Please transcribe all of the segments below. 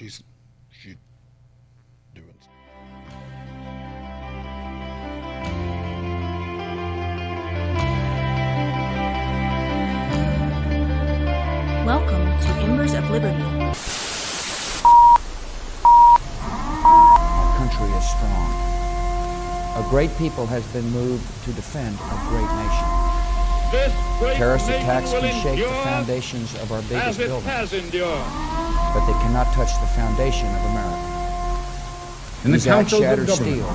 she's doing. Welcome to Embers of Liberty. Our country is strong. A great people has been moved to defend a great nation. Terrorist attacks can shake the foundations of our biggest buildings, but they cannot touch the foundation of America. In the These acts councils shatter of government, steel,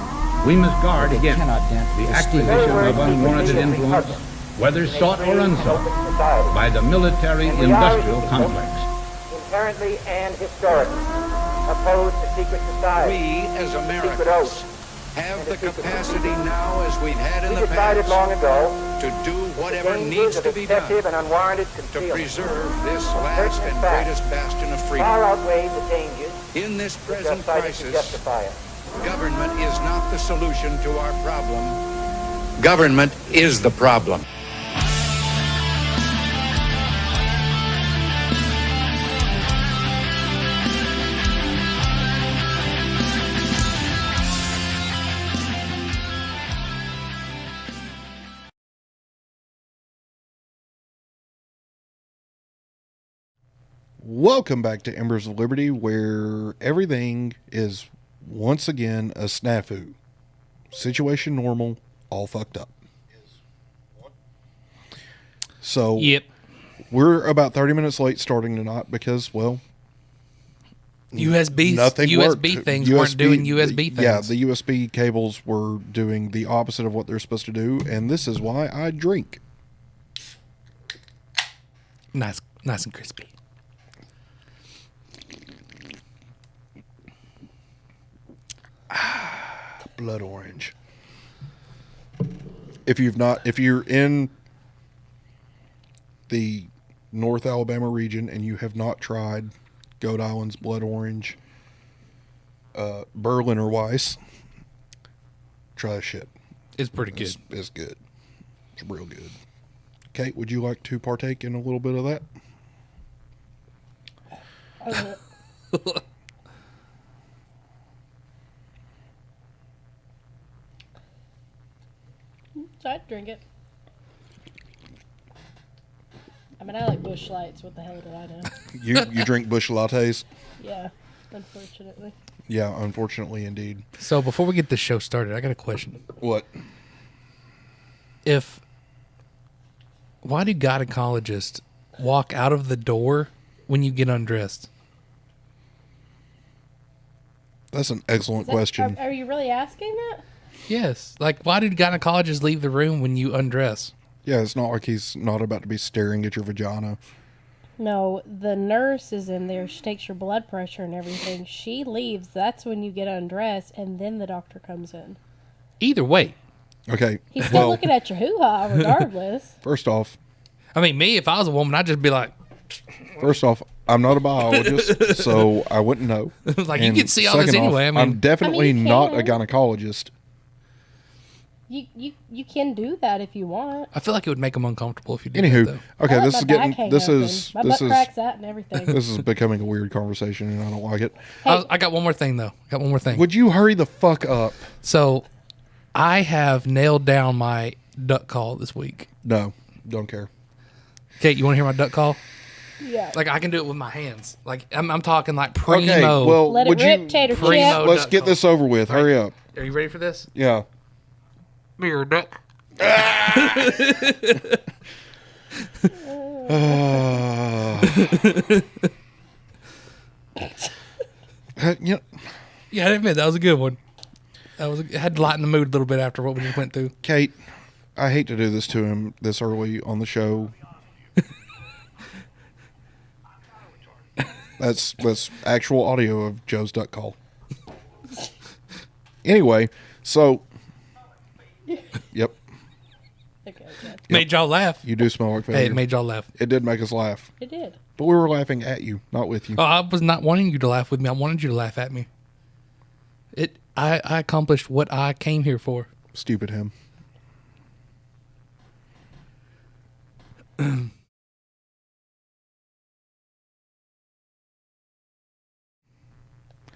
we must guard but they against cannot dent the the steel. acquisition of unwarranted influence, whether sought or unsought, by the military-industrial complex. Inherently and historically opposed to secret society. We, as Americans, have the capacity now, as we've had in the decided past, long ago to do whatever dangers needs of to be done excessive and unwarranted to concealment preserve this last Certain and facts greatest bastion of freedom. far outweigh the dangers In this which are present cited to crisis, justify it. government is not the solution to our problem. Government is the problem. Welcome back to Embers of Liberty, where everything is once again a snafu. Situation normal, all fucked up. So, Yep. we're about 30 minutes late starting tonight because, well, USB nothing USB worked. things weren't doing USB things. Yeah, the USB cables were doing the opposite of what they're supposed to do, and this is why I drink. nice and crispy. Blood orange. If you're in the North Alabama region and you have not tried Goat Island's blood orange, Berliner Weiss, try that shit. It's pretty good. It's good. It's real good. Kate, would you like to partake in a little bit of that? So I'd drink it. I mean, I like Busch Lights. What the hell do I know? You drink Busch lattes? Yeah, unfortunately. Yeah, unfortunately indeed. So before we get this show started, I got a question. What? Why do gynecologists walk out of the door when you get undressed? That's an excellent question. Are you really asking that? Yes. Like, why do gynecologists leave the room when you undress? Yeah, it's not like he's not about to be staring at your vagina. No, the nurse is in there. She takes your blood pressure and everything. She leaves. That's when you get undressed, and then the doctor comes in. Either way. Okay. He's still looking at your hoo-ha regardless. First off, I mean, me, if I was a woman, I'd just be like, I'm not a biologist, so I wouldn't know. like, you And can see all this second off, anyway. I mean, I'm definitely you not a can. gynecologist. You can do that if you want. I feel like it would make them uncomfortable if you did Anywho, that, though. okay, I let this my is back getting hang this open. is My this butt is cracks out and everything. this is becoming a weird conversation, and I don't like it. I got one more thing, though. Would you hurry the fuck up? So, I have nailed down my duck call this week. No, don't care. Kate, you want to hear my duck call? Yeah. Like, I can do it with my hands. Like, I'm talking like primo. Okay, well, Let it would rip, you? tater Primo. chip. Let's duck get call. this over with. Hurry up. Are you ready for this? Yeah. Mirror duck. Yeah. Yeah, I admit that was a good one. It had to lighten the mood a little bit after what we just went through. Kate, I hate to do this to him this early on the show. That's actual audio of Joe's duck call. Anyway, so yep, Okay, good. Made y'all laugh. you do smell like failure. Hey, it made y'all laugh. It did make us laugh, It did. but we were laughing at you, not with you. Oh, I was not wanting you to laugh with me. I wanted you to laugh at me. I accomplished what I came here for. Stupid him.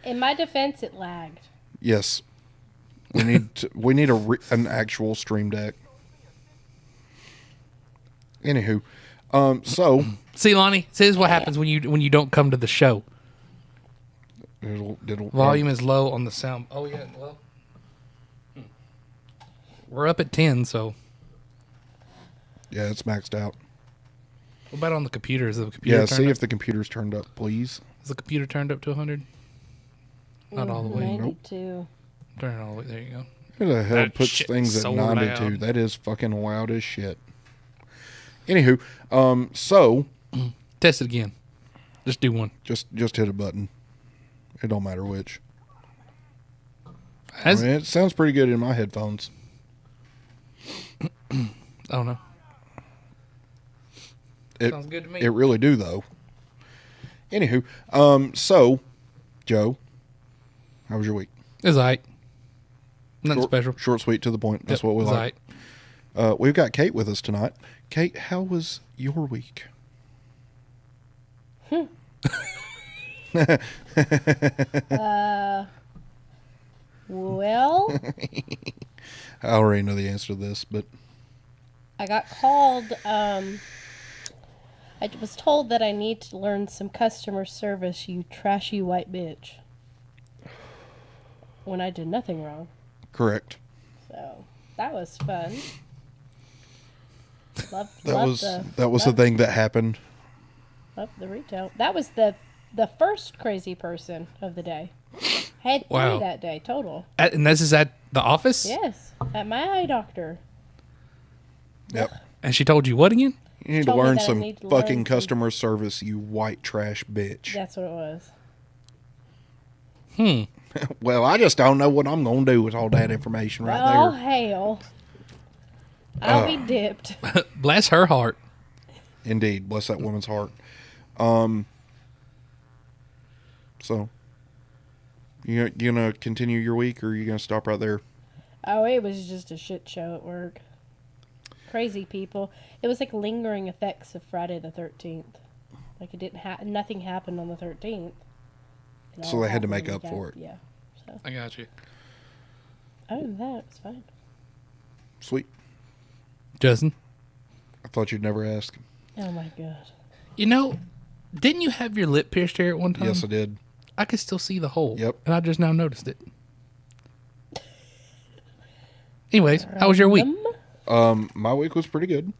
In my defense, it lagged. Yes. We need an actual stream deck. Anywho, so See, Lonnie, this is what happens when you don't come to the show. Volume is low on the sound. Oh yeah, well, we're up at 10, so yeah, it's maxed out. what about on the computer? Is the computer Yeah, turned see up? if the computer's turned up, please. Is the computer turned up to 100? Not all the way. 92. Turn it all the way. There you go. Who the hell That puts shit's things at so 92? loud. That is fucking loud as shit. Anywho, so Test it again. Just do one. just hit a button. It don't matter which. Has, I mean, it sounds pretty good in my headphones. I don't know. It, Sounds good to me. It really do though. Anywho, so Joe, how was your week? It's all right. Nothing special. Short, sweet, to the point. That's Yep, what we it's all like. We've got Kate with us tonight. Kate, how was your week? Well, I already know the answer to this, but I got called. I was told that I need to learn some customer service, you trashy white bitch. When I did nothing wrong. correct. So that was fun. That was the thing that happened. Love the retail. That was the first crazy person of the day. I had 3 Wow. that day total. And this is at the office? Yes, at my eye doctor. Yep. And she told you what again? You need to Told me learn that I some need to learn fucking some- customer service, you white trash bitch. That's what it was. Well, I just don't know what I'm going to do with all that information right Oh there. hell! I'll be dipped. Bless her heart. Indeed. Bless that woman's heart. So, you going to continue your week, or are you going to stop right there? Oh, it was just a shit show at work. Crazy people. It was like lingering effects of Friday the 13th. Like it didn't nothing happened on the 13th. It So all they had to happened make the up week for after. it. Yeah. So I got you. other than that, it was fine. Sweet. Justin, I thought you'd never ask. Oh my god. you know, didn't you have your lip pierced here at one time? Yes, I did. I could still see the hole. Yep. And I just now noticed it. Anyways, how was your week? My week was pretty good.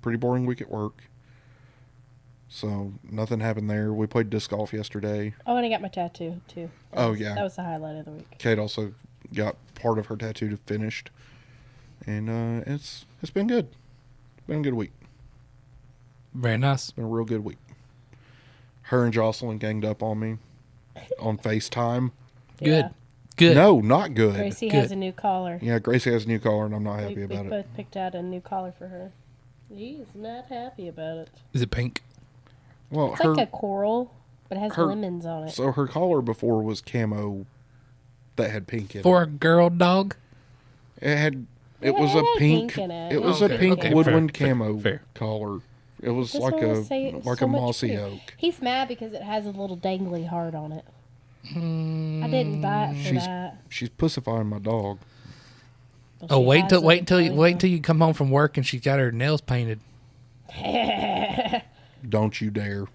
Pretty boring week at work. So nothing happened there. We played disc golf yesterday. Oh, and I got my tattoo too. Oh yeah. That was the highlight of the week. Kate also got part of her tattoo finished, and it's been good. Been a good week. Very nice. Been a real good week. Her and Jocelyn ganged up on me on FaceTime. Good. Yeah. Good. No, not good. Gracie Good. has a new collar. Yeah, Gracie has a new collar, and I'm not happy We about it. both picked out a new collar for her. He's not happy about it. Is it pink? Well, It's like a coral, but it has her- lemons on it. so her collar before was camo that had pink in it. For a girl dog? It had. It Yeah, was it a had pink. pink in it. It was Okay, a pink okay, woodland fair, camo fair. collar. It was This like one a will say it's like so a much mossy prettier. oak. He's mad because it has a little dangly heart on it. I didn't buy it for that. She's pussifying my dog. Well, Oh, she wait has till it, wait till so- wait till you come home from work and she's got her nails painted. Don't you dare.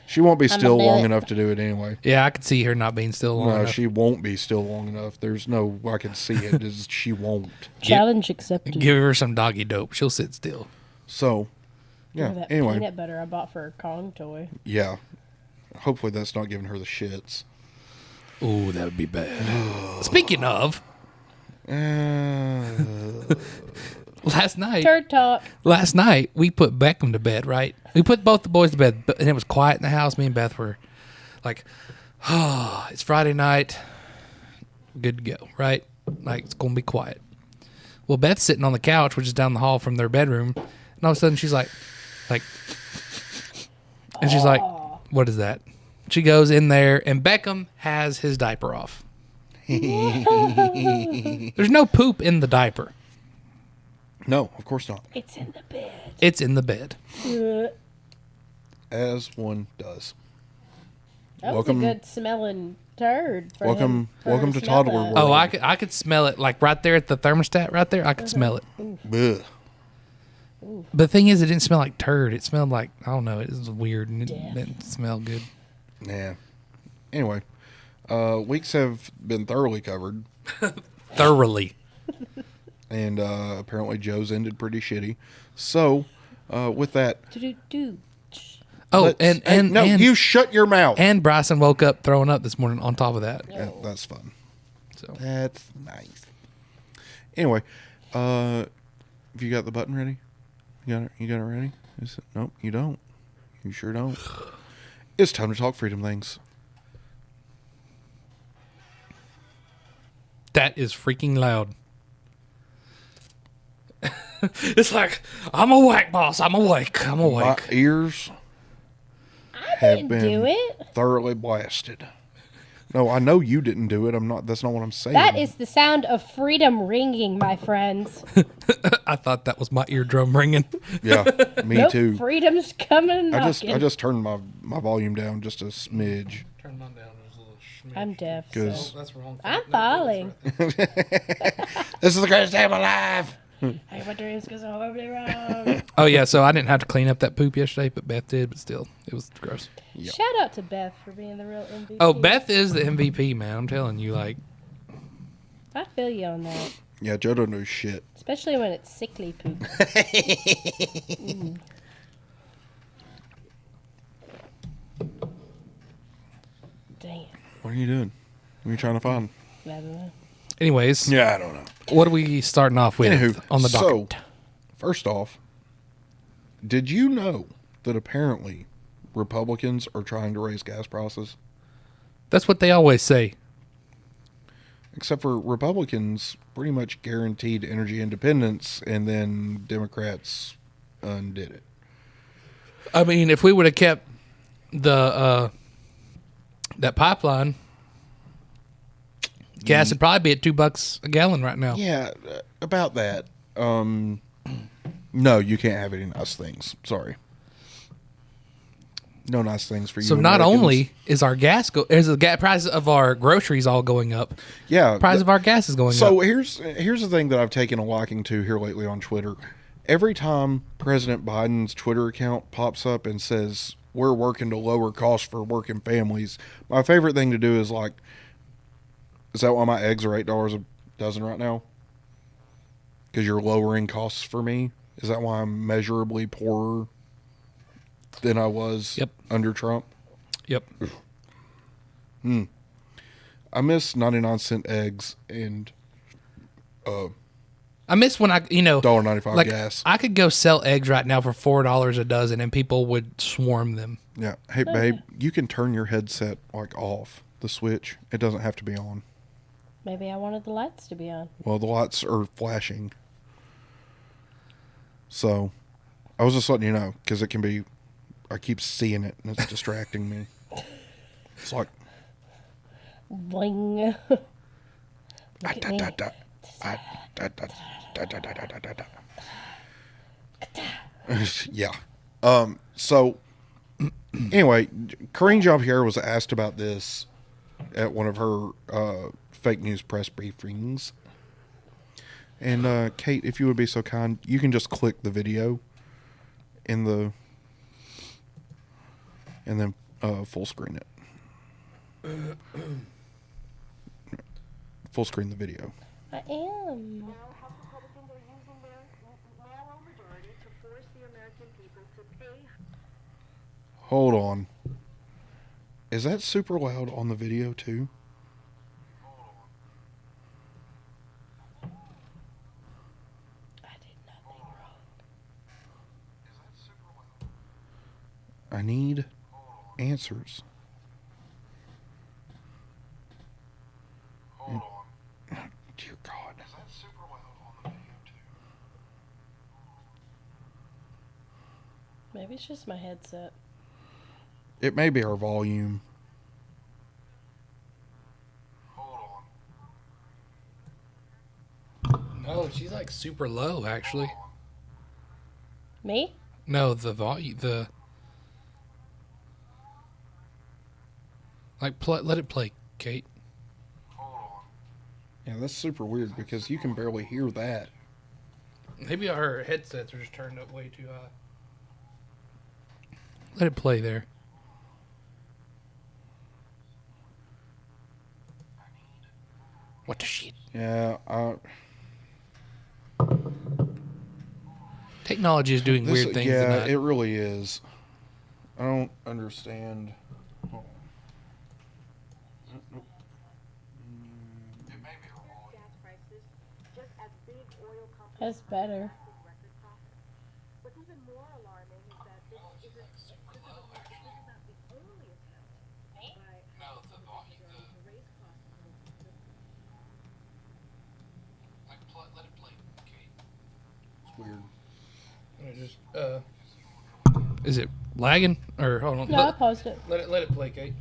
She won't be I'm a still long nut. enough to do it anyway. Yeah, I could see her not being still long No, enough. she won't be still long enough. There's no, I can see it. Is she won't. Challenge accepted. Give her some doggy dope. She'll sit still. So, Or yeah. that Anyway, peanut butter I bought for her Kong toy. yeah. Hopefully that's not giving her the shits. Ooh, that would be bad. Speaking of, last night Turd talk. we put Beckham to bed, right? We put both the boys to bed, and it was quiet in the house. Me and Beth were like, oh, it's Friday night. Good to go, right? Like, it's going to be quiet. Well, Beth's sitting on the couch, which is down the hall from their bedroom, and all of a sudden she's like, and she's like, what is that? She goes in there, and Beckham has his diaper off. There's no poop in the diaper. No, of course not. It's in the bed. It's in the bed. As one does. That Welcome- was a good smelling turd. For Welcome- him, for welcome her to smell toddler that. world. Oh, I could smell it like right there at the thermostat right there. I could smell it. Ugh. But the thing is, it didn't smell like turd. It smelled like, I don't know. It was weird and it didn't smell good. Yeah. Anyway, weeks have been thoroughly covered, Thoroughly. and apparently Joe's ended pretty shitty. So, with that, Do-do-do. Oh, no, you shut your mouth. and Bryson woke up throwing up this morning on top of that. Yeah, that's fun. So That's nice. Anyway, have you got the button ready? You got it ready? Nope, you don't. You sure don't. It's time to talk freedom things. that is freaking loud. It's like, I'm awake, boss. I'm awake. I'm My awake. ears I have didn't been do it. thoroughly blasted. No, I know you didn't do it. I'm not. That's not what I'm saying. That is the sound of freedom ringing, my friends. I thought that was my eardrum ringing. Yeah, me Nope, too. freedom's coming. I knocking. just turned my volume down just a smidge. Turn mine down just a little schmidge. I'm deaf. 'Cause- So. That's wrong. I'm falling. This is the greatest day of my life. I have my dreams go so horribly wrong. Oh, yeah, so I didn't have to clean up that poop yesterday, but Beth did, but still, it was gross. Shout out to Beth for being the real MVP. Oh, Beth is the MVP, man. I'm telling you, like, I feel you on that. Yeah, Joe don't know shit. Especially when it's sickly poop. Damn. What are you doing? What are you trying to find? I don't know. anyways, Yeah, I don't know. what are we starting off with Anywho, on the so, docket? first off, did you know that apparently Republicans are trying to raise gas prices? That's what they always say. Except for Republicans pretty much guaranteed energy independence, and then Democrats undid it. I mean, if we would have kept the that pipeline, gas would probably be at $2 a gallon right now. Yeah, about that. No, you can't have any nice things. Sorry. No nice things for you. So not Americans. only is our gas is the price of our groceries all going up, yeah, price of our gas is going up. So here's the thing that I've taken a liking to here lately on Twitter. Every time President Biden's Twitter account pops up and says we're working to lower costs for working families, my favorite thing to do is like, is that why my eggs are $8 a dozen right now? Because you're lowering costs for me? Is that why I'm measurably poorer than I was under Trump? Yep. I miss 99-cent eggs and I miss when $1.95 like gas. I could go sell eggs right now for $4 a dozen, and people would swarm them. Yeah. Hey, babe, you can turn your headset like off the switch. It doesn't have to be on. Maybe I wanted the lights to be on. Well, the lights are flashing. So, I was just letting you know because it can be. I keep seeing it and it's distracting me. It's like. Bling. Look at me. Yeah. So, anyway, Karine Jean-Pierre was asked about this at one of her fake news press briefings. And, Kate, if you would be so kind, you can just click the video in the... and then full screen it. Full screen the video. I am. Hold on. Is that super loud on the video too? I did nothing wrong. I need answers. Dear God. Is that super loud on the video too? Maybe it's just my headset. It may be our volume. No, she's like super low, actually. Me? No, the volume, Like, let it play, Kate. Yeah, that's super weird because you can barely hear that. Maybe our headsets are just turned up way too high. Let it play there. What the shit? Yeah, Technology is doing weird things Yeah, tonight. it really is. I don't understand. Hold on. That's better. It's weird. Is it lagging? Or hold on. No, I paused it. Let it play, Kate.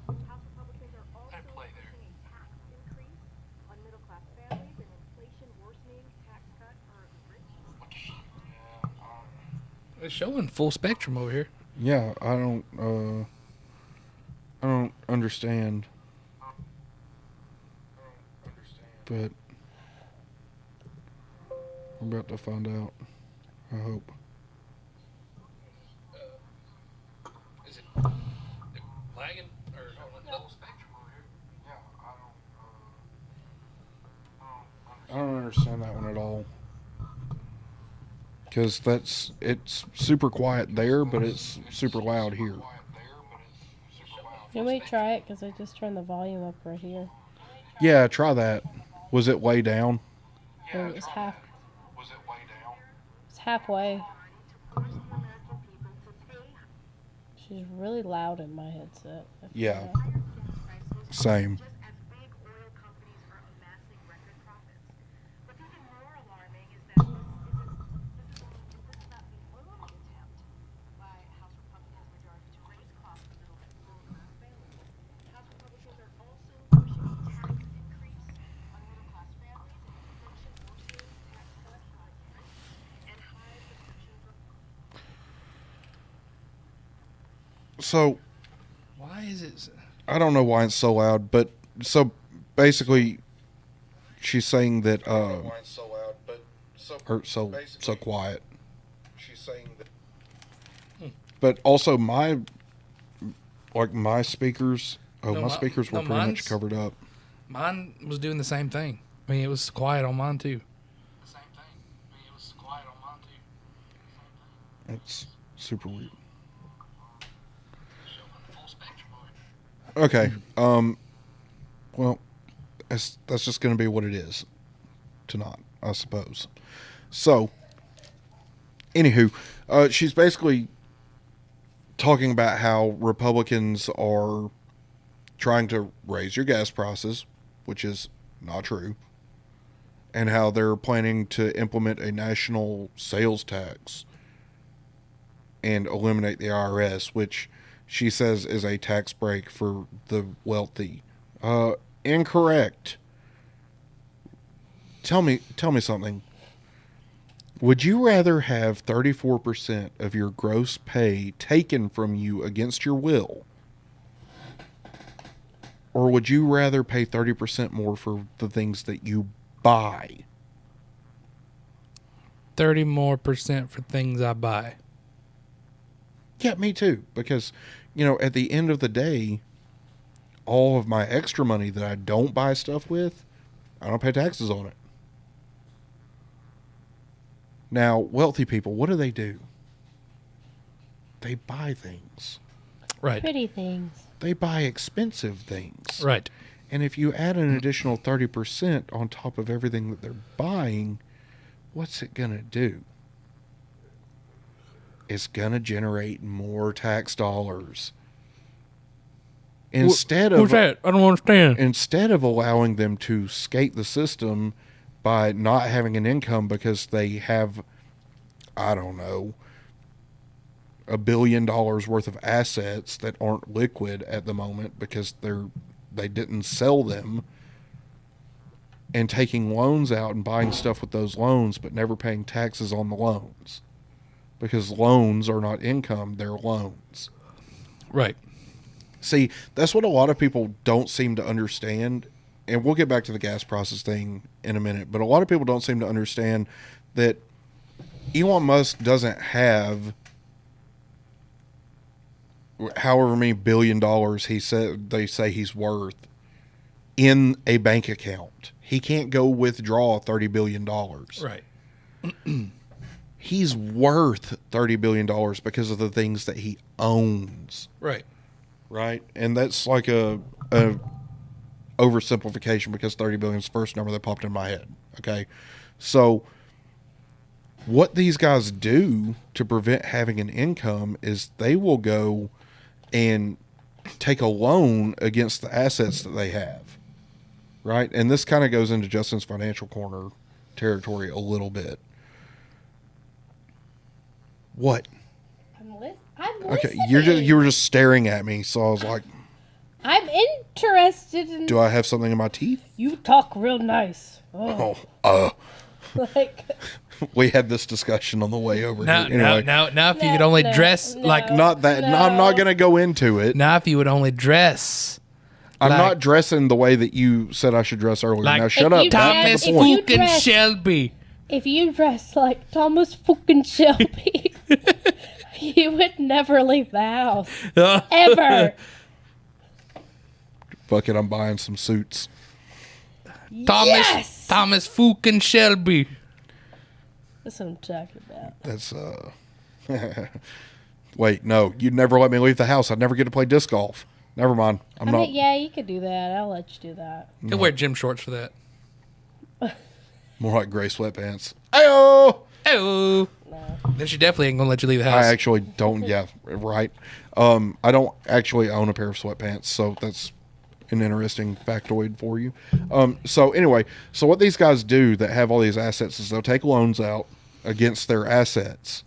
Let it play there. It's showing full spectrum over here. Yeah, I don't understand. But we're about to find out. I hope. Is it lagging? Or hold on. Full spectrum over here. I don't understand that one at all. Because it's super quiet there, but it's super loud here. Can we try it? Because I just turned the volume up right here. Yeah, try that. Was it way down? Or it was half. It's halfway. She's really loud in my headset. I feel Yeah. that. Same. So, Why is it? I don't know why it's so loud, but so basically, she's saying that or so quiet. She's saying that, but also my speakers. Oh, No, my speakers were pretty much mine's- covered up. Mine was doing the same thing. I mean, it was quiet on mine too. It's super weird. Okay. Well, that's just going to be what it is tonight, I suppose. So, anywho, she's basically talking about how Republicans are trying to raise your gas prices, which is not true, and how they're planning to implement a national sales tax and eliminate the IRS, which she says is a tax break for the wealthy. Incorrect. Tell me something. Would you rather have 34% of your gross pay taken from you against your will? Or would you rather pay 30% more for the things that you buy? 30% more for things I buy. Yeah, me too. Because, at the end of the day, all of my extra money that I don't buy stuff with, I don't pay taxes on it. Now, wealthy people, what do? They buy things. Right. Pretty things. They buy expensive things. Right. And if you add an additional 30% on top of everything that they're buying, what's it going to do? It's going to generate more tax dollars. Who's that? I don't understand. Instead of allowing them to skate the system by not having an income because they have, I don't know, $1 billion worth of assets that aren't liquid at the moment because they didn't sell them, and taking loans out and buying stuff with those loans but never paying taxes on the loans because loans are not income, they're loans. Right. See, that's what a lot of people don't seem to understand. And we'll get back to the gas prices thing in a minute. But a lot of people don't seem to understand that Elon Musk doesn't have however many $1 billion they say he's worth in a bank account. He can't go withdraw $30 billion. Right. He's worth $30 billion because of the things that he owns. Right. Right. And that's like a oversimplification because 30 billion is the first number that popped in my head. Okay. So what these guys do to prevent having an income is they will go and take a loan against the assets that they have. Right. And this kind of goes into Justin's financial corner territory a little bit. What? I'm Okay. listening. You were just staring at me. So I was like, I'm interested in. do I have something in my teeth? You talk real nice. Oh. Like. We had this discussion on the way over Now, here. Anyway, now, if you could only dress like not that. No, I'm not going to go into it. now, if you would only dress I'm like- not dressing the way that you said I should dress earlier. Like Now shut If up. you Back dress- to if the point. you fucking dress- Shelby. If you dress like Thomas fucking Shelby, you would never leave the house. Ever. Fuck it, I'm buying some suits. Yes! Thomas fucking Shelby. That's what I'm talking about. That's Wait, no, you'd never let me leave the house. I'd never get to play disc golf. Never mind. I'm I not. mean, yeah, you could do that. I'll let you do that. You can wear gym shorts for that. More like gray sweatpants. Ayo! Oh. Then she definitely ain't gonna let you leave the house. I actually don't. Yeah, right. I don't actually own a pair of sweatpants, so that's an interesting factoid for you. So anyway, so what these guys do that have all these assets is they'll take loans out against their assets,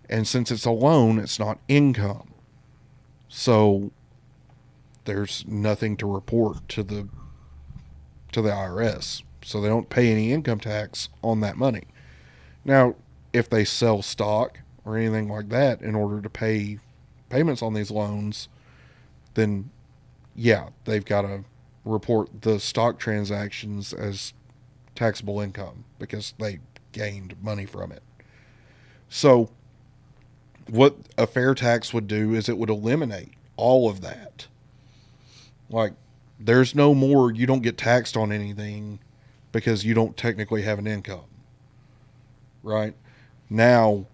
and since it's a loan, it's not income. So there's nothing to report to the IRS. So they don't pay any income tax on that money. Now, if they sell stock or anything like that in order to pay payments on these loans, then yeah, they've got to report the stock transactions as taxable income because they gained money from it. So what a fair tax would do is it would eliminate all of that. Like, there's no more, you don't get taxed on anything because you don't technically have an income. Right? Now,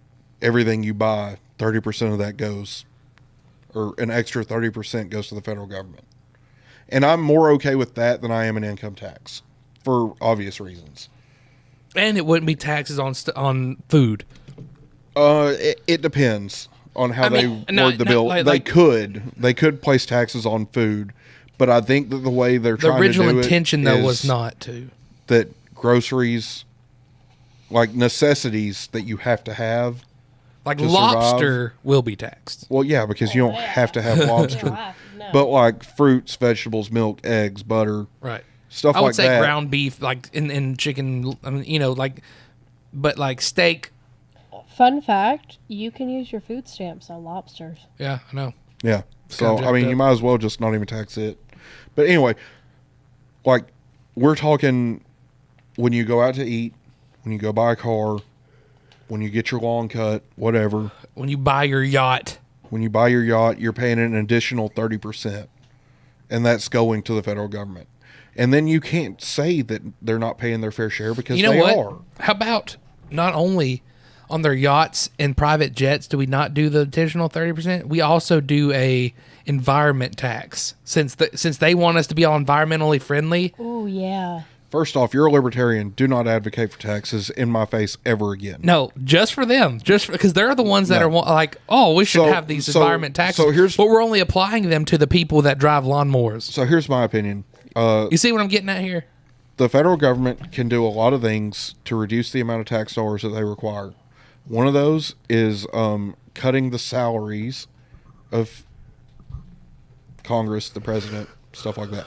everything you buy, 30% of that goes, or an extra 30% goes to the federal government. And I'm more okay with that than I am an income tax for obvious reasons. And it wouldn't be taxes on food. It depends on how they word the bill. They could place taxes on food, but I think that the way they're the trying to do it original intention though is was not to. that groceries, like necessities that you have to have, Like to lobster survive. will be taxed. Well, yeah, because you don't have to have lobster. No. But like fruits, vegetables, milk, eggs, butter, Right. stuff I would like say that. ground beef, like in chicken. I mean, but like steak. Fun fact, you can use your food stamps on lobsters. Yeah, I know. Yeah. So, Kinda I mean, jacked you up. might as well just not even tax it. But anyway, like, we're talking when you go out to eat, when you go buy a car, when you get your lawn cut, whatever. When you buy your yacht, When you buy your yacht, you're paying an additional 30%. And that's going to the federal government. And then you can't say that they're not paying their fair share because you know they what? are. How about not only on their yachts and private jets do we not do the additional 30%? We also do a environment tax since they want us to be all environmentally friendly. Oh yeah. First off, you're a libertarian. Do not advocate for taxes in my face ever again. No, just for them, because they're the ones that No. are like, oh, we should So- have these so- environment taxes. so here's- but we're only applying them to the people that drive lawnmowers. So here's my opinion. You see what I'm getting at here? The federal government can do a lot of things to reduce the amount of tax dollars that they require. One of those is cutting the salaries of Congress, the president, stuff like that.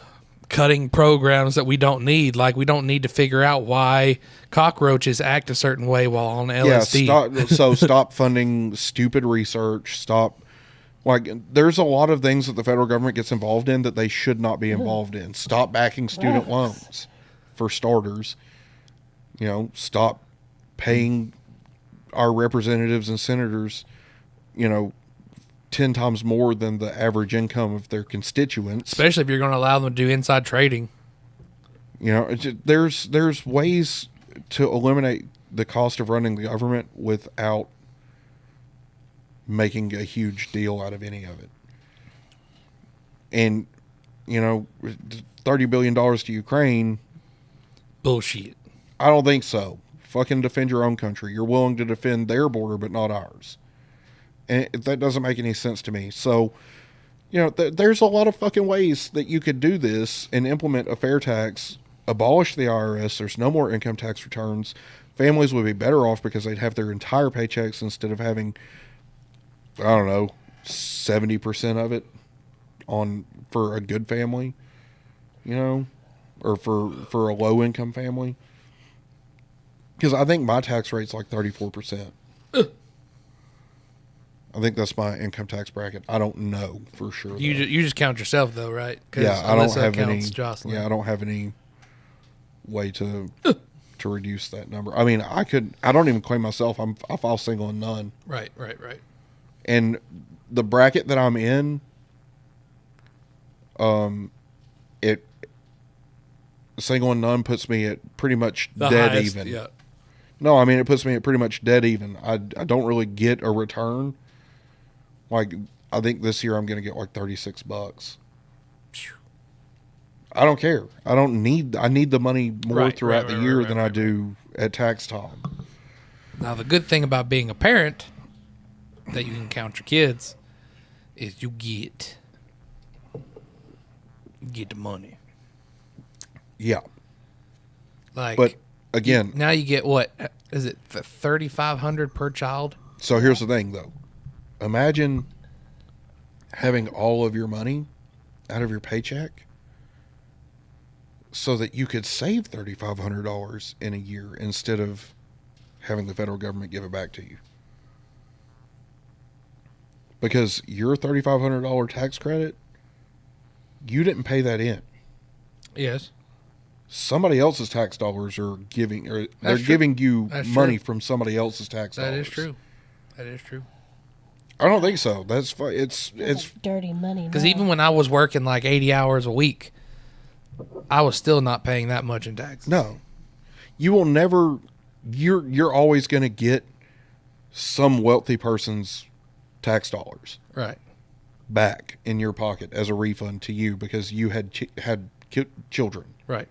Cutting programs that we don't need, like we don't need to figure out why cockroaches act a certain way while on LSD. Yeah, stop funding stupid research. Stop Like, there's a lot of things that the federal government gets involved in that they should not be involved in. Stop backing student loans, for starters. You know, stop paying our representatives and senators, 10 times more than the average income of their constituents. Especially if you're going to allow them to do inside trading. There's ways to eliminate the cost of running the government without making a huge deal out of any of it. And, $30 billion to Ukraine. Bullshit. I don't think so. Fucking defend your own country. You're willing to defend their border, but not ours. And that doesn't make any sense to me. So, there's a lot of fucking ways that you could do this and implement a fair tax, abolish the IRS. There's no more income tax returns. Families would be better off because they'd have their entire paychecks instead of having, 70% of it for a good family, or for a low income family. Because I think my tax rate's like 34%. I think that's my income tax bracket. I don't know for sure. You just count yourself though, right? Yeah, I don't have any. Jocelyn. Yeah, I don't have any way to reduce that number. I mean, I don't even claim myself. I file single and none. Right. And the bracket that I'm in, it single and none puts me at pretty much The dead highest, even. Yeah. No, I mean, it puts me at pretty much dead even. I don't really get a return. Like, I think this year I'm going to get like $36. I don't care. I need the money more throughout the year than I do at tax time. Now, the good thing about being a parent that you can count your kids is you get the money. Yeah. Like, but again, now you get what is it, $3,500 per child? So here's the thing, though. Imagine having all of your money out of your paycheck so that you could save $3,500 in a year instead of having the federal government give it back to you. Because your $3,500 tax credit, you didn't pay that in. Yes. Somebody else's tax dollars are giving, or they're true. giving you That's money true. from somebody else's tax dollars. That is true. That is true. I don't think so. That's it's dirty money. Because now. even when I was working like 80 hours a week, I was still not paying that much in taxes. no. You will never. You're always going to get some wealthy person's tax dollars Right. back in your pocket as a refund to you because you had children. Right.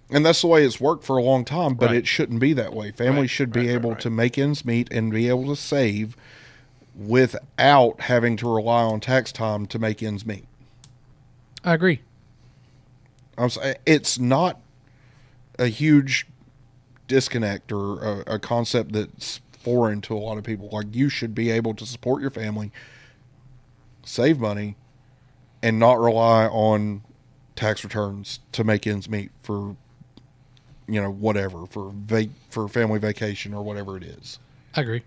And that's the way it's worked for a long time, but Right. it shouldn't be that way. Families should be able to make ends meet and be able to save without having to rely on tax time to make ends meet. I agree. I'm saying it's not a huge disconnect or a concept that's foreign to a lot of people. Like, you should be able to support your family, save money, and not rely on tax returns to make ends meet for, whatever, for family vacation or whatever it is. I agree.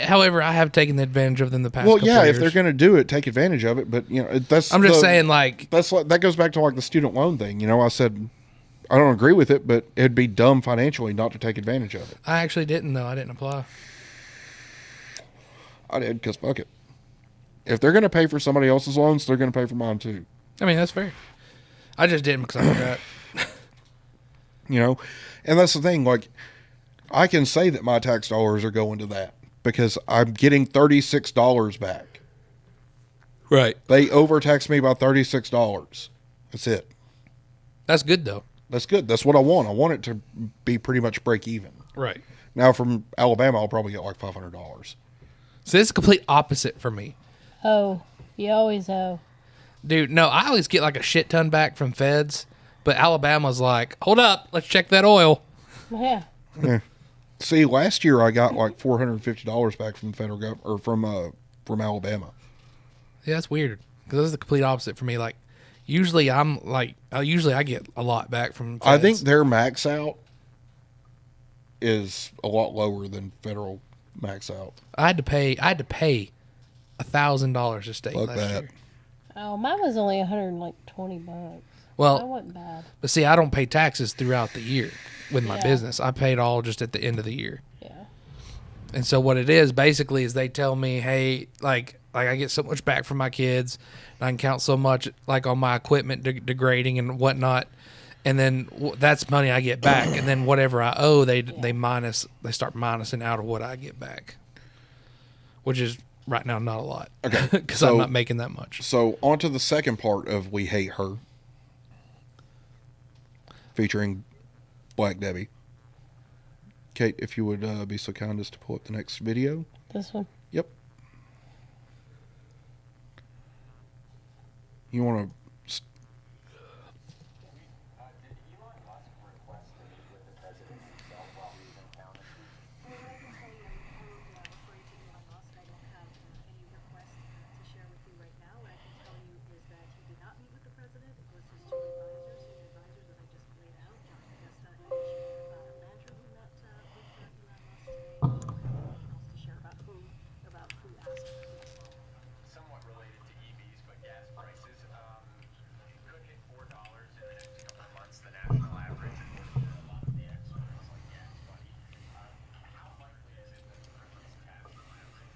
However, I have taken advantage of them the past Well, couple yeah, of if years. they're going to do it, take advantage of it. But that's. I'm just saying, like, that goes back to like the student loan thing. I said I don't agree with it, but it'd be dumb financially not to take advantage of it. I actually didn't, though. I didn't apply. I did because fuck it. If they're going to pay for somebody else's loans, they're going to pay for mine too. I mean, that's fair. I just didn't because I forgot. And that's the thing. Like, I can say that my tax dollars are going to that because I'm getting $36 back. Right. They overtaxed me by $36. That's it. That's good, though. That's good. That's what I want. I want it to be pretty much break even. Right. Now from Alabama, I'll probably get like $500. So this is complete opposite for me. Oh, you always owe. Dude, no, I always get like a shit ton back from feds, but Alabama's like, hold up, let's check that oil. Yeah. See, last year I got like $450 back from the federal government or from Alabama. Yeah, that's weird because this is the complete opposite for me. Like, usually I get a lot back from feds. I think their max out is a lot lower than federal max out. I had to pay $1,000 $1,000 a steak Fuck last that. year. Oh, mine was only $120. That Well, wasn't bad. but see, I don't pay taxes throughout the year with my Yeah. business. I paid all just at the end of the year. Yeah. And so what it is basically is they tell me, hey, like I get so much back from my kids, and I can count so much like on my equipment degrading and whatnot, and then that's money I get back, and then whatever I owe, they start minusing out of what I get back, which is right now not a lot. Okay, because so- I'm not making that much. So on to the second part of We Hate Her, featuring Black Debbie. Kate, if you would be so kind as to pull up the next video. This one. Yep. You want to... Somewhat related to EVs, but gas prices could hit $4 in the next couple of months, the national average, according to a lot of the experts like Gas Buddy. How likely is it that the president's national average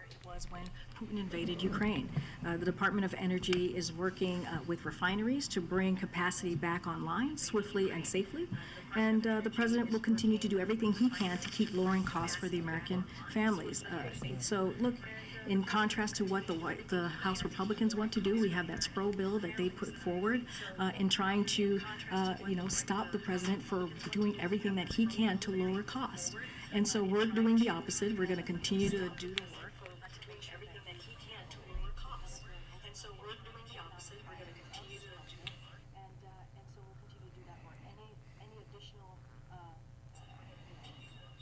is was when Putin invaded Ukraine. The Department of Energy is working with refineries to bring capacity back online swiftly and safely, and the president will continue to do everything he can to keep lowering costs for the American families. So look, in contrast to what the House Republicans want to do, we have that Spro bill that they put forward in trying to, stop the president for doing everything that he can to lower costs. And so we're doing the opposite. We're going to continue to do the work to do everything that he can to lower costs. And so we're doing the opposite. We're going to continue to do it, and so we'll continue to do that work. Any additional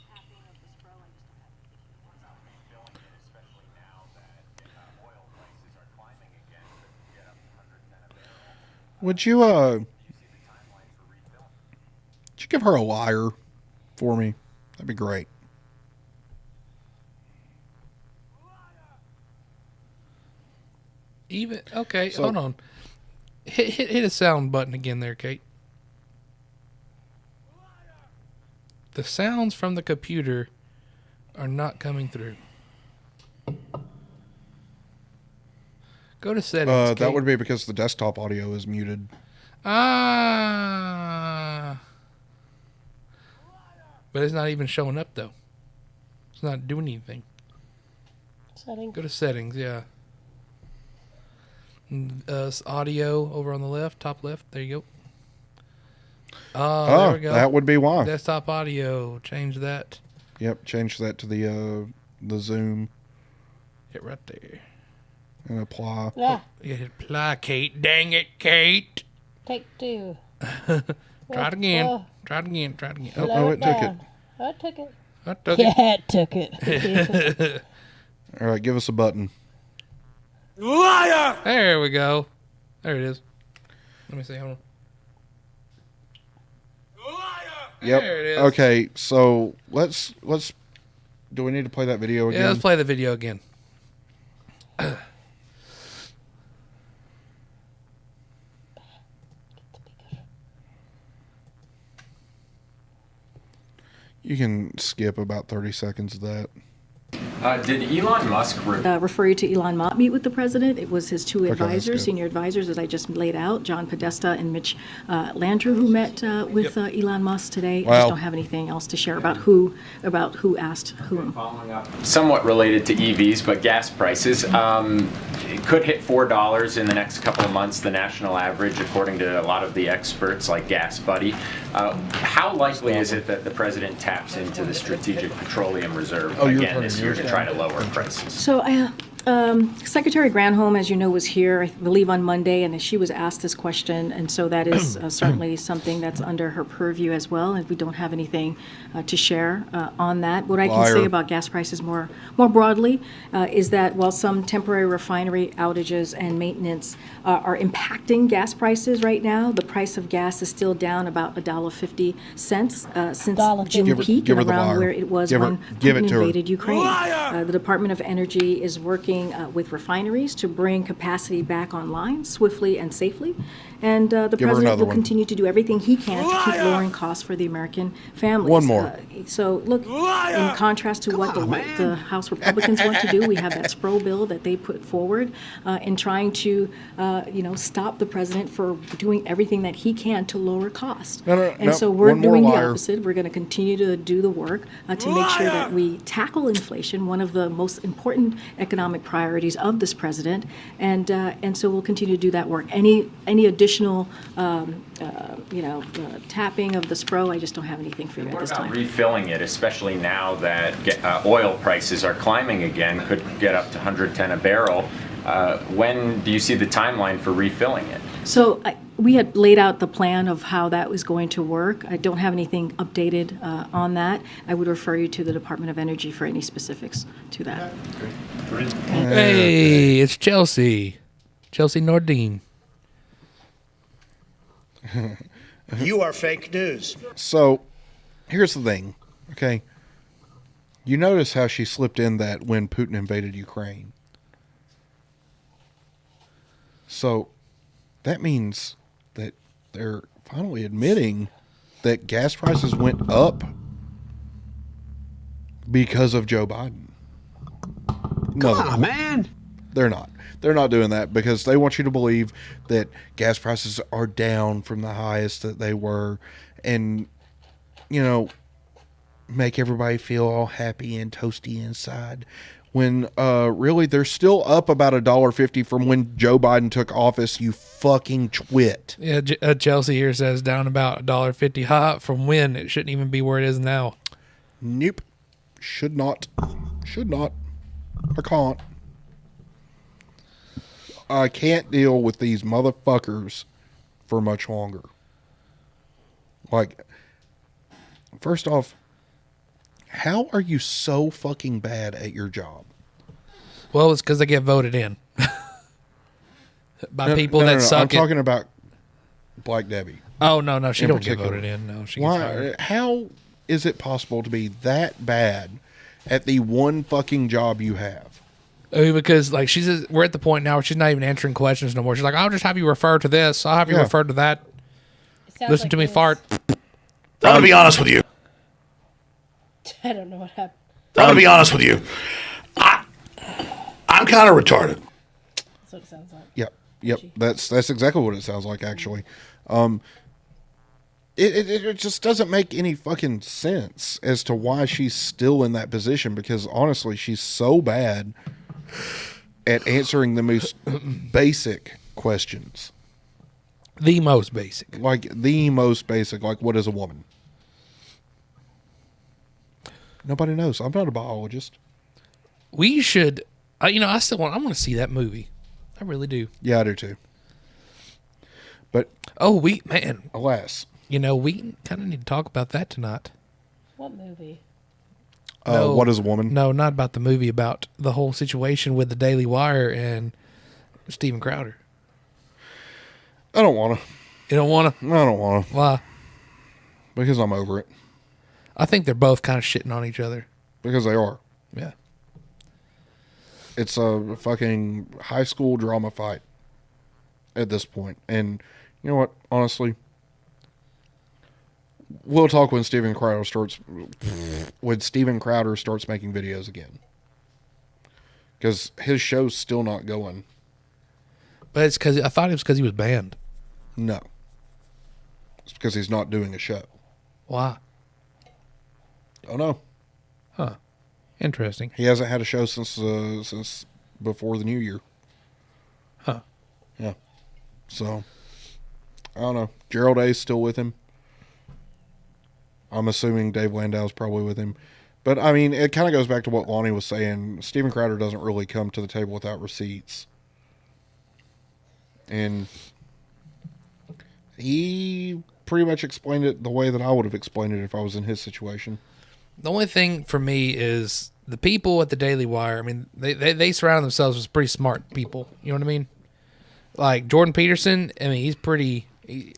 tapping of the Spro, I just don't have anything. especially now that oil prices are climbing again, could get up to 110 a barrel. Would you give her a liar for me? That'd be great. Even okay, So- hold on. Hit a sound button again there, Kate. The sounds from the computer are not coming through. Go to settings. That Kate. would be because the desktop audio is muted. But it's not even showing up though. It's not doing anything. Settings. Go to settings, yeah. Audio over on the left, top left. There you go. Oh, there we go. That would be why. Desktop audio. Change that. Yep, change that to the Zoom Hit right there. and apply. Yeah. You hit apply, Kate. Dang it, Kate. Take two. Try it again. Oh. Try it again. Try it again. Oh, Oh, no, it took it. down. I took it. I took Yeah, it took it. All right, give us a button. it. There we go. There it is. Let me see. Hold on. Yep. There it is. Okay, so let's. Do we need to play that video again? Yeah, let's play the video again. You can skip about 30 seconds of that. Did Elon Musk Refer you to Elon Musk meet with the president. It was his two that's advisors, good. senior advisors, as I just laid out, John Podesta and Mitch Landrieu, who met with Elon Musk today. I Wow. just don't have anything else to share about who asked whom. following up? Somewhat related to EVs, but gas prices it could hit $4 in the next couple of months, the national average, according to a lot of the experts like Gas Buddy. How likely is it that the president taps into the Strategic Petroleum Reserve Oh, you're again turning this year yours to down? try to lower prices? So Secretary Granholm, as you know, was here, I believe, on Monday, and she was asked this question, and so that is certainly something that's under her purview as well, and we don't have anything to share on that. What I can say about gas prices more broadly is that while some temporary refinery outages and maintenance are impacting gas prices right now, the price of gas is still down about $1.50 since June peak and around where it was when Putin invaded Ukraine. The Department of Energy is working with refineries to bring capacity back online swiftly and safely. And the president will continue to do everything he can to keep lowering costs for the American families. One more. So, look, in contrast to what the House Republicans want to do, we have that Spro bill that they put forward in trying to, stop the president for doing everything that he can to lower costs. So we're doing the opposite. We're going to continue to do the work to make sure that we tackle inflation, one of the most important economic priorities of this president, and so we'll continue to do that work. Any additional tapping of the Spro, I just don't have anything for you at this time. Refilling it, especially now that oil prices are climbing again, could get up to 110 a barrel. When do you see the timeline for refilling it? So we had laid out the plan of how that was going to work. I don't have anything updated on that. I would refer you to the Department of Energy for any specifics to that. Hey, it's Chelsea Nordine. You are fake news. So, here's the thing, okay? You notice how she slipped in that when Putin invaded Ukraine. So, that means that they're finally admitting that gas prices went up because of Joe Biden. No, come on, man. They're not. They're not doing that because they want you to believe that gas prices are down from the highest that they were and, make everybody feel all happy and toasty inside when really they're still up about $1.50 from when Joe Biden took office, you fucking twit. Yeah, Chelsea here says down about $1.50 hot from when it shouldn't even be where it is now. Nope. Should not. I can't. I can't deal with these motherfuckers for much longer. Like, first off, how are you so fucking bad at your job? Well, it's because they get voted in by people that suck. I'm talking about Black Debbie. Oh, no, she don't get voted in. No, she gets hired. How is it possible to be that bad at the one fucking job you have? Because we're at the point now where she's not even answering questions no more. She's like, I'll just have you refer to this. I'll have you refer to that. Listen to me fart. I'm going to be honest with you. I don't know what happened. I'm going to be honest with you. I'm kind of retarded. That's what it sounds like. Yep. That's exactly what it sounds like, actually. It just doesn't make any fucking sense as to why she's still in that position because, honestly, she's so bad at answering the most basic questions. The most basic. Like, what is a woman? Nobody knows. I'm not a biologist. We should, I want to see that movie. I really do. Yeah, I do too. But, alas. We kind of need to talk about that tonight. What movie? What is a woman? No, not about the movie, about the whole situation with the Daily Wire and Steven Crowder. I don't want to. You don't want to? I don't want to. Why? Because I'm over it. I think they're both kind of shitting on each other. Because they are. Yeah. It's a fucking high school drama fight at this point. And you know what? Honestly, we'll talk when Steven Crowder starts making videos again. Because his show's still not going. But it's because I thought it was because he was banned. No. It's because he's not doing a show. Why? Oh no. Huh. Interesting. He hasn't had a show since before the new year. Huh. Yeah. So, I don't know. Gerald A's still with him. I'm assuming Dave Landau's probably with him. But I mean, it kind of goes back to what Lonnie was saying. Steven Crowder doesn't really come to the table without receipts. And he pretty much explained it the way that I would have explained it if I was in his situation. The only thing for me is the people at the Daily Wire. I mean, they surround themselves with pretty smart people. You know what I mean? Like Jordan Peterson. I mean, he's pretty.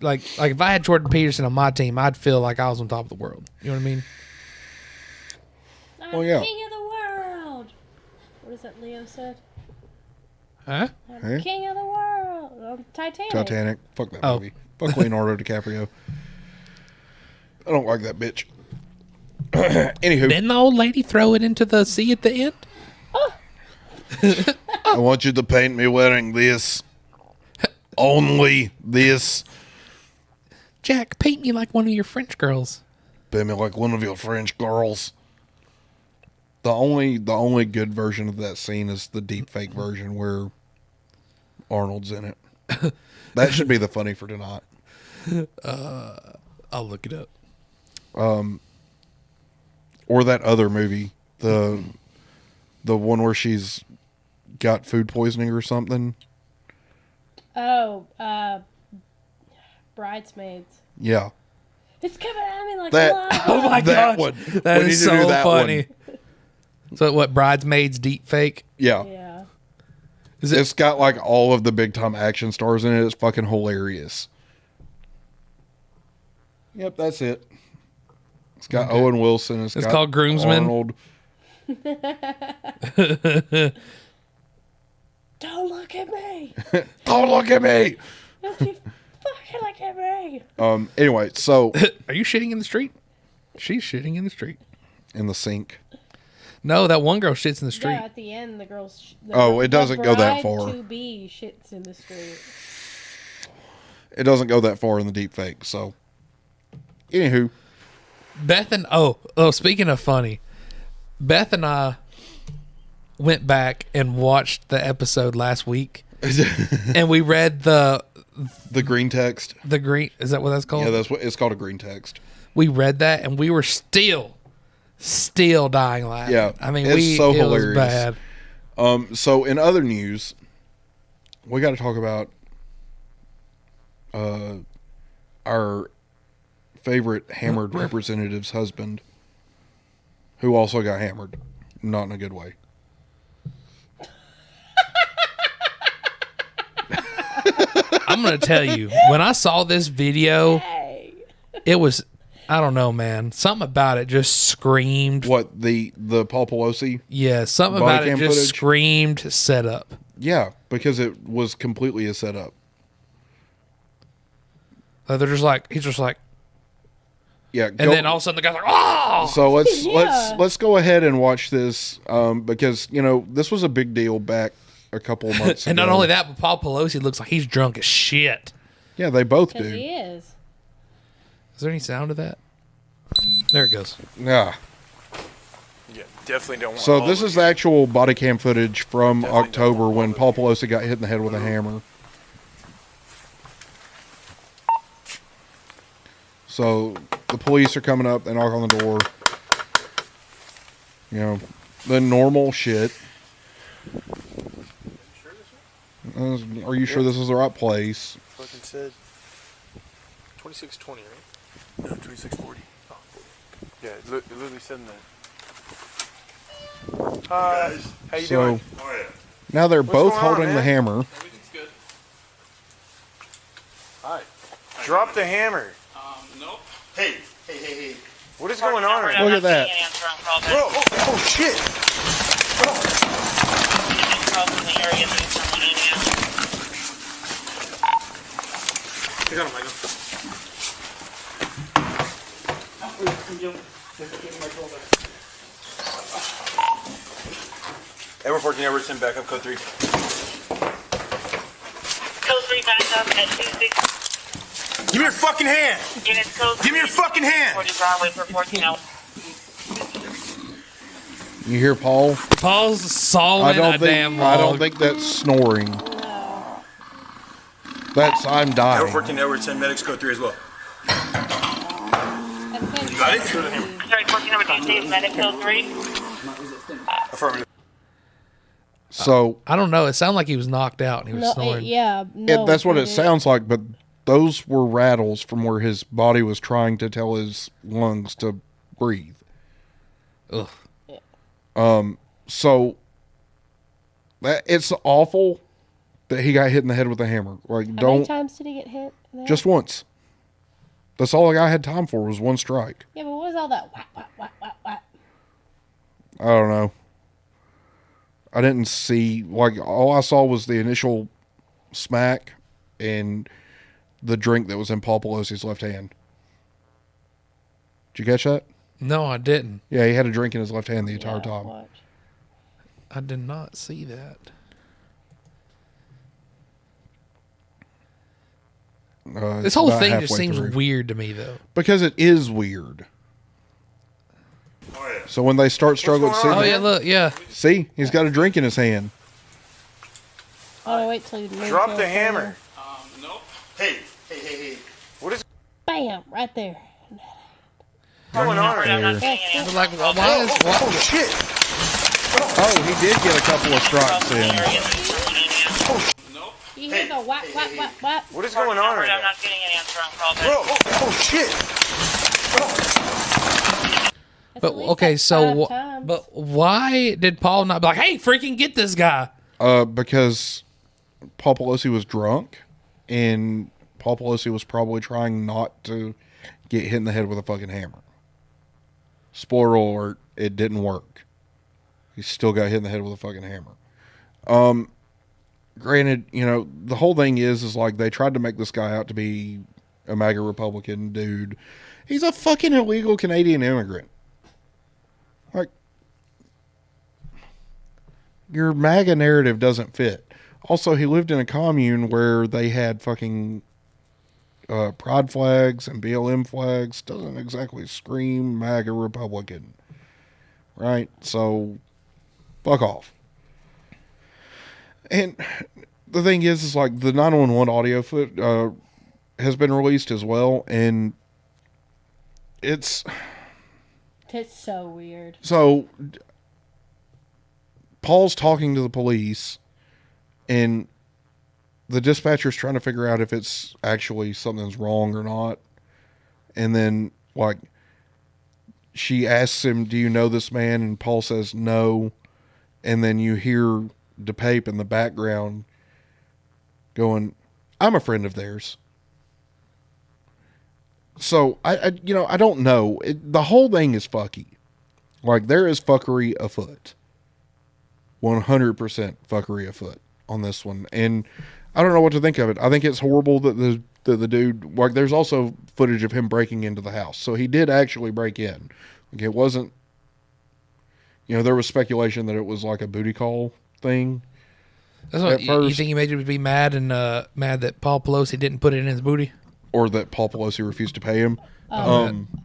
Like if I had Jordan Peterson on my team, I'd feel like I was on top of the world. You know what I mean? I'm king of the world. What is that Leo said? Huh? I'm king of the world. Titanic. Titanic. Fuck that movie. Fuck Leonardo DiCaprio. I don't like that bitch. Anywho. Didn't the old lady throw it into the sea at the end? I want you to paint me wearing this. Only this. Jack, paint me like one of your French girls. Paint me like one of your French girls. The only good version of that scene is the deep fake version where Arnold's in it. That should be the funny for tonight. I'll look it up. Or that other movie, the one where she's got food poisoning or something. Oh, Bridesmaids. Yeah. It's coming at me like That- lava. Oh my That gosh, one. that We is need to do so that funny. one. So what? Bridesmaids deep fake? Yeah. Yeah. It's got like all of the big time action stars in it. It's fucking hilarious. Yep, that's it. It's got Owen Wilson. It's got called Groomsmen? Arnold. Don't look at me. Don't look at me. Don't you fucking look at me. Anyway, so Are you shitting in the street? She's shitting in the street. in the sink. No, that one girl shits in the street. Yeah, at the end, the girl's. It doesn't go that far. To be shits in the street. It doesn't go that far in the deep fake. So, anywho, Beth and speaking of funny, Beth and I went back and watched the episode last week, and we read the green text. The green, is that what that's called? Yeah, that's what it's called, a green text. We read that, and we were still dying laughing. Yeah, I mean, it's so it hilarious. was bad. So in other news, we got to talk about our favorite hammered representative's husband, who also got hammered, not in a good way. I'm gonna tell you, when I saw this video, it was, I don't know, man. Something about it just screamed. What, the Paul Pelosi? Yeah, something body about it cam just footage? screamed setup. Yeah, because it was completely a setup. They're just like, he's just like, Yeah, and then all of a sudden the guy's like, oh! So let's Yeah. let's go ahead and watch this because this was a big deal back a couple of months And ago. not only that, but Paul Pelosi looks like he's drunk as shit. Yeah, they both Because do. he is. Is there any sound of that? There it goes. Yeah. Yeah, definitely don't want So all this of is the you. actual body cam footage from Definitely don't October want when all Paul of you. Pelosi got hit in the head with a hammer. So the police are coming up, they knock on the door. The normal shit. Are you sure this is the right place? Fucking said 2620, right? No, 2640. Oh. Yeah, it literally said in there. Hi, how you doing? Now they're both going on, holding the man? hammer. Everything's good. Hi. Drop the hammer. Nope. Hey. What is going on right now? Look at that. Oh shit. I got him, Michael. Edward 14, Edward, send back up, code 3. Code 3 back up at 26. Give me your fucking hand! Units code Give me your fucking hand! 40 Broadway for 14 hours. You hear Paul? Paul's sawing a damn log. I don't think that's snoring. That's I'm Edward dying. 14, Edward, send medics, code 3 as well. Sorry, working number 2, state medic code 3. Affirmative. So I don't know. It sounded like he was knocked out and he was snoring. That's what it sounds like. But those were rattles from where his body was trying to tell his lungs to breathe. Ugh. So it's awful that he got hit in the head with a hammer. Like, How many times did he get hit? Just once. That's all I had time for was one strike. Yeah, but what was all that whack, whack, whack, whack, whack? I don't know. I didn't see, like, all I saw was the initial smack and the drink that was in Paul Pelosi's left hand. Did you catch that? No, I didn't. Yeah, he had a drink in his left hand the entire time. Watch. I did not see that. This whole about thing just halfway seems through. weird to me, though. Because it is weird. So when they start struggling, Oh, yeah, look, yeah. See, he's got a drink in his hand. Oh, wait till you move Drop your the hammer. finger. Nope. Hey. What is Bam! Right there. going on I'm not here? getting any But like, why is... Oh, shit. Oh, he did get a couple of strikes in. You hear the whack, whack, whack, whack? What is going on right I'm now? not getting an answer on call back. Bro, oh shit. But, at least okay, like so... 5 times. But why did Paul not be like, hey, freaking get this guy? Because Paul Pelosi was drunk, and Paul Pelosi was probably trying not to get hit in the head with a fucking hammer. Spoiler alert, it didn't work. He still got hit in the head with a fucking hammer. Granted, the whole thing is like they tried to make this guy out to be a MAGA Republican dude. He's a fucking illegal Canadian immigrant. Like, your MAGA narrative doesn't fit. Also, he lived in a commune where they had fucking pride flags and BLM flags. Doesn't exactly scream MAGA Republican. Right? So, fuck off. And the thing is like the 911 audio foot has been released as well, and it's so weird. So Paul's talking to the police, and the dispatcher's trying to figure out if it's actually something's wrong or not. And then, like, she asks him, do you know this man? And Paul says no. And then you hear DePape in the background going, I'm a friend of theirs. So I don't know. The whole thing is fucky. Like, there is fuckery afoot. 100% fuckery afoot on this one. And I don't know what to think of it. I think it's horrible that the dude, like, there's also footage of him breaking into the house. So he did actually break in. Like, it wasn't, there was speculation that it was like a booty call thing. That's what you think he made you be mad and mad that Paul Pelosi didn't put it in his booty, or that Paul Pelosi refused to pay him.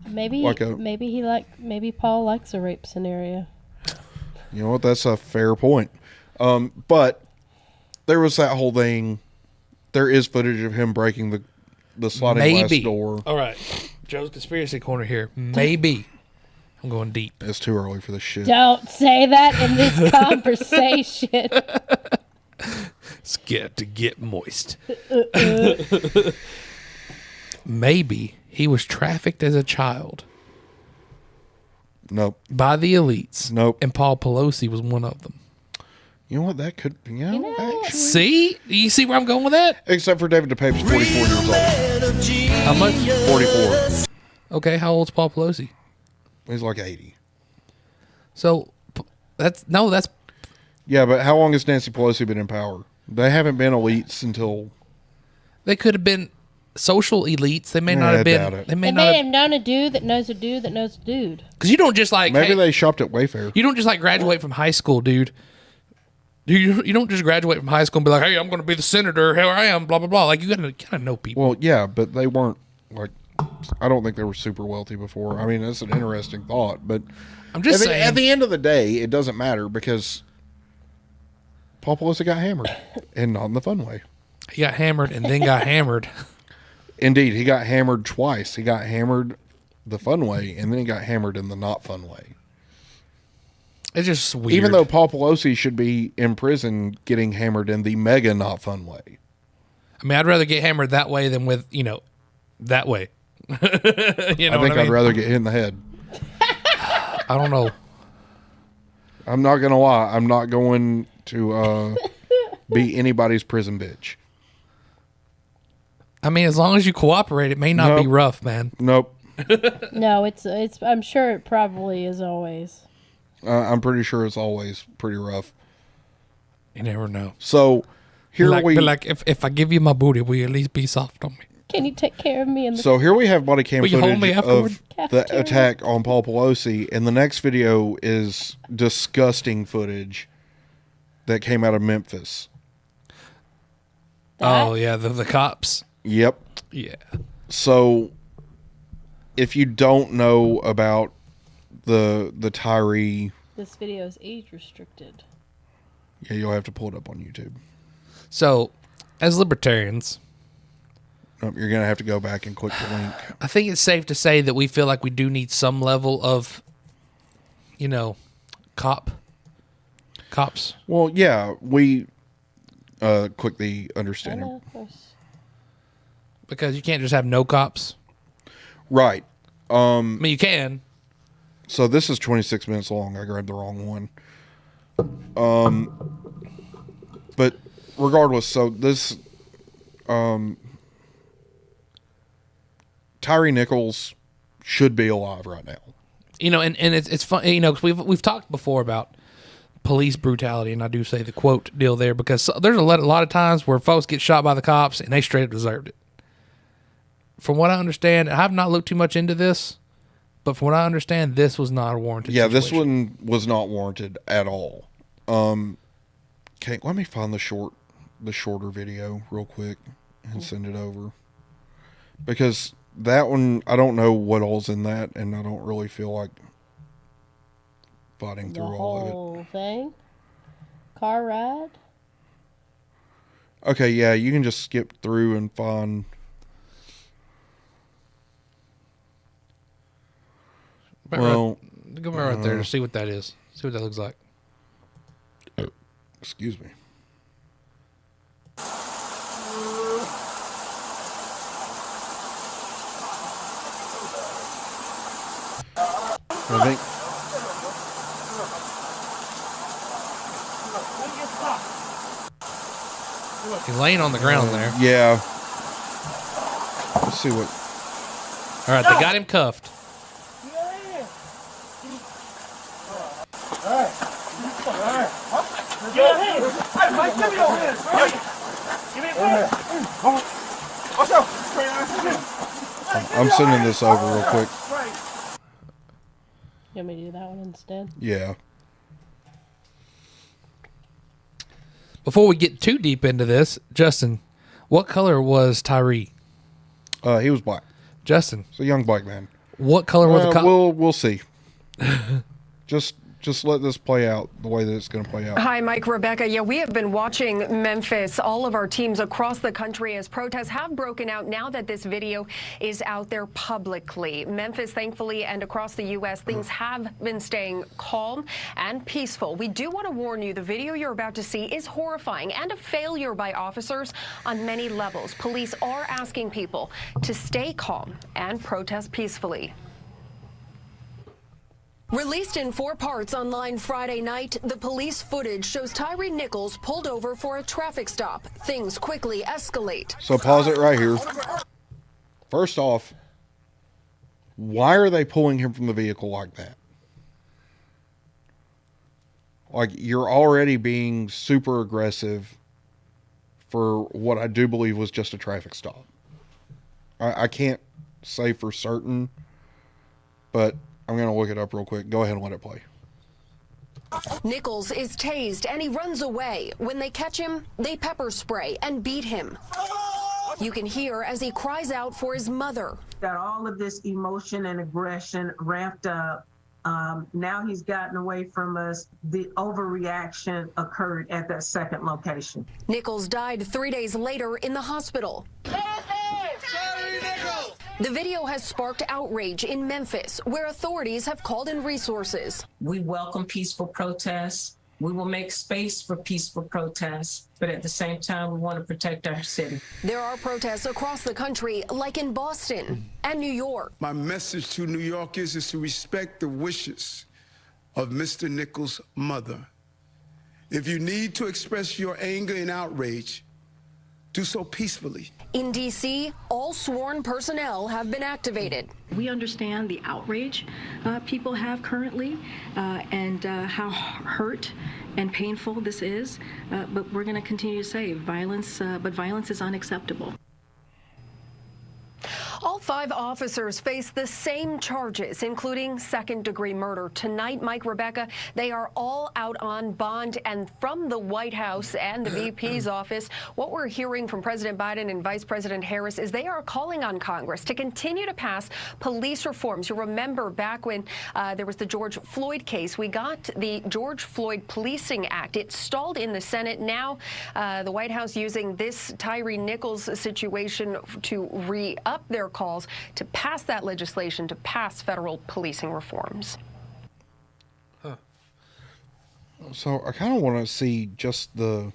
Maybe maybe Paul likes a rape scenario. You know what? That's a fair point. But there was that whole thing. There is footage of him breaking the sliding glass door. All right, Joe's conspiracy corner here. Maybe. I'm going deep. It's too early for this shit. Don't say that in this conversation. Scared to get moist. Maybe he was trafficked as a child. Nope. By the elites. Nope. And Paul Pelosi was one of them. You know what? That could, actually. See? You see where I'm going with that? Except for David DePape's 44 years old. How much? 44. Okay, how old's Paul Pelosi? He's like 80. So, that's... Yeah, but how long has Nancy Pelosi been in power? They haven't been elites until... They could have been social elites. They may not have been... Doubt it. They may have known a dude that knows a dude that knows a dude. Because you don't just like... Maybe they shopped at Wayfair. You don't just like graduate from high school, dude. You don't just graduate from high school and be like, hey, I'm going to be the senator. Here I am, blah, blah, blah. Like, you got to kind of know people. Well, yeah, but they weren't, like... I don't think they were super wealthy before. I mean, that's an interesting thought, but... I'm just saying... At the end of the day, it doesn't matter because... Paul Pelosi got hammered, and not in the fun way. He got hammered and then got hammered. Indeed, he got hammered twice. He got hammered the fun way, and then he got hammered in the not fun way. It's just weird. Even though Paul Pelosi should be in prison getting hammered in the mega not fun way. I mean, I'd rather get hammered that way than with, that way. I think I'd rather get hit in the head. I don't know. I'm not going to lie. I'm not going to be anybody's prison bitch. I mean, as long as you cooperate, it may not be rough, man. Nope. No, it's. I'm sure it probably is always. I'm pretty sure it's always pretty rough. You never know. So here But if I give you my booty, will you at least be soft on me? Can you take care of me? So here we have body cam Will you hold me footage of afterward? the attack on Paul Pelosi, and the next video is disgusting footage that came out of Memphis. Oh yeah, the cops. Yep. Yeah. So if you don't know about the Tyree, This video is age restricted. yeah, you'll have to pull it up on YouTube. So, as libertarians, Nope, you're gonna have to go back and click the link. I think it's safe to say that we feel like we do need some level of, cops. Well, yeah, we click the understanding. Because you can't just have no cops. Right. I mean, you can. So this is 26 minutes long. I grabbed the wrong one. But regardless, so this Tyree Nichols should be alive right now. And it's fun, because we've talked before about police brutality, and I do say the quote deal there because there's a lot of times where folks get shot by the cops and they straight up deserved it. From what I understand, I have not looked too much into this, but from what I understand, this was not a warranted situation. This one was not warranted at all. Okay, let me find the shorter video real quick and send it over. Because that one, I don't know what all's in that, and I don't really feel like fighting through all of it. The whole thing? Car ride? Okay, yeah, you can just skip through and find... Go right there to see what that is. See what that looks like. Excuse me. I think... He's laying on the ground there. Yeah. Let's see what... All right, they got him cuffed. I'm sending this over real quick. You want me to do that one instead? Yeah. Before we get too deep into this, Justin, what color was Tyree? He was black. Justin. He's a young black man. What color were the cops? We'll see. Just let this play out the way that it's going to play out. Hi, Mike, Rebecca. Yeah, we have been watching Memphis, all of our teams across the country as protests have broken out now that this video is out there publicly. Memphis, thankfully, and across the U.S., things have been staying calm and peaceful. We do want to warn you, the video you're about to see is horrifying and a failure by officers on many levels. Police are asking people to stay calm and protest peacefully. Released in 4 parts online Friday night, the police footage shows Tyree Nichols pulled over for a traffic stop. Things quickly escalate. So pause it right here. First off, why are they pulling him from the vehicle like that? Like, you're already being super aggressive for what I do believe was just a traffic stop. I can't say for certain, but I'm going to look it up real quick. Go ahead and let it play. Nichols is tased and he runs away. When they catch him, they pepper spray and beat him. You can hear as he cries out for his mother. Got all of this emotion and aggression ramped up. Now he's gotten away from us. The overreaction occurred at that second location. Nichols died 3 days later in the hospital. The video has sparked outrage in Memphis, where authorities have called in resources. We welcome peaceful protests. We will make space for peaceful protests, but at the same time, we want to protect our city. There are protests across the country, like in Boston and New York. My message to New Yorkers is to respect the wishes of Mr. Nichols' mother. If you need to express your anger and outrage, do so peacefully. In D.C., all sworn personnel have been activated. We understand the outrage people have currently and how hurt and painful this is, but we're going to continue to say violence is unacceptable. All 5 officers face the same charges, including second-degree murder. Tonight, Mike, Rebecca, they are all out on bond. And from the White House and the VP's office, what we're hearing from President Biden and Vice President Harris is they are calling on Congress to continue to pass police reforms. You'll remember back when there was the George Floyd case, we got the George Floyd Policing Act. It stalled in the Senate. Now, the White House using this Tyree Nichols situation to re-up their calls to pass that legislation to pass federal policing reforms. So I kind of want to see just the...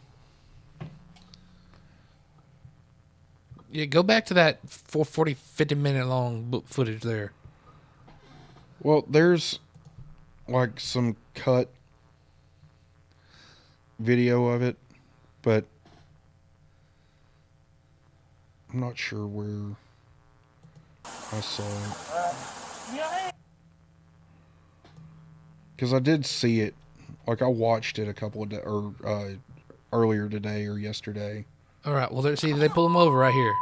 Yeah, go back to that 50-minute long footage there. Well, there's like some cut video of it, but I'm not sure where I saw it. Because I did see it. Like, I watched it a couple of earlier today or yesterday. All right, well, see, they pull him over right here.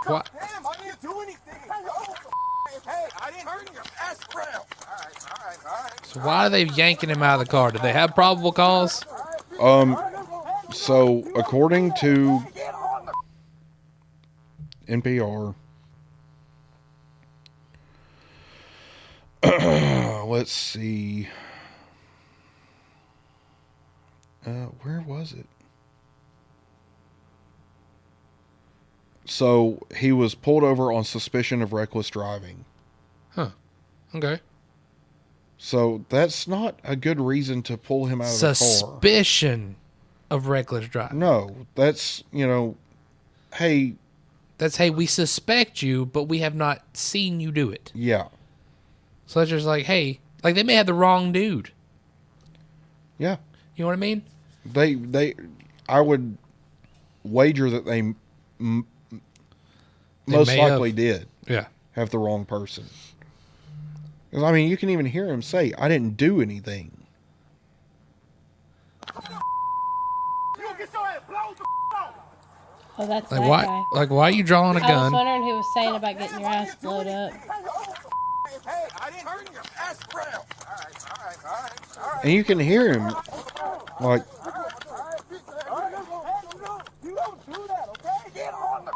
So why, Damn, I didn't do anything. Hey, I didn't hurt you. Ask around. All right. so why are they yanking him out of the car? Did they have probable cause? So according to NPR, let's see. Where was it? So he was pulled over on suspicion of reckless driving. Huh. Okay. So that's not a good reason to pull him out of the car. Suspicion of reckless driving. No, that's, hey. That's, hey, we suspect you, but we have not seen you do it. Yeah. So it's just like, hey, like they may have the wrong dude. Yeah. You know what I mean? I would wager that they most likely did. Yeah. Have the wrong person. Because, I mean, you can even hear him say, I didn't do anything. Oh, that's Like that why? guy. Like why are you drawing a I was gun? wondering who was saying about getting your ass blowed up. Hey, I didn't hurt you. Ask around. All right. And you can hear him, like, You don't do that, okay? Get on the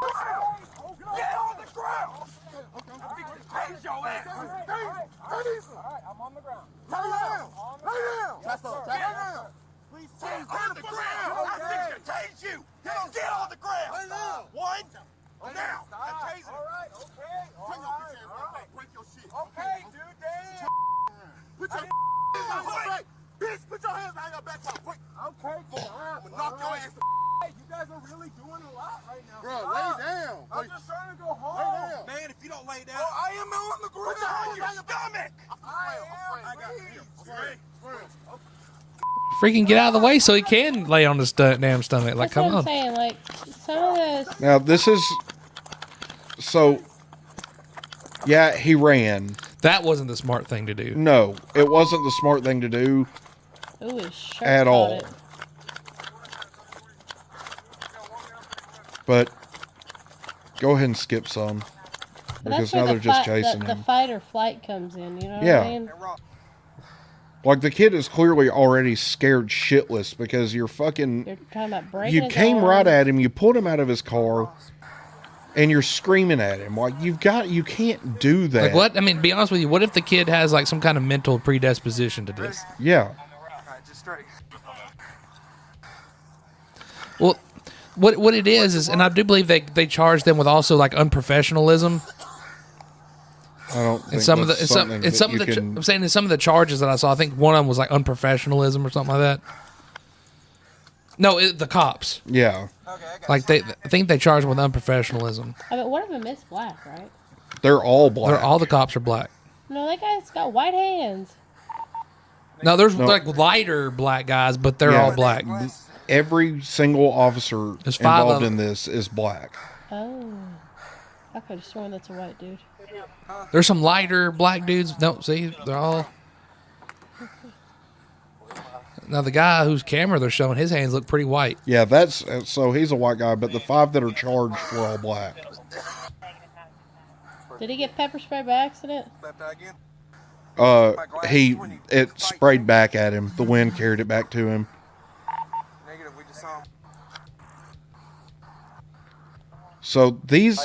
ground. Get on the ground. Raise your ass. All right, I'm on the ground. Lay down. Chest up. Lay down. Please get on the ground. I think you tase you. Get on the ground. Lay down. One. Now. I tase it. All right. Okay. Break your shit. Okay, dude. Damn. Put your hands on your back. Bitch, put your hands on your back. Quick. Okay. I'm gonna knock your ass. Hey, you guys are really doing a lot right now. Bro, lay down. I'm just trying to go home. Lay down. Man, if you don't lay down. Oh, I am on the ground. Put your hands on your stomach. I got you. Freaking get out of the way so he can lay on his damn stomach. Like, That's come what I'm on. saying. Like, some of this. now this is, so, yeah, he ran. That wasn't the smart thing to do. No, it wasn't the smart thing to do. Ooh, his shirt at caught all. it. But go ahead and skip some. But Because that's where now they're just chasing the him. fight or flight comes in, you know what Yeah. I mean? Like, the kid is clearly already scared shitless because you're fucking... You're talking about breaking You his came arm. right at him, you pulled him out of his car, and you're screaming at him. Like, you can't do that. Like what? I mean, to be honest with you, what if the kid has like some kind of mental predisposition to this? Yeah. Well, what it is, and I do believe they charge them with also like unprofessionalism. I don't think And some of the, that's and some, something and that some you of the, can- I'm saying in some of the charges that I saw, I think one of them was like unprofessionalism or something like that. No, the cops. Yeah. Like I think they charge them with unprofessionalism. I mean, one of them is black, right? They're all black. All the cops are black. No, that guy's got white hands. No, there's No. like lighter black guys, but they're Yeah. all black. Every single officer There's 5 involved of in this is black. Oh. I could have sworn that's a white dude. There's some lighter black dudes. No, see, they're all. Now the guy whose camera they're showing, his hands look pretty white. Yeah, that's so he's a white guy, but the 5 that are charged were all black. Did he get pepper sprayed by accident? It sprayed back at him. The wind carried it back to him. So these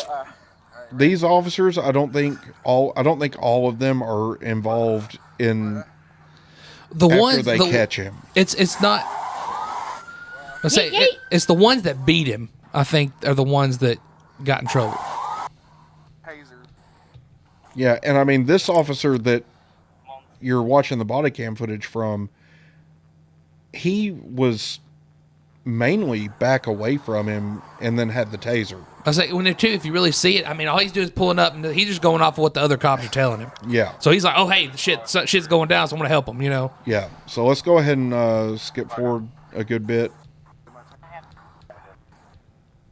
officers, I don't think all of them are involved in The after ones they the- catch him. It's not. I say it's the ones that beat him. I think are the ones that got in trouble. Yeah, and I mean this officer that you're watching the body cam footage from, he was mainly back away from him and then had the taser. I say when if you really see it, I mean all he's doing is pulling up and he's just going off of what the other cops are telling him. Yeah. So he's like, oh hey, shit's going down, so I'm gonna help him. You know. Yeah. So let's go ahead and skip forward a good bit.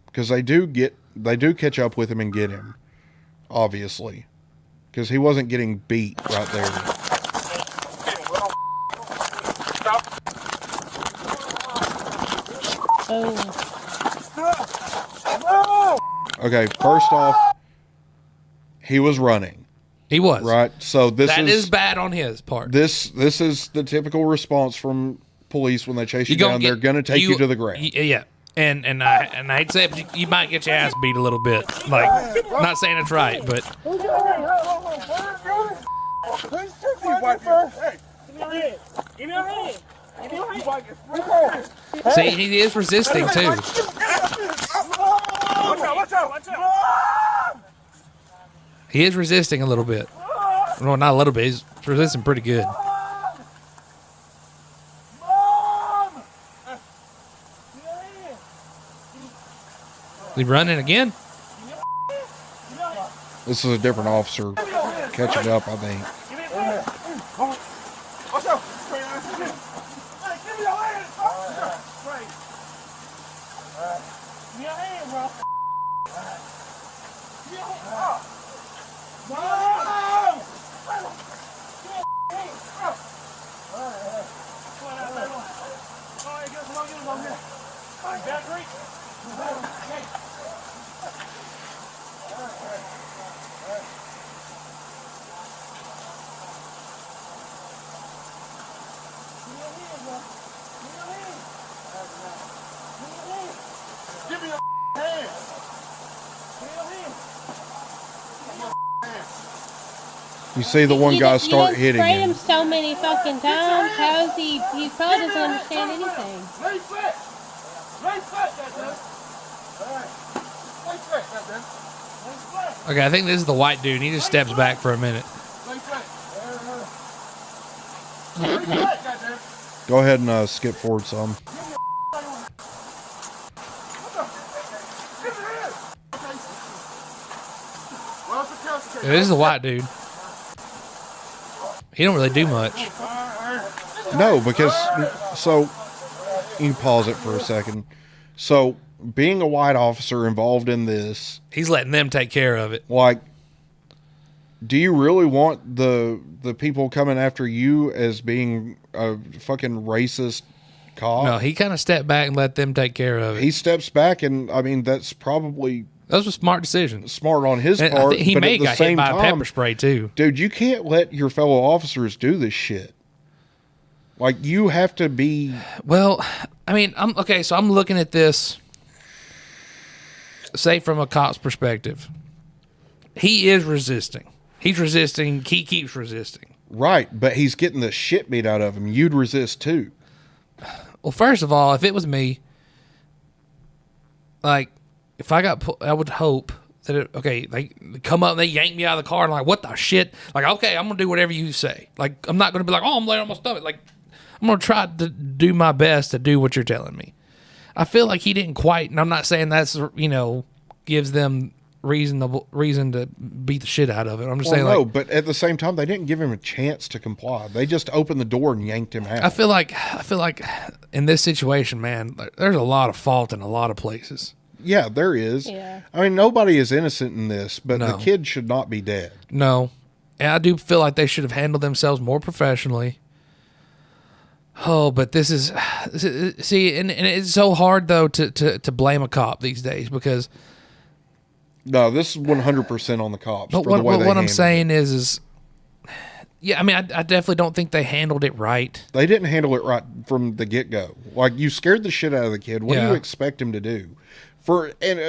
Because they do catch up with him and get him, obviously, because he wasn't getting beat right there. Okay, first off, he was running. He was right. So that is bad on his part. This is the typical response from police when they chase you down. They're going to take you to the ground. Yeah. And I hate to say it, but you might get your ass beat a little bit. Like, not saying it's right, but see, he is resisting too. He is resisting a little bit. Well, not a little bit. He's resisting pretty good. Is he running again? This is a different officer catching up, I think. You see the one guy start hitting sprayed him. him so many fucking times. How is he? He probably doesn't understand anything. Okay, I think this is the white dude. And he just steps back for a minute. Go ahead and skip forward some. Yeah, this is the white dude. He don't really do much. No, because so you pause it for a second. So being a white officer involved in this, he's letting them take care of it. Like, do you really want the people coming after you as being a fucking racist cop? No, he kind of stepped back and let them take care of it. He steps back, and I mean that's probably those were smart decisions. Smart on his And I part. think he but may at the got same hit by time, a pepper spray too. Dude, you can't let your fellow officers do this shit. Like, you have to be. Well, I mean, I'm okay. So I'm looking at this, say from a cop's perspective. He is resisting. He's resisting. He keeps resisting. Right, but he's getting the shit beat out of him. You'd resist too. Well, first of all, if it was me, like, if I got, I would hope that they come up and they yank me out of the car and like, what the shit? Like, okay, I'm gonna do whatever you say. Like, I'm not gonna be like, oh, I'm laying on my stomach. Like, I'm gonna try to do my best to do what you're telling me. I feel like he didn't quite, and I'm not saying that's gives them reason to beat the shit out of it. I'm just saying, no, but at the same time, they didn't give him a chance to comply. They just opened the door and yanked him out. I feel like in this situation, man, there's a lot of fault in a lot of places. Yeah, there is. Yeah. I mean, nobody is innocent in this, but No. the kid should not be dead. No, and I do feel like they should have handled themselves more professionally. Oh, but this is see, and it's so hard though to blame a cop these days because. No, this is 100% on the cops. But what I'm saying is, yeah, I mean, I definitely don't think they handled it right. They didn't handle it right from the get-go. Like, you scared the shit out of the kid. What do you expect him to do?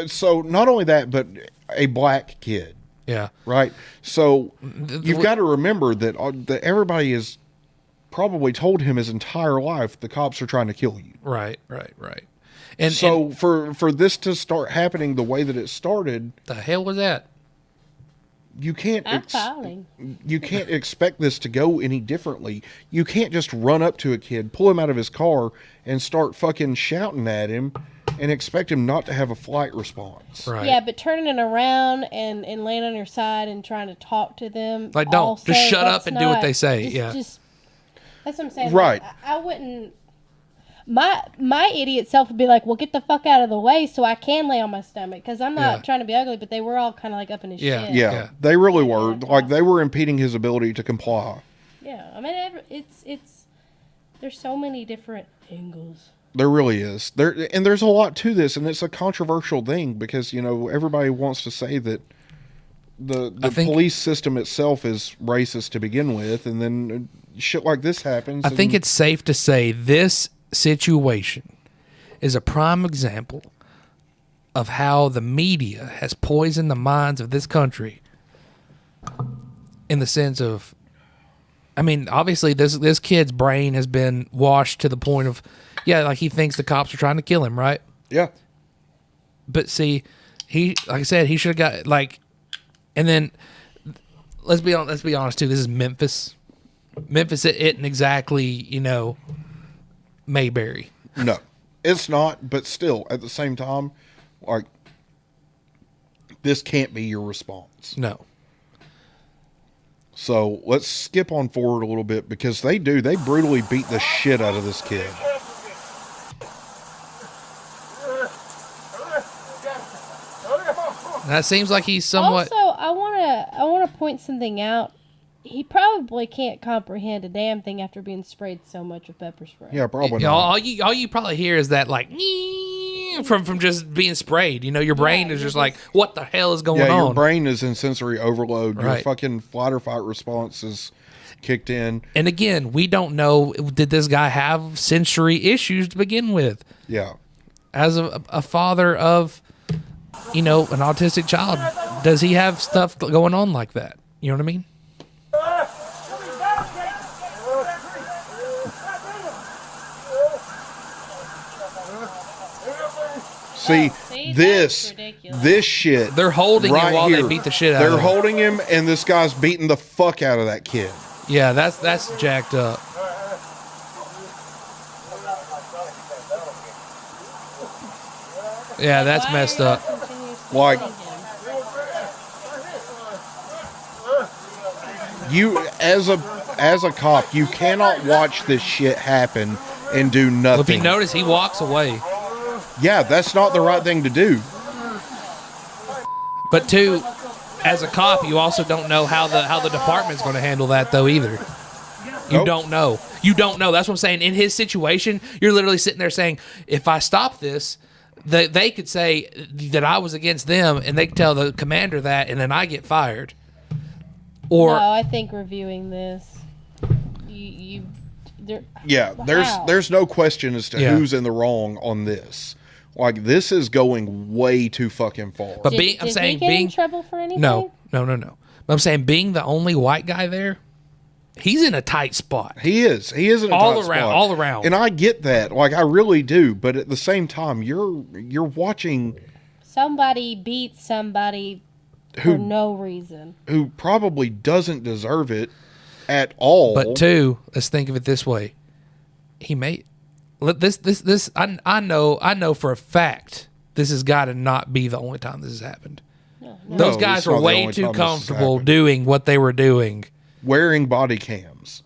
So not only that, but a black kid. Yeah. Right? So you've got to remember that everybody has probably told him his entire life the cops are trying to kill you. Right. And so for this to start happening the way that it started, the hell was that? You can't filing. You can't expect this to go any differently. You can't just run up to a kid, pull him out of his car, and start fucking shouting at him and expect him not to have a flight response. Right. Yeah, but turning it around and laying on your side and trying to talk to them. Like, don't. also, Just shut up that's and do what not- they say. Just, that's what I'm saying. Right. Like, I wouldn't. My idiot self would be like, well, get the fuck out of the way so I can lay on my stomach. Because I'm not trying to be ugly, but they were all kind of like up in his shit. Yeah, they really were. Like, they were impeding his ability to comply. Yeah, I mean, it's there's so many different angles. There really is. There's a lot to this, and it's a controversial thing because, everybody wants to say that the police system itself is racist to begin with, and then shit like this happens. I think it's safe to say this situation is a prime example of how the media has poisoned the minds of this country in the sense of, I mean, obviously this kid's brain has been washed to the point of, like he thinks the cops are trying to kill him, right? Yeah. But see, like I said, he should have got and then let's be honest too. This is Memphis. Memphis isn't exactly, Mayberry. No, it's not. But still, at the same time, like, this can't be your response. No. So let's skip on forward a little bit because they brutally beat the shit out of this kid. That seems like he's somewhat. Also, I wanna point something out. He probably can't comprehend a damn thing after being sprayed so much with pepper spray. Yeah, probably not. All you probably hear is that from just being sprayed. Your brain is just like, what the hell is going on? Your brain is in sensory overload. Your Right. fucking flight or fight response is kicked in. And again, we don't know, did this guy have sensory issues to begin with? Yeah. As a father of, an autistic child, does he have stuff going on like that? You know what I mean? See, this shit. They're holding him while they here. beat the shit out of him. They're holding him, and this guy's beating the fuck out of that kid. Yeah, that's jacked up. Yeah, that's messed up. Like, you as a cop, you cannot watch this shit happen and do nothing. Well, if you notice, he walks away. Yeah, that's not the right thing to do. But two, as a cop, you also don't know how the department's going to handle that though either. You don't know. You don't know. That's what I'm saying. In his situation, you're literally sitting there saying, if I stop this, they could say that I was against them, and they could tell the commander that, and then I get fired. Or no, I think reviewing this, there's no question as to who's in the wrong on this. Like, this is going way too fucking far. But did he get in trouble for anything? No. But I'm saying being the only white guy there, he's in a tight spot. He is in a all tight around, spot. all around. And I get that, like I really do. But at the same time, you're watching somebody beat somebody for no reason, who probably doesn't deserve it at all. But two, let's think of it this way: he may this. I know for a fact this has got to not be the only time this has happened. Those guys were way too comfortable doing what they were doing, wearing body cams,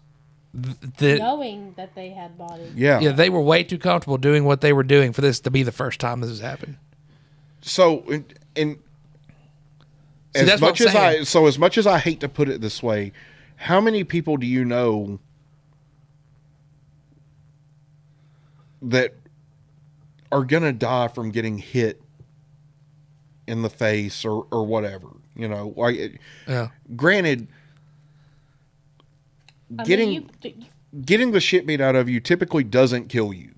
knowing that they had bodies. Yeah, they were way too comfortable doing what they were doing for this to be the first time this has happened. So, as much as I hate to put it this way, how many people do you know that are gonna die from getting hit in the face or whatever? You know, like, granted, getting the shit beat out of you typically doesn't kill you.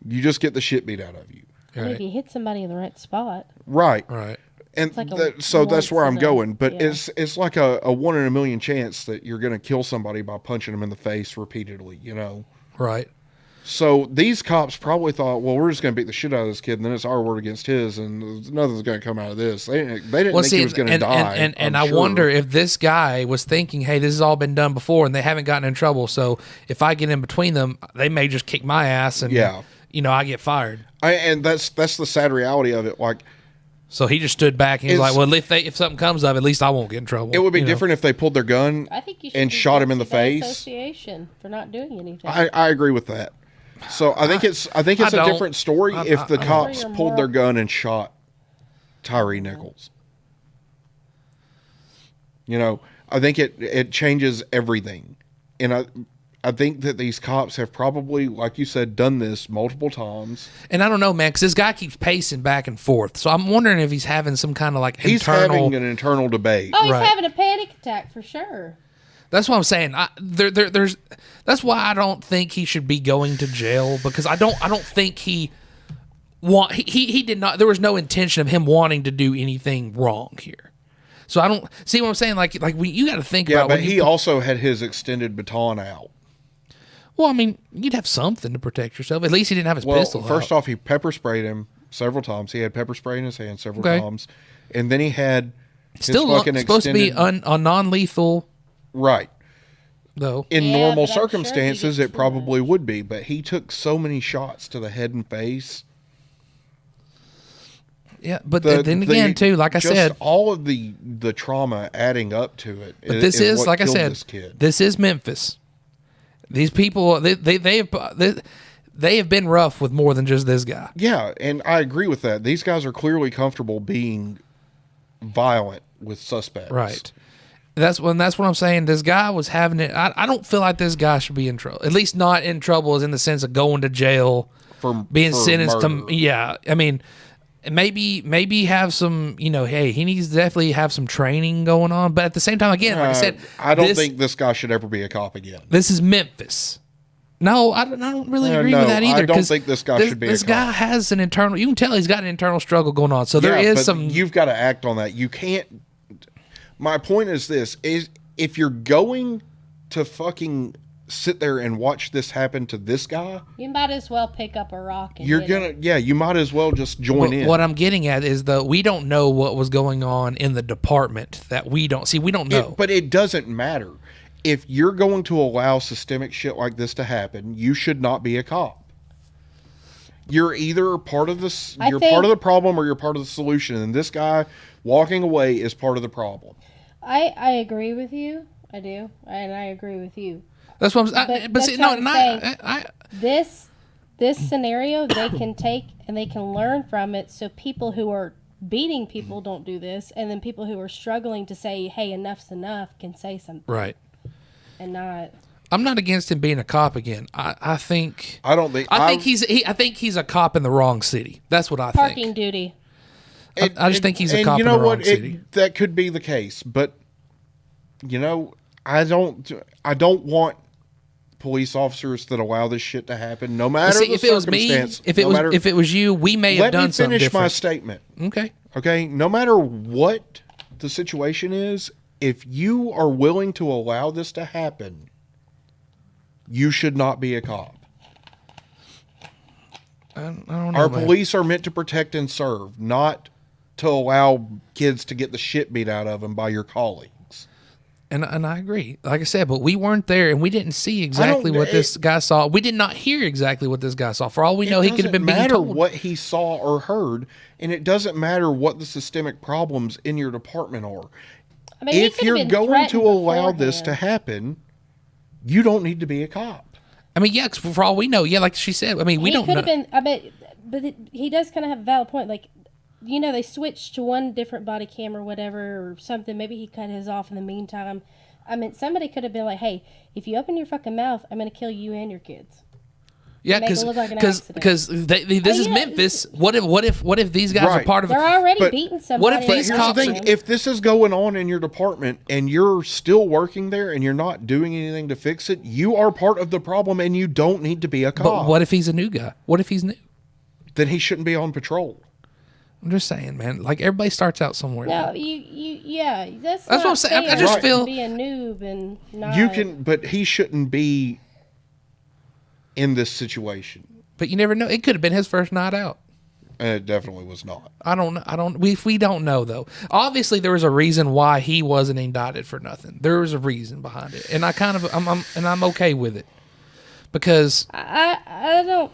You just get the shit beat out of you. Right. If you hit somebody in the right spot, right. And like so that's where I'm going. But yeah. it's like a 1 in a million chance that you're going to kill somebody by punching them in the face repeatedly, you know? Right. So these cops probably thought, well, we're just going to beat the shit out of this kid, and then it's our word against his, and nothing's going to come out of this. They didn't think he was going to die. And I wonder if this guy was thinking, hey, this has all been done before, and they haven't gotten in trouble. So if I get in between them, they may just kick my ass, and I get fired. And that's the sad reality of it. Like, so he just stood back and he was like, well, if something comes up, at least I won't get in trouble. It would be different if they pulled their gun and shot him in the face. Association for not doing anything. I agree with that. So I think it's a different story if the cops pulled their gun and shot Tyree Nichols. You know, I think it changes everything. And I think that these cops have probably, like you said, done this multiple times. And I don't know, man, because this guy keeps pacing back and forth. So I'm wondering if he's having some kind of he's having an internal debate. Oh, he's having a panic attack for sure. That's what I'm saying. That's why I don't think he should be going to jail, because I don't think he did not. There was no intention of him wanting to do anything wrong here. So I don't see what I'm saying. Like you got to think about. Yeah, but he also had his extended baton out. Well, I mean, you'd have something to protect yourself. At least he didn't have his pistol out. First off, he pepper sprayed him several times. He had pepper spray in his hand several times, and then he had supposed to be a non-lethal. Right. Though in normal circumstances, it probably would be, but he took so many shots to the head and face. Yeah, but then again, too, like I said, all of the trauma adding up to it. But this is like I said, this is Memphis. These people, they have been rough with more than just this guy. Yeah, and I agree with that. These guys are clearly comfortable being violent with suspects. Right. That's what I'm saying. This guy was having it. I don't feel like this guy should be in trouble. At least not in trouble as in the sense of going to jail for being sentenced murder. to. Yeah, I mean, maybe have some. Hey, he needs to definitely have some training going on. But at the same time, again, like I said, I don't think this guy should ever be a cop again. This is Memphis. No, I don't really agree with that either. I don't think this guy should be a cop. This guy has an internal. You can tell he's got an internal struggle going on. So there is some. You've got to act on that. You can't. My point is this: is if you're going to fucking sit there and watch this happen to this guy, you might as well pick up a rock. And you might as well just join in. What I'm getting at is we don't know what was going on in the department that we don't see. We don't know. But it doesn't matter. If you're going to allow systemic shit like this to happen, you should not be a cop. You're either part of this, part of the problem, or you're part of the solution. And this guy walking away is part of the problem. I agree with you. I do, and I agree with you. That's what I'm saying. But see, this scenario they can take and they can learn from it. So people who are beating people don't do this, and then people who are struggling to say, "Hey, enough's enough," can say something. Right. And not. I'm not against him being a cop again. I think. I don't think. I think he's a cop in the wrong city. That's what I think. Parking duty. I just think he's a cop in the wrong city. That could be the case, but I don't want police officers that allow this shit to happen, no matter the circumstance. If it was you, we may have done something different. Let me finish my statement. Okay. No matter what the situation is, if you are willing to allow this to happen, you should not be a cop. I don't know, Our man. police are meant to protect and serve, not to allow kids to get the shit beat out of them by your colleagues. And I agree. Like I said, but we weren't there, and we didn't see exactly what this guy saw. We did not hear exactly what this guy saw. For all we know, he could have been being matter told. what he saw or heard, and it doesn't matter what the systemic problems in your department are. I mean, he If could have you're been going to threatened allow this to beforehand. happen, you don't need to be a cop. I mean, yeah, 'cause for all we know, yeah, like she said, I mean, we He don't could know. have been. I bet, but he does kind of have a valid point. Like, you know, they switched to one different body cam or whatever or something. Maybe he cut his off in the meantime. I mean, somebody could have been like, "Hey, if you open your fucking mouth, I'm going to kill you and your kids." Yeah, Make it look like an because accident. this is Memphis. What if these guys are Right. part of? They're already But- beating somebody. What if But these here's the cops? thing: if this is going on in your department and you're still working there and you're not doing anything to fix it, you are part of the problem, and you don't need to be a cop. But what if he's a new guy? What if he's new? Then he shouldn't be on patrol. I'm just saying, man. Like everybody starts out somewhere. No, yeah, that's what I'm saying. I just fair feel- to be a noob and not. You can, but he shouldn't be in this situation. But you never know. It could have been his first night out. And it definitely was not. I don't know. We don't know though. Obviously, there was a reason why he wasn't indicted for nothing. There was a reason behind it, and I'm okay with it because I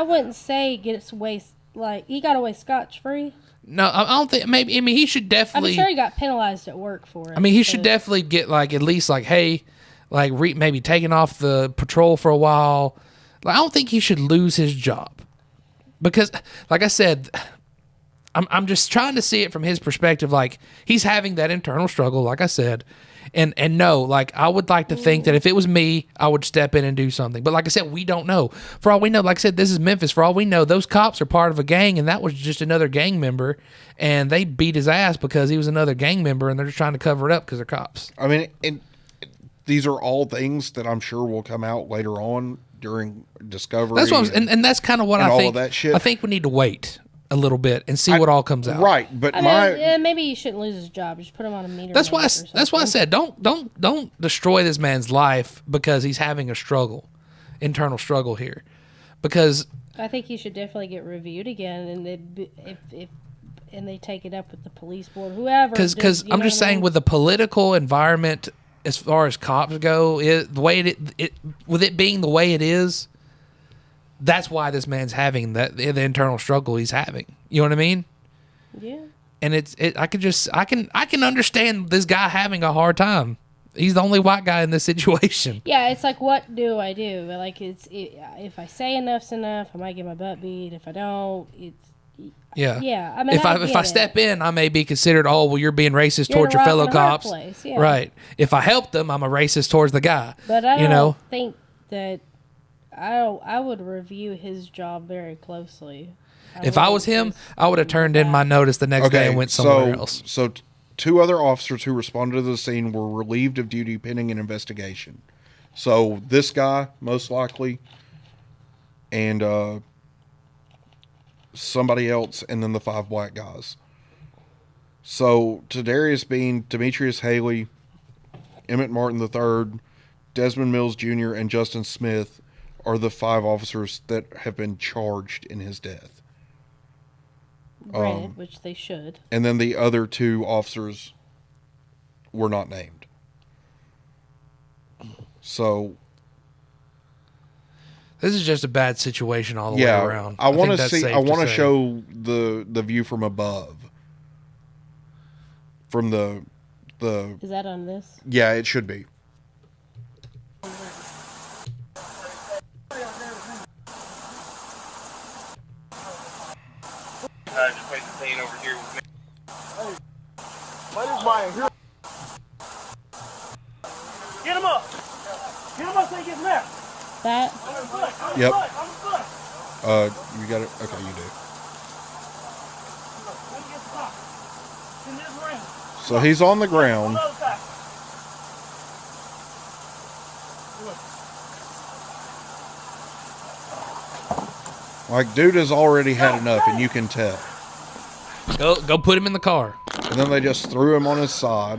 wouldn't say gets away like he got away scotch free. no, I don't think. Maybe I mean he should definitely. I'm sure he got penalized at work for it. I mean, he should but- definitely get like at least like, hey, like maybe taking off the patrol for a while. Like, I don't think he should lose his job because, like I said, I'm just trying to see it from his perspective. Like he's having that internal struggle, like I said, and no, like I would like to think that if it was me, I would step in and do something. But like I said, we don't know. For all we know, like I said, this is Memphis. For all we know, those cops are part of a gang, and that was just another gang member, and they beat his ass because he was another gang member, and they're just trying to cover it up because they're cops. I mean, and these are all things that I'm sure will come out later on during discovery. That's what and that's kind of what and I all think. of that shit. I think we need to wait a little bit and see what all comes out. Right, but I mean, yeah, maybe he shouldn't lose his job. Just put him on a meter. That's why. maid or That's why I said don't destroy this man's life because he's having a struggle, internal struggle here, because I think he should definitely get reviewed again, and if they take it up with the police board, whoever. because you I'm know just what I saying mean? with the political environment as far as cops go, the way it with it being the way it is, that's why this man's having the internal struggle he's having. You know what I mean? Yeah. And I can understand this guy having a hard time. He's the only white guy in this situation. Yeah, it's like, what do I do? Like, if I say enough's enough, I might get my butt beat. If I don't, it's. Yeah. Yeah. I mean, if I get step in, I may be considered, oh, well, you're being racist You're towards in a your rock fellow and a hard cops. place, yeah. Right. If I help them, I'm a racist towards the guy. But I you know? don't think that I would review his job very closely. If I was him, I would have turned in my notice the next day and went somewhere else. So two other officers who responded to the scene were relieved of duty pending an investigation. So this guy, most likely, and somebody else, and then the 5 black guys. So Tadarius being Demetrius Haley, Emmett Martin III, Desmond Mills Jr., and Justin Smith are the 5 officers that have been charged in his death. Granted, which they should. And then the other 2 officers were not named. So This is just a bad situation all the way around. I want think to that's see. safe I want to say. show the view from above. From the Is that on this? yeah, it should be. Just place the scene over here with me. What is my here? Get him up! Get him up so he gets mad! That? Yep. You got it. Okay, you do. So he's on the ground. Like, dude has already had enough, and you can tell. Go put him in the car. And then they just threw him on his side.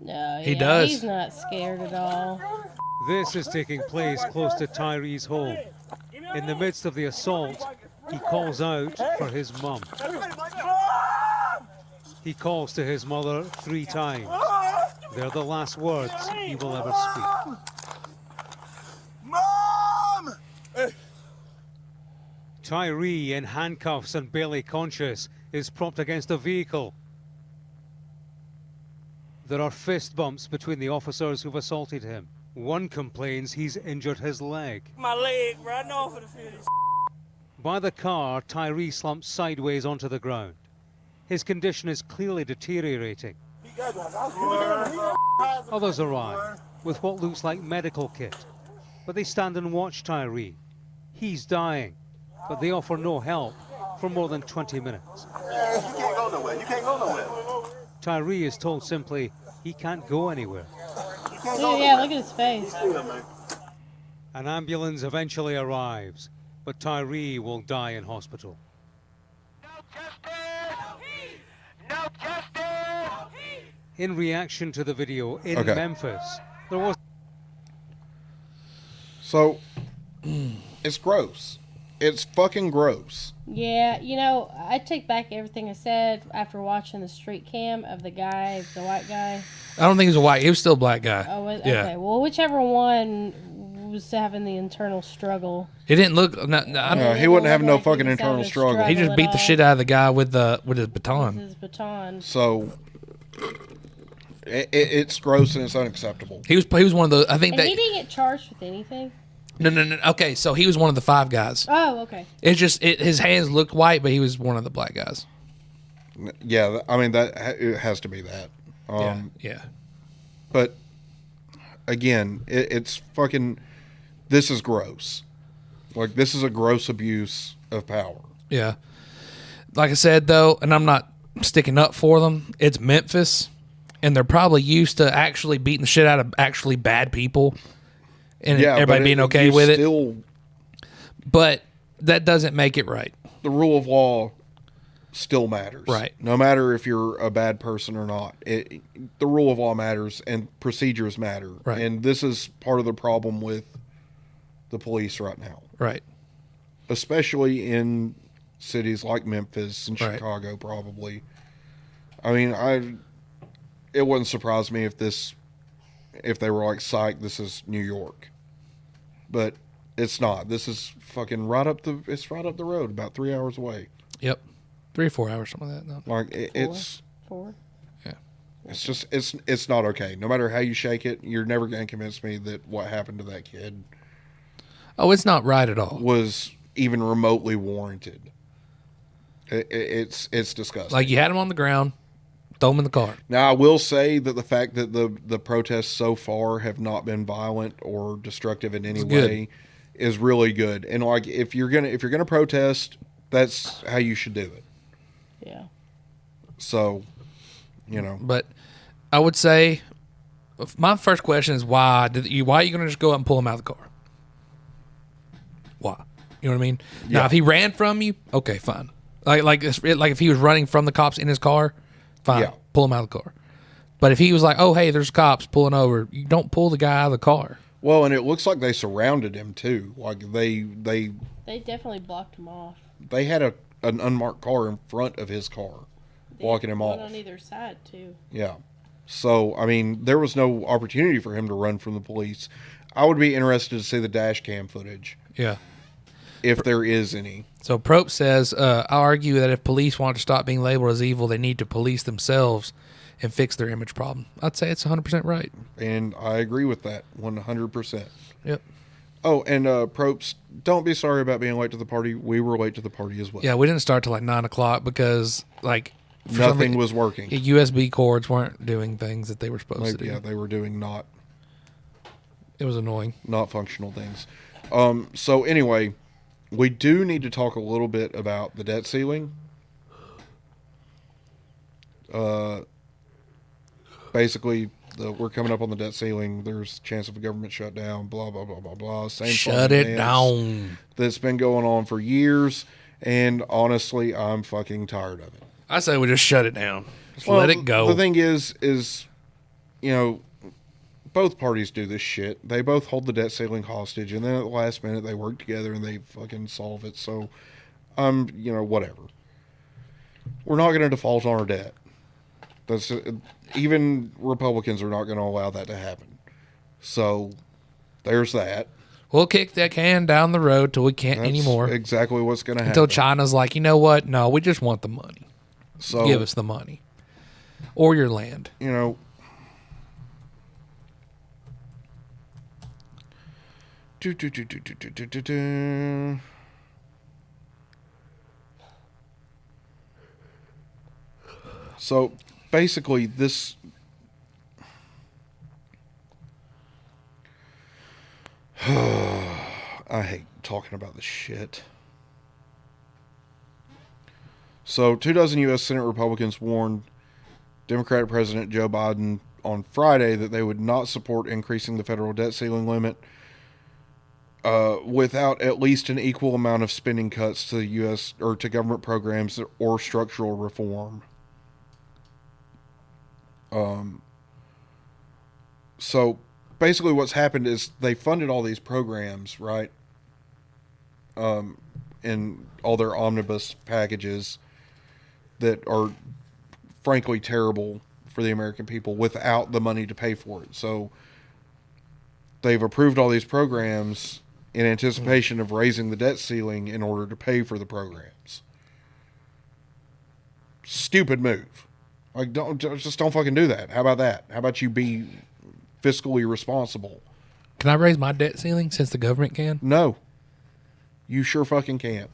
No, He does. He's not scared at all. This is taking place close to Tyree's home. In the midst of the assault, he calls out for his mum. He calls to his mother 3 times. They're the last words he will ever speak. Mom! Tyree, in handcuffs and barely conscious, is propped against a vehicle. There are fist bumps between the officers who've assaulted him. One complains he's injured his leg. My leg, bro. I know I'm finna feel this. By the car, Tyree slumps sideways onto the ground. His condition is clearly deteriorating. Others arrive with what looks like medical kit, but they stand and watch Tyree. He's dying, but they offer no help for more than 20 minutes. You can't go nowhere. You can't go nowhere. Tyree is told simply he can't go anywhere. Yeah, look at his face. An ambulance eventually arrives, but Tyree will die in hospital. In reaction to the video in Memphis, there was... So, it's gross. It's fucking gross. Yeah, you know, I take back everything I said after watching the street cam of the guy, the white guy. I don't think he was a white. He was still a black guy. Oh, yeah. Okay. Well, whichever one was having the internal struggle. He didn't look. No, he wouldn't have no fucking internal struggle. He just beat the shit out of the guy with his baton. With his baton. So it's gross and it's unacceptable. He was one of the. I think And that he didn't get charged with anything. No. Okay, so he was one of the 5 guys. Oh, okay. It's just his hands looked white, but he was one of the black guys. Yeah, I mean it has to be that. Yeah. But again, it's fucking. This is gross. Like, this is a gross abuse of power. Yeah. Like I said, though, and I'm not sticking up for them, it's Memphis, and they're probably used to actually beating the shit out of actually bad people, and everybody being okay with it. But that doesn't make it right. The rule of law still matters. Right. No matter if you're a bad person or not. The rule of law matters, and procedures matter. Right. And this is part of the problem with the police right now. Right. Especially in cities like Memphis and Chicago, probably. I mean, it wouldn't surprise me if they were like, psych, this is New York. But it's not. This is fucking right up the road, about 3 hours away. Yep. 3 or 4 hours, something like that. No. Like, it's... 4? Yeah. It's just, it's not okay. No matter how you shake it, you're never going to convince me that what happened to that kid... Oh, it's not right at all. ...was even remotely warranted. It's disgusting. Like, you had him on the ground, throw him in the car. Now, I will say that the fact that the protests so far have not been violent or destructive in any way is really good. And like, if you're gonna protest, that's how you should do it. Yeah. So, you know. But I would say, my first question is why are you going to just go up and pull him out of the car? Why? You know what I mean? Yeah. Now, if he ran from you, okay, fine. Like if he was running from the cops in his car, fine, Yeah. pull him out of the car. But if he was like, oh, hey, there's cops pulling over, you don't pull the guy out of the car. Well, and it looks like they surrounded him too. Like they definitely blocked him off. They had an unmarked car in front of his car, blocking him off. One on either side too. Yeah. So, I mean, there was no opportunity for him to run from the police. I would be interested to see the dash cam footage. Yeah. If there is any. So Prope says, I argue that if police want to stop being labeled as evil, they need to police themselves and fix their image problem. I'd say it's 100% right. And I agree with that 100%. Yep. Oh, and Propes, don't be sorry about being late to the party. We were late to the party as well. Yeah, we didn't start till like 9 o'clock because like nothing was working. USB cords weren't doing things that they were supposed to do. Yeah, they were doing not. It was annoying. Not functional things. So anyway, we do need to talk a little bit about the debt ceiling. Basically, we're coming up on the debt ceiling. There's a chance of a government shutdown, blah, blah, blah, blah, blah. Same Shut it down. That's been going on for years, and honestly, I'm fucking tired of it. I say we just shut it down. Just let it go. The thing is you know, both parties do this shit. They both hold the debt ceiling hostage, and then at the last minute they work together and they fucking solve it. So, you know, whatever. We're not going to default on our debt. That's even Republicans are not going to allow that to happen. So, there's that. We'll kick that can down the road till we can't That's anymore. exactly what's going to happen. Until China's like, you know what? No, we just want the money. So give us the money. Or your land. You know. So basically this I hate talking about this shit. So 24 U.S. Senate Republicans warned Democratic President Joe Biden on Friday that they would not support increasing the federal debt ceiling limit without at least an equal amount of spending cuts to U.S. or to government programs or structural reform. So basically what's happened is they funded all these programs, right? In all their omnibus packages that are frankly terrible for the American people without the money to pay for it. So they've approved all these programs in anticipation of raising the debt ceiling in order to pay for the programs. Stupid move. Like, don't fucking do that. How about that? How about you be fiscally responsible? Can I raise my debt ceiling since the government can? No. You sure fucking can't.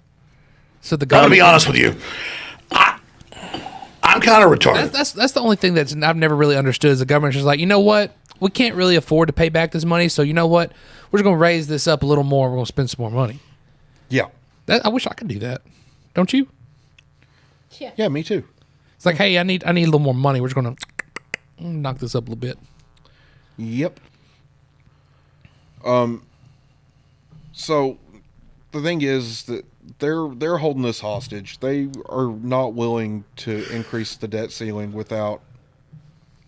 So the government. Gotta be honest with you. I'm kind of retarded. That's the only thing that I've never really understood is the government's just like, you know what? We can't really afford to pay back this money, so you know what? We're just going to raise this up a little more. We're going to spend some more money. Yeah. I wish I could do that. Don't you? Yeah. Yeah, me too. It's like, hey, I need a little more money. We're just going to knock this up a little bit. Yep. So the thing is that they're holding this hostage. They are not willing to increase the debt ceiling without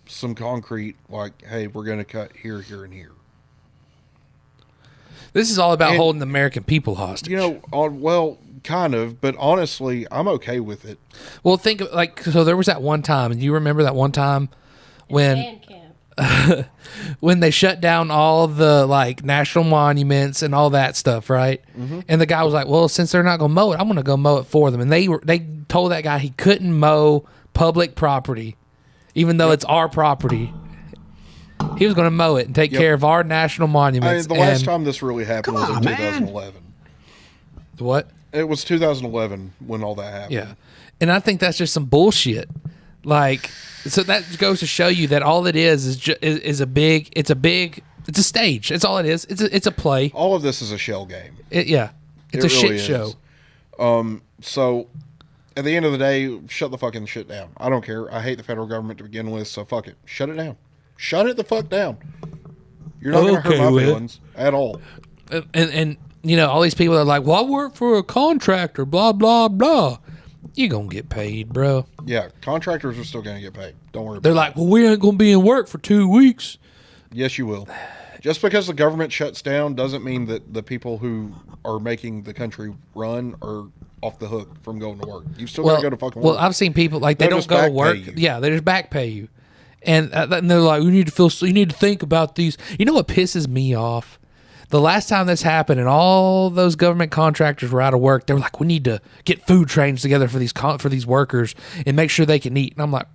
some concrete, like, hey, we're going to cut here, here, and here. This is all about holding the American people hostage. You know, well, kind of, but honestly, I'm okay with it. Well, think of, like, so there was that one time, and you remember that one time when when they shut down all the like national monuments and all that stuff, right? Mm-hmm. And the guy was like, "Well, since they're not going to mow it, I'm going to go mow it for them." And they told that guy he couldn't mow public property, even though it's our property. He was going to mow it and take care of our national monuments. The last time this really happened was in 2011. What? It was 2011 when all that happened. Yeah, and I think that's just some bullshit. Like, so that goes to show you that all it is a stage. That's all it is. It's a play. All of this is a shell game. It's a really shit show. So at the end of the day, shut the fucking shit down. I don't care. I hate the federal government to begin with, so fuck it. Shut it down. Shut it the fuck down. You're not going to hurt my feelings at all. And you know, all these people are like, well, I work for a contractor, blah, blah, blah. You're going to get paid, bro. Yeah, contractors are still going to get paid. Don't worry about it. They're like, well, we ain't going to be in work for 2 weeks. Yes, you will. Just because the government shuts down doesn't mean that the people who are making the country run are off the hook from going to work. You still got to go to fucking work. Well, I've seen people, like, they don't go to work. Yeah, they just back pay you. And they're like, you need to think about these. You know what pisses me off? The last time this happened and all those government contractors were out of work, they were like, we need to get food trains together for these workers and make sure they can eat. And I'm like,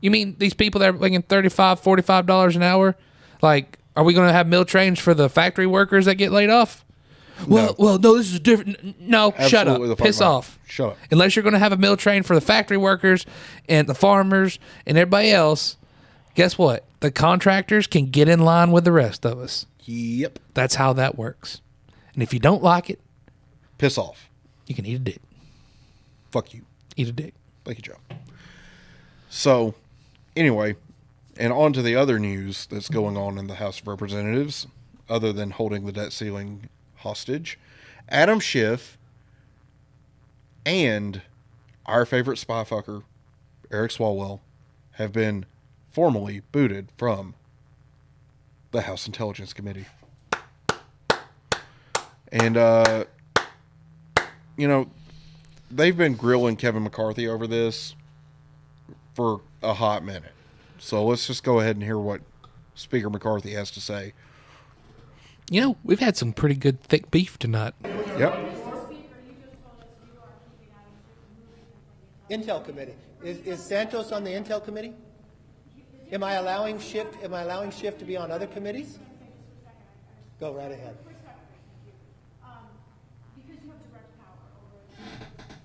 you mean these people that are making $35, $45 an hour? Like, are we going to have meal trains for the factory workers that get laid off? No. Well, no, this is different. No, shut up. Piss off. Shut up. Unless you're going to have a meal train for the factory workers and the farmers and everybody else, guess what? The contractors can get in line with the rest of us. Yep. That's how that works. And if you don't like it, piss off. You can eat a dick. Fuck you. Eat a dick. Thank you, Joe. So, anyway, and on to the other news that's going on in the House of Representatives, other than holding the debt ceiling hostage. Adam Schiff and our favorite spy fucker, Eric Swalwell, have been formally booted from the House Intelligence Committee. And, they've been grilling Kevin McCarthy over this for a hot minute. So let's just go ahead and hear what Speaker McCarthy has to say. We've had some pretty good thick beef tonight. Yep. Intel Committee. Is Santos on the Intel Committee? Am I allowing Schiff to be on other committees? Go right ahead.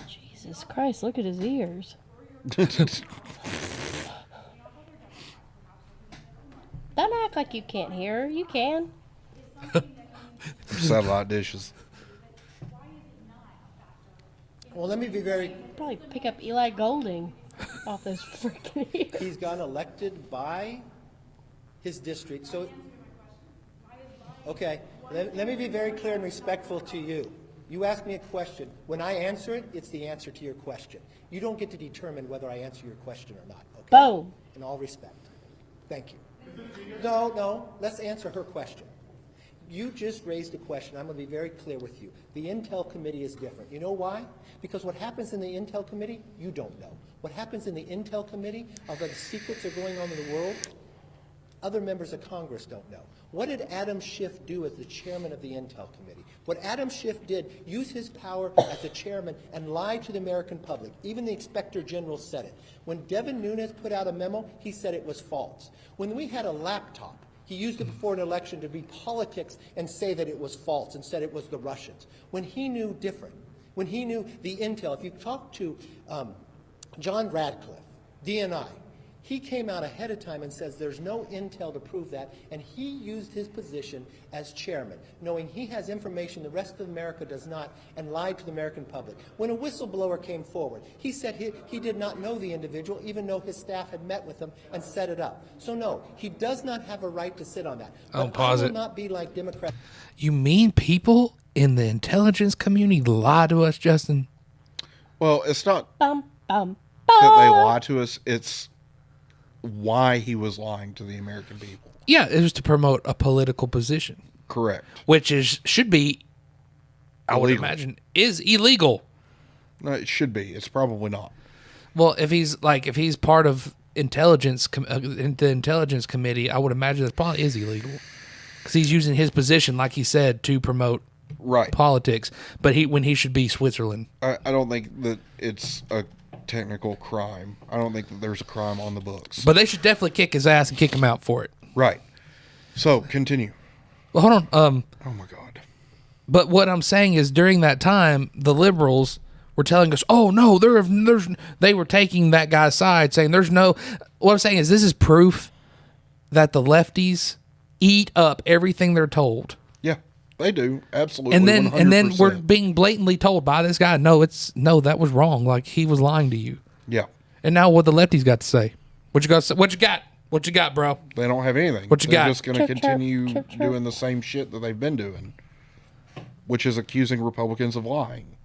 Jesus Christ, look at his ears. Don't act like you can't hear her. You can. Satellite dishes. Well, let me be very... Probably pick up Eli Golding off those freaking ears. He's got elected by his district. So, okay, let me be very clear and respectful to you. You ask me a question. When I answer it, it's the answer to your question. You don't get to determine whether I answer your question or not. Okay? Boom. In all respect. Thank you. No. Let's answer her question. You just raised a question. I'm going to be very clear with you. The Intel Committee is different. You know why? Because what happens in the Intel Committee, you don't know. What happens in the Intel Committee, although the secrets are going on in the world, other members of Congress don't know. What did Adam Schiff do as the chairman of the Intel Committee? What Adam Schiff did, use his power as the chairman and lie to the American public. Even the Inspector General said it. When Devin Nunes put out a memo, he said it was false. When we had a laptop, he used it before an election to be politics and say that it was false and said it was the Russians. When he knew different, when he knew the intel, if you talk to John Radcliffe, DNI, he came out ahead of time and says there's no intel to prove that, and he used his position as chairman, knowing he has information the rest of America does not, and lied to the American public. When a whistleblower came forward, he said he did not know the individual, even though his staff had met with him and set it up. So no, he does not have a right to sit on that. But I will not be like Democrats. You mean people in the intelligence community lie to us, Justin? Well, it's not Bum, bum, that they bum. lie to us. It's why he was lying to the American people. Yeah, it was to promote a political position. Correct. Which should be, I would imagine, is illegal. No, it should be. It's probably not. Well, if he's part of the intelligence committee, I would imagine that probably is illegal because he's using his position, like he said, to promote politics. But when he should be Switzerland. I don't think that it's a technical crime. I don't think that there's a crime on the books. But they should definitely kick his ass and kick him out for it. Right. So continue. Well, hold on. Oh my God. But what I'm saying is, during that time, the liberals were telling us, "Oh no, they were taking that guy's side, saying there's no." What I'm saying is, this is proof that the lefties eat up everything they're told. Yeah, they do absolutely. And then 100%. we're being blatantly told by this guy, "No, that was wrong. Like he was lying to you." Yeah. And now what the lefties got to say? What you got? What you got? What you got, bro? They don't have anything. What you They're got? just going to continue doing the same shit that they've been doing, which is accusing Republicans of lying,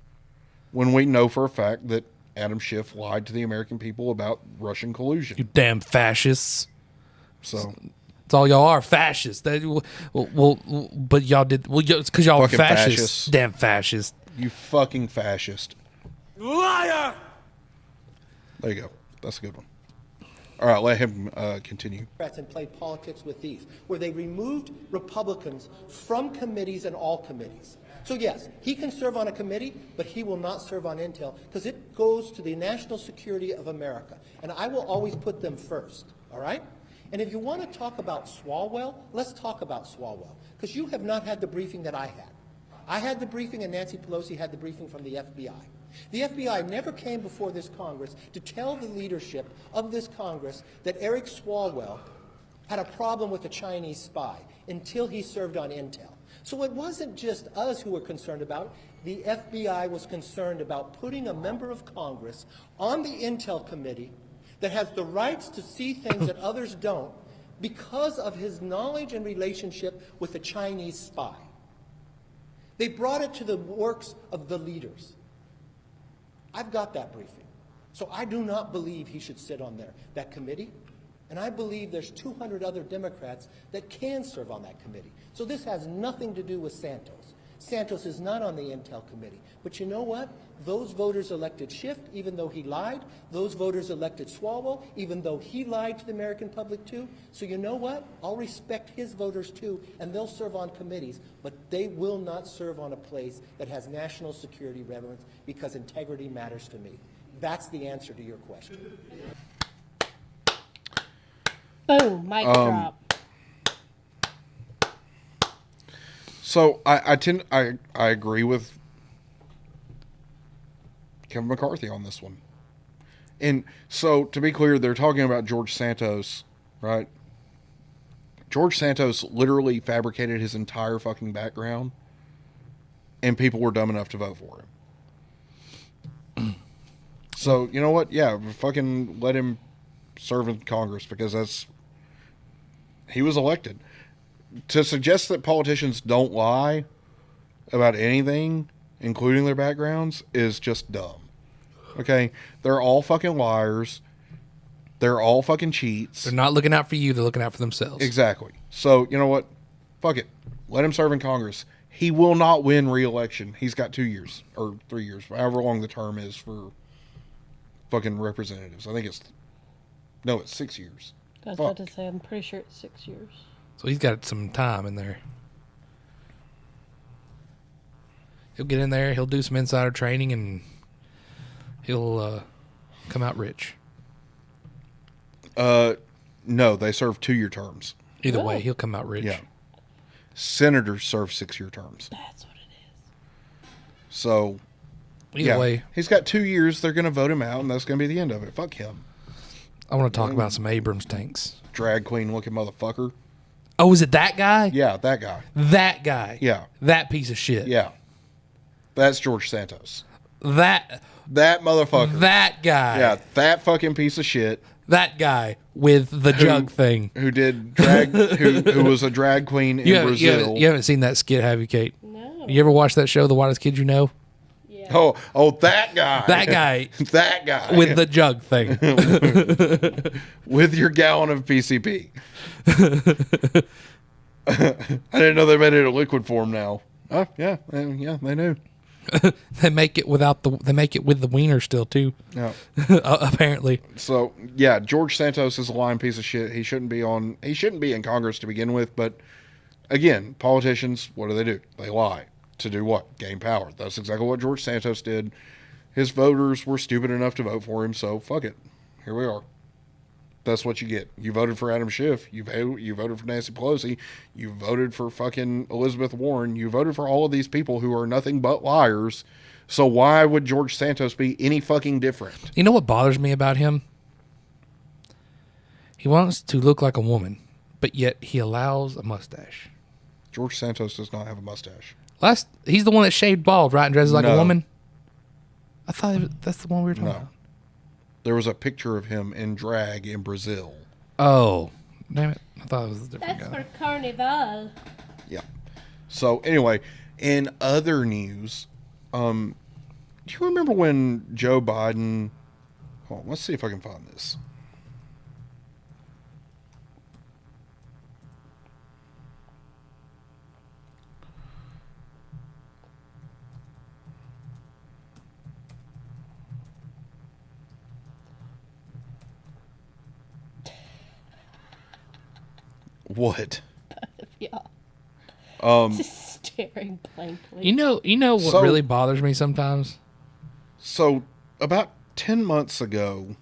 when we know for a fact that Adam Schiff lied to the American people about Russian collusion. You damn fascists. So that's all y'all are, fascists. But y'all did it's because y'all are fascists. Damn fascists. You fucking fascist. Liar! There you go. That's a good one. All right, let him continue. And played politics with these, where they removed Republicans from committees and all committees. So yes, he can serve on a committee, but he will not serve on Intel because it goes to the national security of America. And I will always put them first, all right? And if you want to talk about Swalwell, let's talk about Swalwell, because you have not had the briefing that I had. I had the briefing and Nancy Pelosi had the briefing from the FBI. The FBI never came before this Congress to tell the leadership of this Congress that Eric Swalwell had a problem with a Chinese spy until he served on Intel. So it wasn't just us who were concerned about it. The FBI was concerned about putting a member of Congress on the Intel Committee that has the rights to see things that others don't because of his knowledge and relationship with a Chinese spy. They brought it to the works of the leaders. I've got that briefing. So I do not believe he should sit on that committee. And I believe there's 200 other Democrats that can serve on that committee. So this has nothing to do with Santos. Santos is not on the Intel committee. But you know what? Those voters elected Schiff, even though he lied. Those voters elected Swalwell, even though he lied to the American public too. So you know what? I'll respect his voters too, and they'll serve on committees, but they will not serve on a place that has national security relevance because integrity matters to me. That's the answer to your question. Boom, mic drop. So I agree with Kevin McCarthy on this one. And so to be clear, they're talking about George Santos, right? George Santos literally fabricated his entire fucking background, and people were dumb enough to vote for him. So, you know what? Yeah, fucking let him serve in Congress because he was elected. To suggest that politicians don't lie about anything, including their backgrounds, is just dumb. Okay? They're all fucking liars. They're all fucking cheats. They're not looking out for you. They're looking out for themselves. Exactly. So, you know what? Fuck it. Let him serve in Congress. He will not win re-election. He's got 2 years or 3 years, however long the term is for fucking representatives. I think it's 6 years. I was about to say, I'm pretty sure it's 6 years. So he's got some time in there. He'll get in there, he'll do some insider training, and he'll come out rich. No, they serve 2-year terms. Either way, he'll come out rich. Yeah. Senators serve 6-year terms. That's what it is. So, Either way. He's got 2 years. They're going to vote him out, and that's going to be the end of it. Fuck him. I want to talk about some Abrams tanks. Drag queen looking motherfucker. Oh, is it that guy? Yeah, that guy. That guy. Yeah. That piece of shit. Yeah. That's George Santos. That motherfucker. That guy. Yeah, that fucking piece of shit. That guy with the jug thing. Who did drag, who was a drag queen in Brazil. You haven't seen that skit, have you, Kate? No. You ever watch that show, The Whitest Kid You Know? Yeah. Oh, that guy. That guy. That guy. With the jug thing. With your gallon of PCP. I didn't know they made it a liquid form now. Oh, yeah, they knew. They make it with the wiener still too. Yeah. Apparently. So yeah, George Santos is a lying piece of shit. He shouldn't be in Congress to begin with, but again, politicians, what do? They lie. To do what? Gain power. That's exactly what George Santos did. His voters were stupid enough to vote for him, so fuck it. Here we are. That's what you get. You voted for Adam Schiff. You voted for Nancy Pelosi. You voted for fucking Elizabeth Warren. You voted for all of these people who are nothing but liars. So why would George Santos be any fucking different? You know what bothers me about him? He wants to look like a woman, but yet he allows a mustache. George Santos does not have a mustache. He's the one that shaved bald, right, and dresses like No. a woman? I thought that's the one we were talking about. There was a picture of him in drag in Brazil. Oh, damn it. I thought it was a different That's guy. for Carnival. Yeah. So anyway, in other news, do you remember when Joe Biden... Hold on, let's see if I can find this. What? Yeah. Just staring blankly. You know what really bothers me sometimes? So about 10 months ago,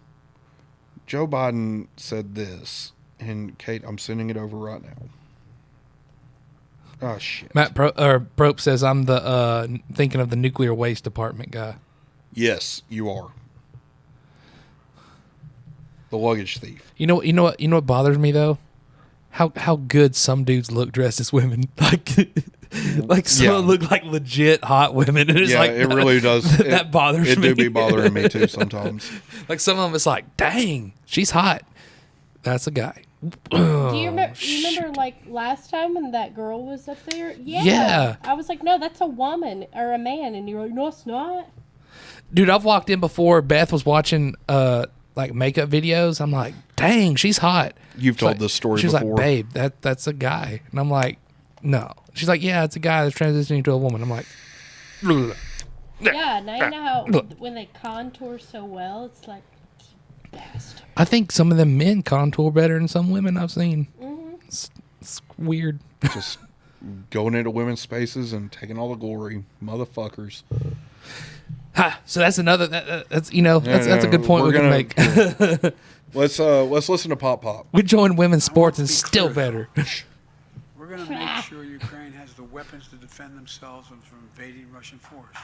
Joe Biden said this, and Kate, I'm sending it over right now. Oh shit. Matt Prope says I'm the thinking of the nuclear waste department guy. Yes, you are. The luggage thief. You know what bothers me though? How good some dudes look dressed as women. Like some look like legit hot women. And it's Yeah, like, it really does. That bothers me. It do be bothering me too sometimes. Like some of them, it's like, dang, she's hot. That's a guy. Do you remember like last time when that girl was up there? Yeah. I was like, no, that's a woman or a man, and you're like, no, it's not. Dude, I've walked in before. Beth was watching like makeup videos. I'm like, dang, she's hot. You've told this story She's before. like, babe, that's a guy. And I'm like, no. She's like, yeah, it's a guy that's transitioning to a woman. I'm like, Yeah, now you know how when they contour so well, it's like, bastard. I think some of them men contour better than some women I've seen. Mm-hmm. It's weird. Just going into women's spaces and taking all the glory, motherfuckers. Ha! So that's another. That's that's a good point we can make. Yeah. Let's listen to Pop Pop. We join women's sports and still better. We're going to make sure Ukraine has the weapons to defend themselves from invading Russian force.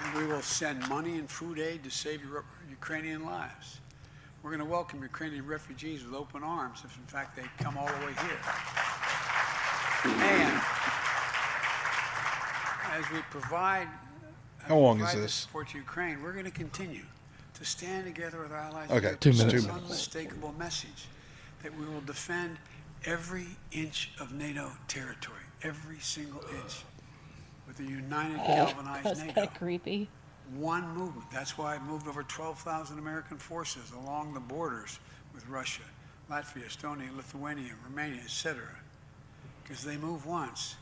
And we will send money and food aid to save Ukrainian lives. We're going to welcome Ukrainian refugees with open arms if, in fact, they come all the way here. And as we provide How long is this? support to Ukraine, we're going to continue to stand together with our allies. Okay, with 2 this minutes. unmistakable message that we will defend every inch of NATO territory, every single inch, with a united, galvanized That's NATO. kind of creepy. One movement. That's why I moved over 12,000 American forces along the borders with Russia, Latvia, Estonia, Lithuania, Romania, etc. Because they move once.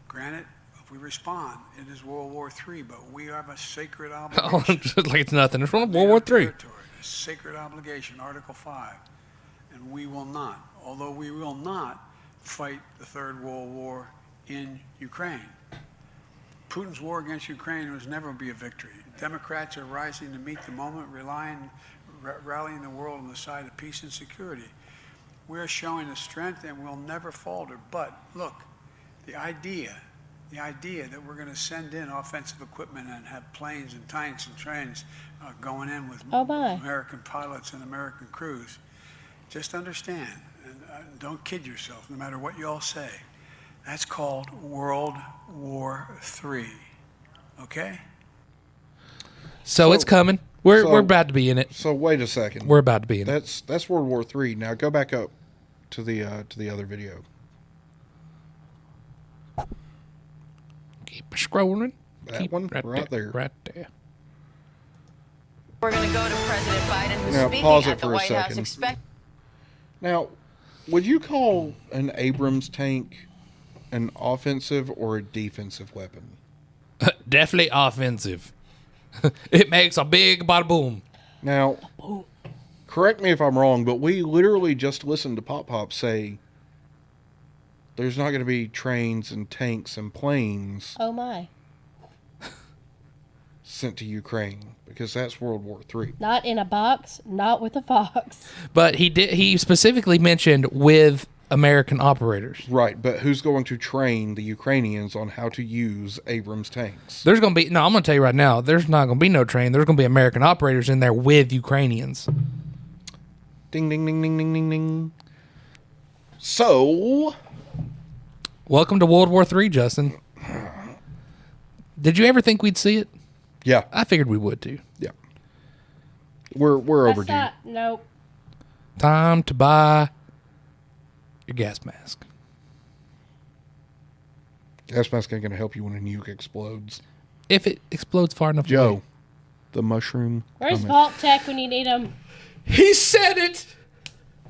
Granted, if we respond, it is World War III, but we have a sacred obligation. Like it's nothing. It's from World War III. A sacred obligation, Article 5. And we will not, although we will not fight the Third World War in Ukraine. Putin's war against Ukraine was never be a victory. Democrats are rising to meet the moment, rallying the world on the side of peace and security. We're showing the strength and we'll never falter. But look, the idea that we're going to send in offensive equipment and have planes and tanks and trains going in with American pilots and American crews, just understand, and don't kid yourself, no matter what you all say, that's called World War III. Okay? So it's coming. We're about to be in it. So wait a second. We're about to be in it. That's World War III. Now go back up to the other video. Keep scrolling. That one right there. Right there. We're going to go to President Biden, who's Now, speaking pause it at the for a White House. second. Now, would you call an Abrams tank an offensive or a defensive weapon? Definitely offensive. It makes a big bada boom. Now, correct me if I'm wrong, but we literally just listened to Pop Pop say there's not going to be trains and tanks and planes Oh my. sent to Ukraine because that's World War III. Not in a box, not with a fox. But he specifically mentioned with American operators. Right, but who's going to train the Ukrainians on how to use Abrams tanks? There's going to be, I'm going to tell you right now, there's not going to be no train. There's going to be American operators in there with Ukrainians. Ding, ding, ding, ding, ding, ding, ding. So, welcome to World War III, Justin. Did you ever think we'd see it? Yeah. I figured we would too. Yeah. We're overdue. Nope. Time to buy your gas mask. Gas mask ain't going to help you when a nuke explodes. If it explodes far enough Joe, away. the mushroom. Where's cometh. Vault Tech when you need them? He said it.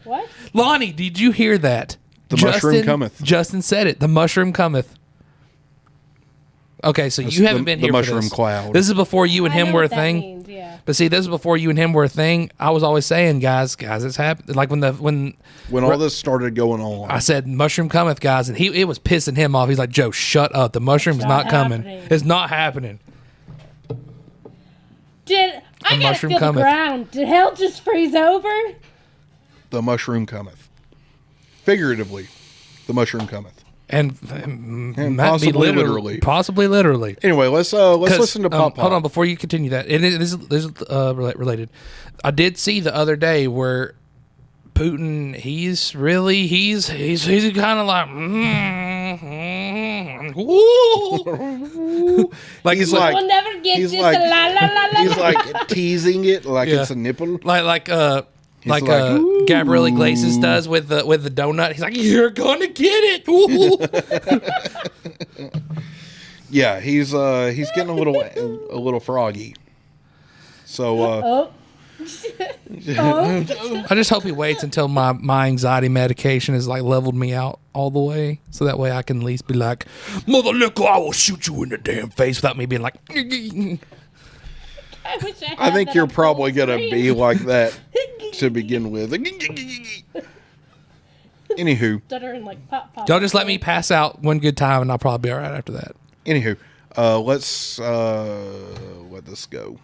What? Lonnie, did you hear that? The mushroom cometh. Justin said it. The mushroom cometh. Okay, so you haven't been the here for mushroom this. cloud. This is before you and I him know were a what that thing. means, yeah. But see, this is before you and him were a thing. I was always saying, guys, it's happened. Like when all this started going on, I said mushroom cometh, guys, and it was pissing him off. He's like, Joe, shut up. The mushroom's not coming. happening. It's not happening. I gotta mushroom feel cometh. the ground. Did hell just freeze over? the mushroom cometh. Figuratively, the mushroom cometh. And might possibly be literally. Possibly literally. Anyway, let's listen to Pop Pop. Hold on, before you continue that, and this is related. I did see the other day where Putin, he's kind of like, like he's like, we'll never get he's this. like, La, la, la, la, he's la. like teasing it like Yeah. it's a nipple. like He's like, "Ooh." Gabrielle Iglesias does with the donut. He's like, you're gonna get it. Ooh. Yeah, he's getting a little froggy. So I just hope he waits until my anxiety medication is like leveled me out all the way, so that way I can at least be like, "Mother nickel, I will shoot you in the damn face," without me being like. I think you're probably gonna be like that to begin with. Anywho, Stuttering like pop pop. Y'all just let me pass out one good time, and I'll probably be all right after that. Anywho, let's let this go.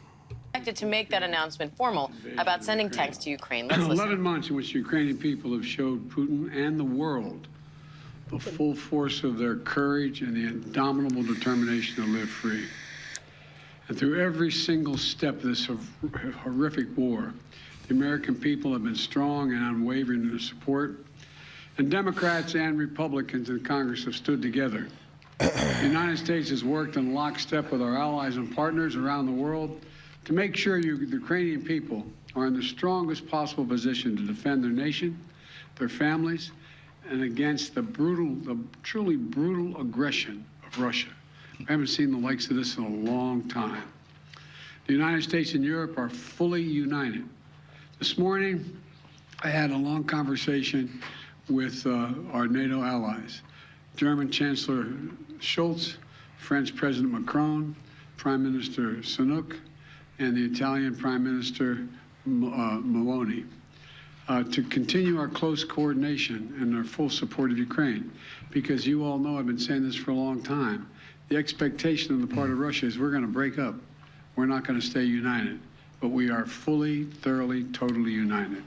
To make that announcement formal about sending tanks to Ukraine. Let's listen. 11 months in which the Ukrainian people have showed Putin and the world the full force of their courage and the indomitable determination to live free. And through every single step of this horrific war, the American people have been strong and unwavering in their support. And Democrats and Republicans in Congress have stood together. The United States has worked in lockstep with our allies and partners around the world to make sure the Ukrainian people are in the strongest possible position to defend their nation, their families, and against the truly brutal aggression of Russia. We haven't seen the likes of this in a long time. The United States and Europe are fully united. This morning, I had a long conversation with our NATO allies, German Chancellor Scholz, French President Macron, Prime Minister Sunak, and the Italian Prime Minister Meloni, to continue our close coordination and our full support of Ukraine. Because you all know, I've been saying this for a long time, the expectation on the part of Russia is we're going to break up. We're not going to stay united. But we are fully, thoroughly, totally united.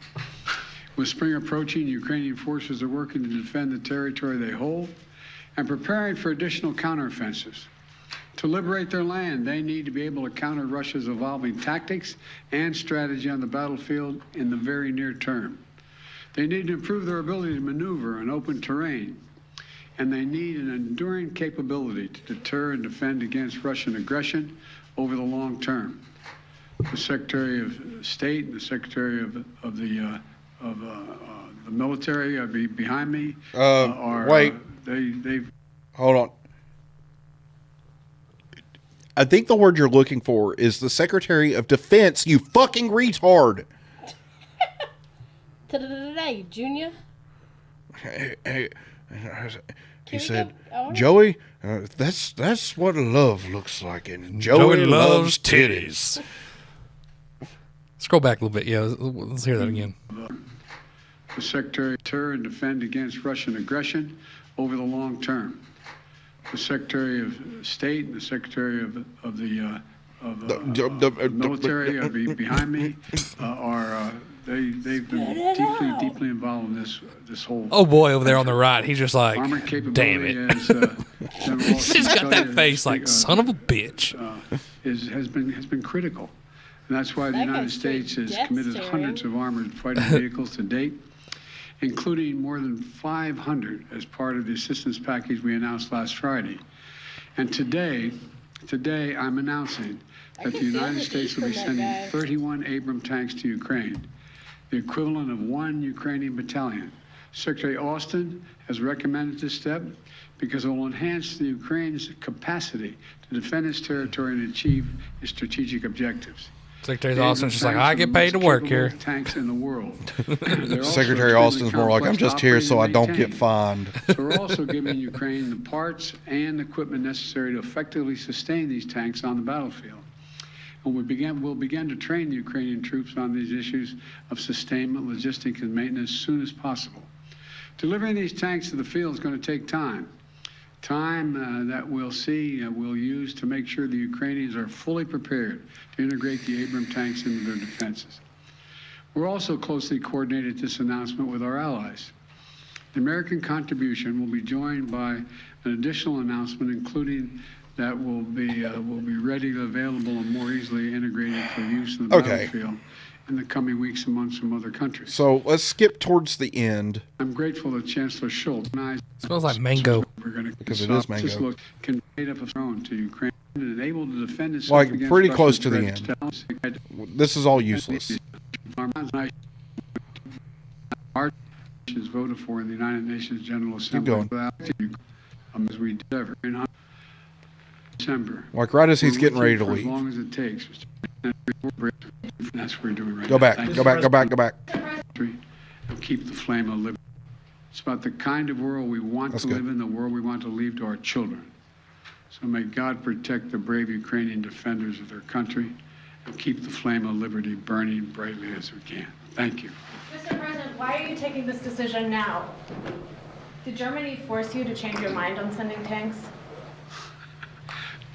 With spring approaching, Ukrainian forces are working to defend the territory they hold and preparing for additional counteroffensives. To liberate their land, they need to be able to counter Russia's evolving tactics and strategy on the battlefield in the very near term. They need to improve their ability to maneuver in open terrain, and they need an enduring capability to deter and defend against Russian aggression over the long term. The Secretary of State and the Secretary of the military behind me wait. They've Hold on. I think the word you're looking for is the Secretary of Defense, you fucking retard. Today, Junior. He said, Joey, that's what love looks like. And Joey loves titties. Scroll back a little bit. Yeah, let's hear that again. The Secretary to deter and defend against Russian aggression over the long term. The Secretary of State and the Secretary of the military behind me they've been deeply involved in this whole. Oh boy, over there on the right, he's just like, damn it. He's got that face like son of a bitch. Has been critical, and that's why the United States has committed hundreds of armored fighting vehicles to date, including more than 500 as part of the assistance package we announced last Friday. And today I'm announcing that the United States will be sending 31 Abrams tanks to Ukraine, the equivalent of 1 Ukrainian battalion. Secretary Austin has recommended this step because it will enhance the Ukraine's capacity to defend its territory and achieve its strategic objectives. Secretary Austin's just like, I get paid to work here. Tanks in the world. Secretary Austin's more like, I'm just here so I don't get fined. So we're also giving Ukraine the parts and equipment necessary to effectively sustain these tanks on the battlefield. And we'll begin to train the Ukrainian troops on these issues of sustainment, logistics, and maintenance as soon as possible. Delivering these tanks to the field is going to take time. Time that we'll use to make sure the Ukrainians are fully prepared to integrate the Abrams tanks into their defenses. We're also closely coordinated this announcement with our allies. The American contribution will be joined by an additional announcement, including that will be readily available and more easily integrated for use in the battlefield in the coming weeks and months from other countries. So let's skip towards the end. I'm grateful that Chancellor Scholz smells like mango. Because it is mango. This look conveyed up a throne to Ukraine and able to defend itself Like against pretty Russia's close to the threats. end. This is all useless. Our nations voted for in the United Nations General Assembly. Keep going. As we endeavor. December. Like right as he's We're getting with ready you to for leave. As long as it takes. That's what we're doing right Go now. back, Thank go you. back, go back, go back. And keep the flame of liberty. It's about the kind of world we want That's to good. live in, the world we want to leave to our children. So may God protect the brave Ukrainian defenders of their country and keep the flame of liberty burning brightly as we can. Thank you. Mr. President, why are you taking this decision now? Did Germany force you to change your mind on sending tanks?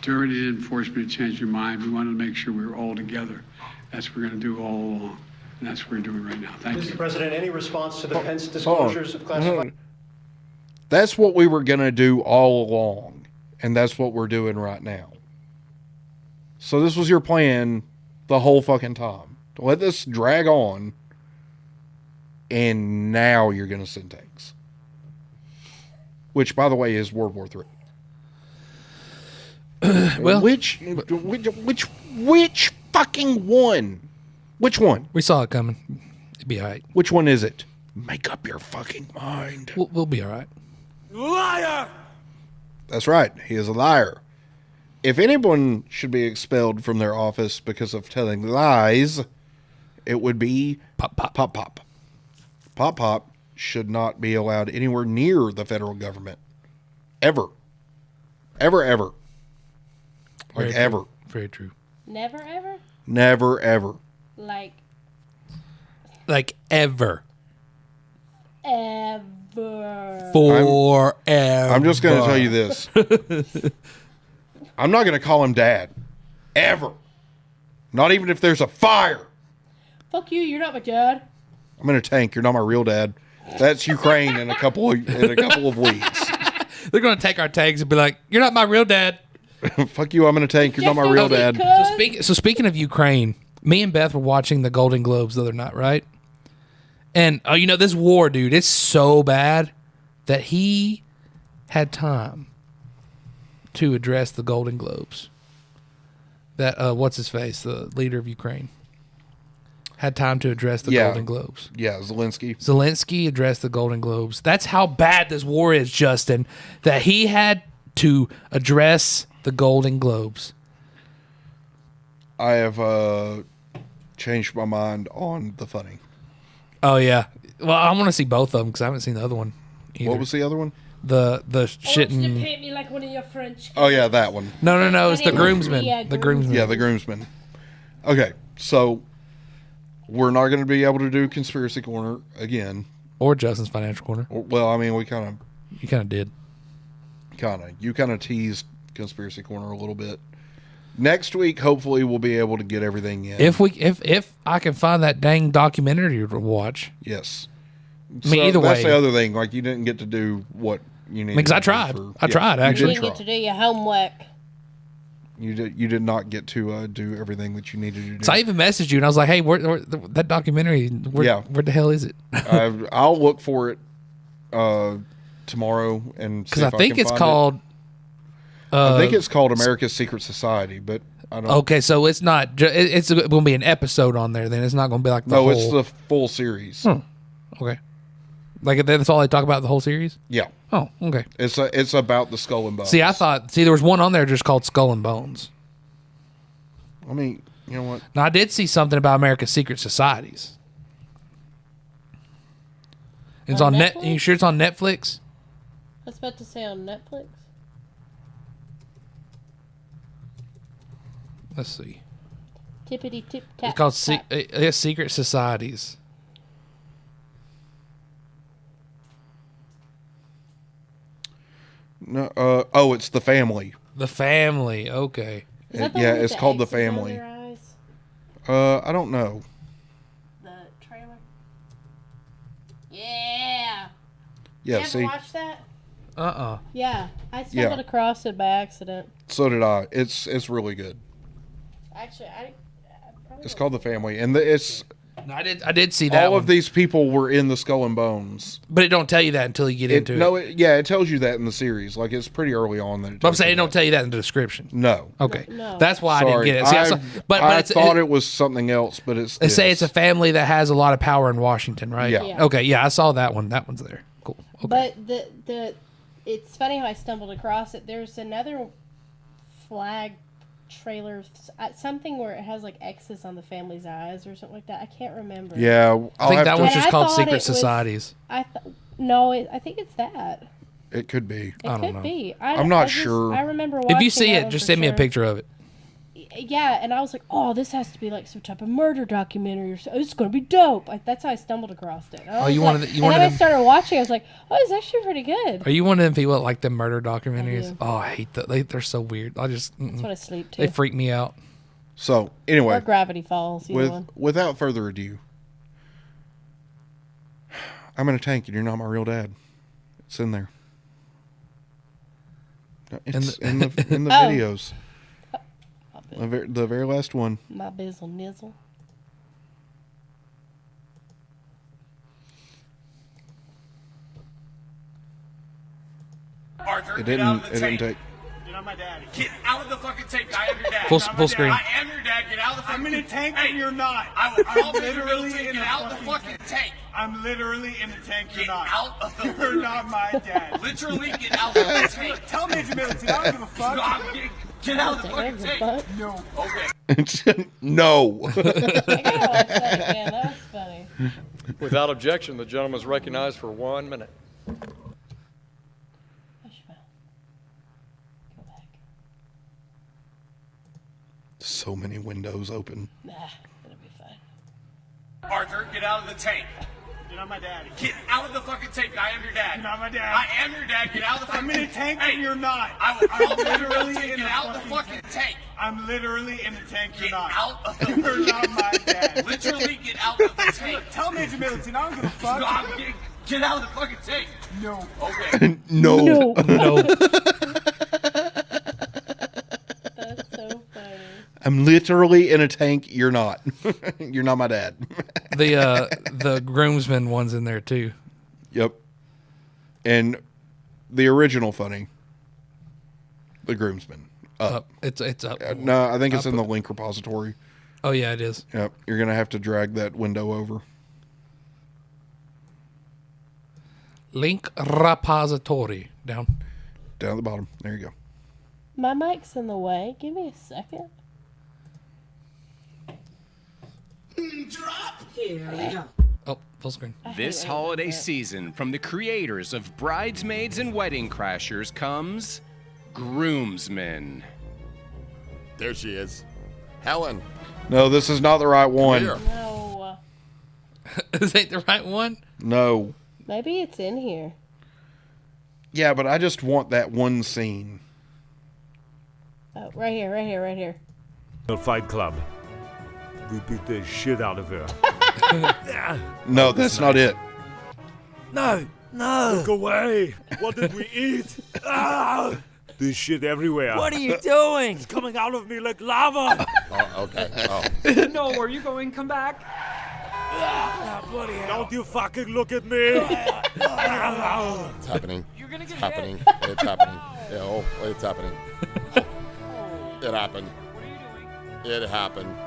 Germany didn't force me to change your mind. We wanted to make sure we were all together. That's what we're going to do all along. And that's what we're doing right now. Thank you. Mr. President, any response to the Pence Hold on. disclosures of classified? That's what we were going to do all along. And that's what we're doing right now. So this was your plan the whole fucking time. To let this drag on. And now you're going to send tanks. Which, by the way, is World War III. Well, which fucking one? Which one? We saw it coming. It'd be all right. Which one is it? Make up your fucking mind. We'll be all right. Liar! That's right. He is a liar. If anyone should be expelled from their office because of telling lies, it would be Pop Pop. Pop Pop. Pop Pop should not be allowed anywhere near the federal government. Ever. Ever, ever. Like Very ever. True. Very true. Never ever? Never, ever. Like ever. Ever. Forever. I'm just going to tell you this. I'm not going to call him dad. Ever. Not even if there's a fire. Fuck you, you're not my dad. I'm in a tank. You're not my real dad. That's Ukraine in a couple of weeks. They're going to take our tags and be like, "You're not my real dad." Fuck you. I'm in a tank. You're not my real dad. So speaking of Ukraine, me and Beth were watching the Golden Globes the other night, right? And this war, dude, it's so bad that he had time to address the Golden Globes. That what's his face, the leader of Ukraine, had time to address the Golden Globes. Yeah, Zelensky. Zelensky addressed the Golden Globes. That's how bad this war is, Justin, that he had to address the Golden Globes. I have changed my mind on the funny. Oh, yeah. Well, I want to see both of them because I haven't seen the other one either. What was the other one? The shit I want you to and... paint me like one of your French. Oh, yeah, that one. No. It's the groomsman. Yeah, The groomsman. Yeah, the groomsman. Okay, so we're not going to be able to do Conspiracy Corner again. Or Justin's Financial Corner. Well, I mean, we kind of... You kind of did. You kind of teased Conspiracy Corner a little bit. Next week, hopefully, we'll be able to get everything in. If I can find that dang documentary to watch. Yes. I mean, either way. That's the other thing. Like, you didn't get to do what you needed. Because I tried. I tried, actually. You didn't get to do your homework. You did not get to do everything that you needed to do. So I even messaged you and I was like, "Hey, where that documentary? Where the hell is it?" I'll look for it tomorrow and because I think it's called. I think it's called America's Secret Society, but I don't. Okay, so it's not. It's going to be an episode on there. Then it's not going to be like the whole. It's the full series. Okay, like that's all they talk about the whole series. Yeah. Oh, okay. It's about the Skull and Bones. See, there was one on there just called Skull and Bones. I mean, you know what? Now I did see something about America's Secret Societies. It's on net. You sure it's on Netflix? I was about to say on Netflix. Let's see. Tippity tip tap. It's called tap. Secret Societies. No. It's The Family. The Family. Okay. It's called The Family. I don't know. The trailer. Yeah. Yeah. You See. ever watched that? Uh-uh. Yeah, I stumbled across it by accident. So did I. It's really good. Actually, It's called The Family, and it's. No, I did see that. All of these people were in the Skull and Bones, but it don't tell you that until you get into it. No, it tells you that in the series. Like it's pretty early on that. But I'm saying it don't tell you that in the description. No. Okay. No. That's why Sorry. I didn't get it. See, I thought it was something else, but it's. They say it's a family that has a lot of power in Washington, right? Yeah. Okay. Yeah, I saw that one. That one's there. Cool. Okay. But it's funny how I stumbled across it. There's another flag trailer, something where it has like X's on the family's eyes or something like that. I can't remember. Yeah, I think that was just called thought it Secret was- Societies. I think it's that. It could be. It could be. I'm not sure. I remember watching If you see that it, one just for send me a sure. picture of it. Yeah, and I was like, oh, this has to be like some type of murder documentary or something. It's going to be dope. Like, that's how I stumbled across it. And I Oh, was you like, wanted- you and wanted then I them- started watching. I was like, oh, it's actually pretty good. Are you one of them people that like the murder documentaries? do. Oh, I hate that. They're so weird. I just. That's what I sleep to. They freak me out. So anyway, Or Gravity Falls. Either one. without further ado, I'm in a tank and you're not my real dad. It's in there. It's in the Oh. videos. The very last one. My bizzle nizzle. Arthur, It get out of didn't. the It didn't tape. take. You're not my daddy. Get out of the fucking tape. I am your dad. Full- You're not full my screen. dad. I am your dad. Get out of the fucking I'm in a tank Hey, and you're not. I'm literally Get in the out the fucking fucking tank. I'm literally in the tank. You're Get not. out of the You're not my dad. Literally get out of the tank. Tell Major Militant. I don't give a fuck. Get out of the fucking tank. No. Okay. No. I gotta watch that again. That was funny. Without objection, the gentleman is recognized for 1 minute. So many windows open. Nah, it'll be fine. Arthur, get out of the tank. You're not my daddy. Get out of the fucking tank. I am your dad. You're not my dad. I am your dad. Get out of the fucking I'm in a tank Hey, and you're not. I'm literally in get the out the fucking fucking tank. I'm literally in the tank. You're Get not. out of the You're not my dad. Literally get out of the tank. Tell Major Militant. I don't give a fuck. Get out of the fucking tank. No. Okay. No. No. That's so funny. I'm literally in a tank. You're not. You're not my dad. The groomsman one's in there too. Yep. And the original funny. The groomsman. Up. It's up. No, I think it's in the link repository. Oh yeah, it is. Yep. You're gonna have to drag that window over. Link repository down. Down at the bottom. There you go. My mic's in the way. Give me a second. Drop. Here we go. Oh, full screen. This holiday season, from the creators of Bridesmaids and Wedding Crashers comes Groomsmen. There she is. Helen. No, this is not the right one. Here. No. This ain't the right one? No. Maybe it's in here. Yeah, but I just want that one scene. Oh, right here, right here, right here. The Fight Club. We beat the shit out of her. No, that's not it. No, no. Look away. What did we eat? Ah! There's shit everywhere. What are you doing? It's coming out of me like lava. Oh, okay. Oh. No, where are you going? Come back. Bloody hell. Don't you fucking look at me. It's happening. You're gonna It's get happening. hit. It's happening. Yeah, oh, it's happening. It happened. What are you doing? It happened.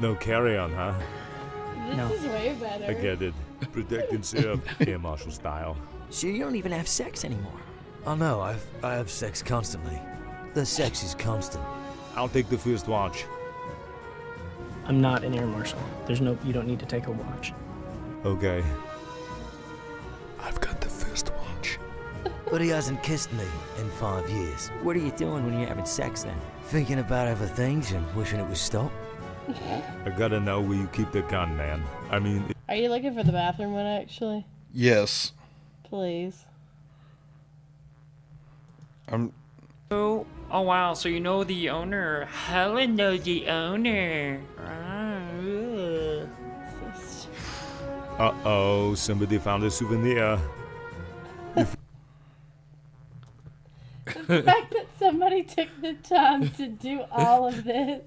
No carry on, huh? This is way better. I get it. Protect and serve. Air Marshal style. So you don't even have sex anymore. Oh no, I have sex constantly. The sex is constant. I'll take the first watch. I'm not an air marshal. You don't need to take a watch. Okay. I've got the first watch. But he hasn't kissed me in 5 years. What are you doing when you're having sex then? Thinking about other things and wishing it would stop. I gotta know where you keep the gun, man. I mean... Are you looking for the bathroom one, actually? Yes. Please. Oh wow, so you know the owner. Helen knows the owner. Uh-oh, somebody found a souvenir. The fact that somebody took the time to do all of this.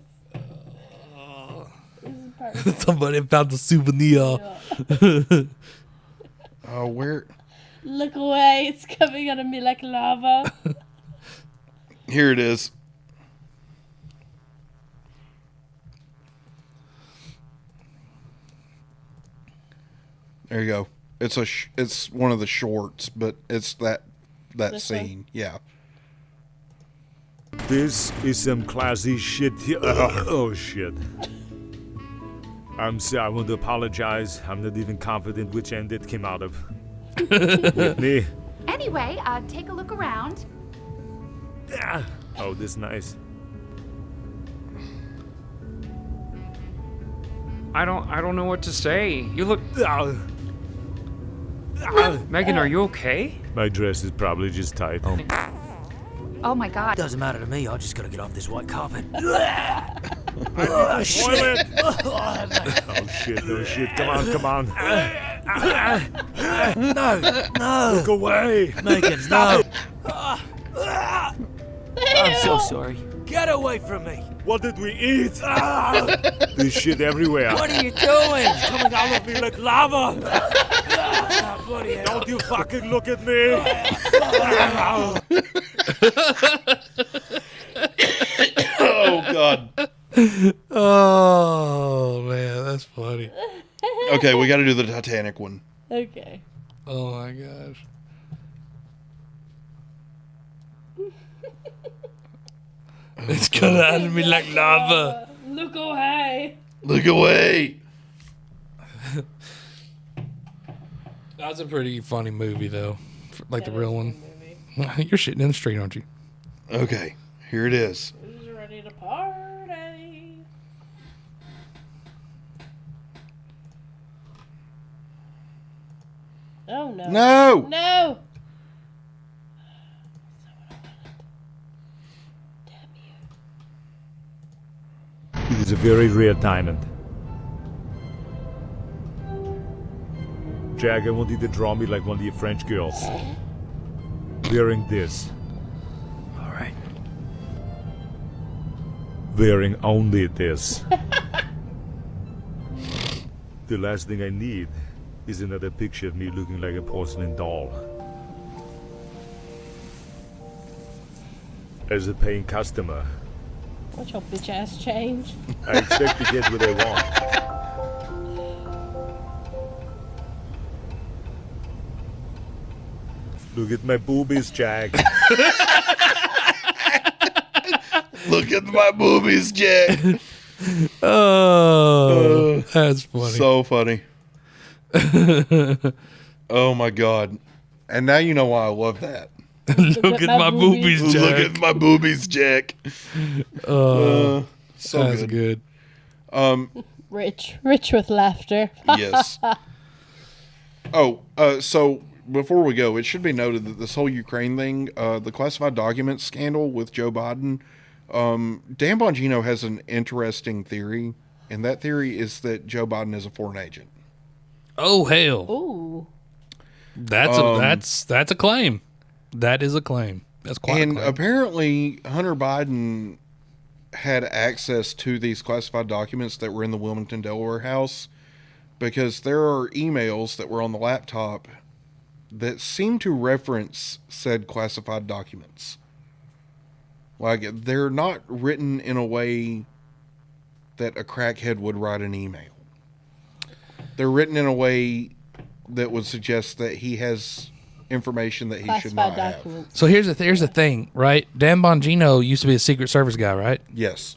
This is perfect. Somebody found the souvenir. Oh, where? Look away, it's coming out of me like lava. Here it is. There you go. It's one of the shorts, but it's that that This scene. Yeah. This is some classy shit here. Oh, shit. I'm sorry, I want to apologize. I'm not even confident which end it came out of. Whitney. Anyway, take a look around. Oh, this is nice. I don't know what to say. You look. Megan, are you okay? My dress is probably just tight. Oh my God. Doesn't matter to me. I just gotta get off this white carpet. Oh, shit. Oh, shit. No shit. Come on. No. Look away. Megan, Stop no. it. I'm so sorry. Get away from me. What did we eat? There's shit everywhere. What are you doing? It's coming out of me like lava. Don't you fucking look at me. Oh, God. Oh, man, that's funny. Okay, we got to do the Titanic one. Okay. Oh, my gosh. It's coming out of me like lava. Look away. Look away. That's a pretty funny movie, though. Like the real one. You're shitting in the street, aren't you? Okay, here it is. Who's ready to party? Oh, no. No. No. It is a very rare diamond. Jack, I want you to draw me like one of your French girls. Wearing this. All right. Wearing only this. The last thing I need is another picture of me looking like a porcelain doll. As a paying customer, What's your bitch ass change? I expect to get what I want. Look at my boobies, Jack. Look at my boobies, Jack. Oh, that's funny. So funny. Oh, my God. And now you know why I love that. Look at my boobies, Jack. Look at my boobies, Jack. So That's good. Rich with laughter. Yes. So before we go, it should be noted that this whole Ukraine thing, the classified documents scandal with Joe Biden, Dan Bongino has an interesting theory, and that theory is that Joe Biden is a foreign agent. Oh, hell. Ooh. That's a claim. That is a claim. That's quite a claim. Apparently, Hunter Biden had access to these classified documents that were in the Wilmington, Delaware house, because there are emails that were on the laptop that seem to reference said classified documents. Like, they're not written in a way that a crackhead would write an email. They're written in a way that would suggest that he has information that he should not have. So here's the thing, right? Dan Bongino used to be a Secret Service guy, right? Yes.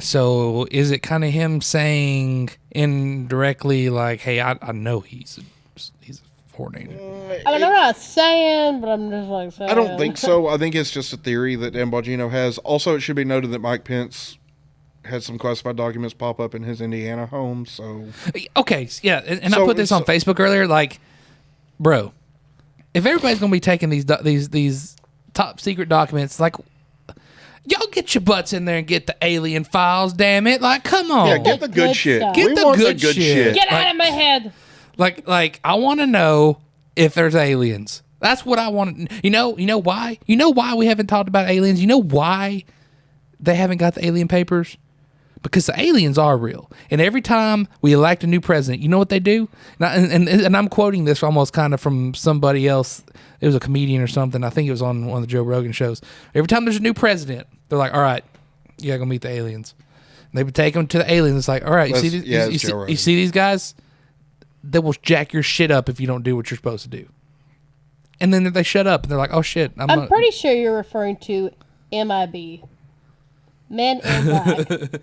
So is it kind of him saying indirectly, like, "Hey, I know he's a foreign agent." I mean, I'm not saying, but I'm just like saying. I don't think so. I think it's just a theory that Dan Bongino has. Also, it should be noted that Mike Pence had some classified documents pop up in his Indiana home. So okay, yeah, and I put this on Facebook earlier. Like, bro, if everybody's gonna be taking these top secret documents, like, y'all get your butts in there and get the alien files. Damn it! Like, come on, yeah, get the good shit. Get the good shit. Get out of my head. Like I want to know if there's aliens. That's what I want. You know why? You know why we haven't talked about aliens? You know why they haven't got the alien papers? Because the aliens are real. And every time we elect a new president, you know what they do? And I'm quoting this almost kind of from somebody else. It was a comedian or something. I think it was on one of the Joe Rogan shows. Every time there's a new president, they're like, all right, you gotta go meet the aliens. And they would take them to the aliens. It's like, all right, you see these guys? They will jack your shit up if you don't do what you're supposed to do. and then they shut up and they're like, "Oh shit!" I'm pretty sure you're referring to MIB, Men in Black.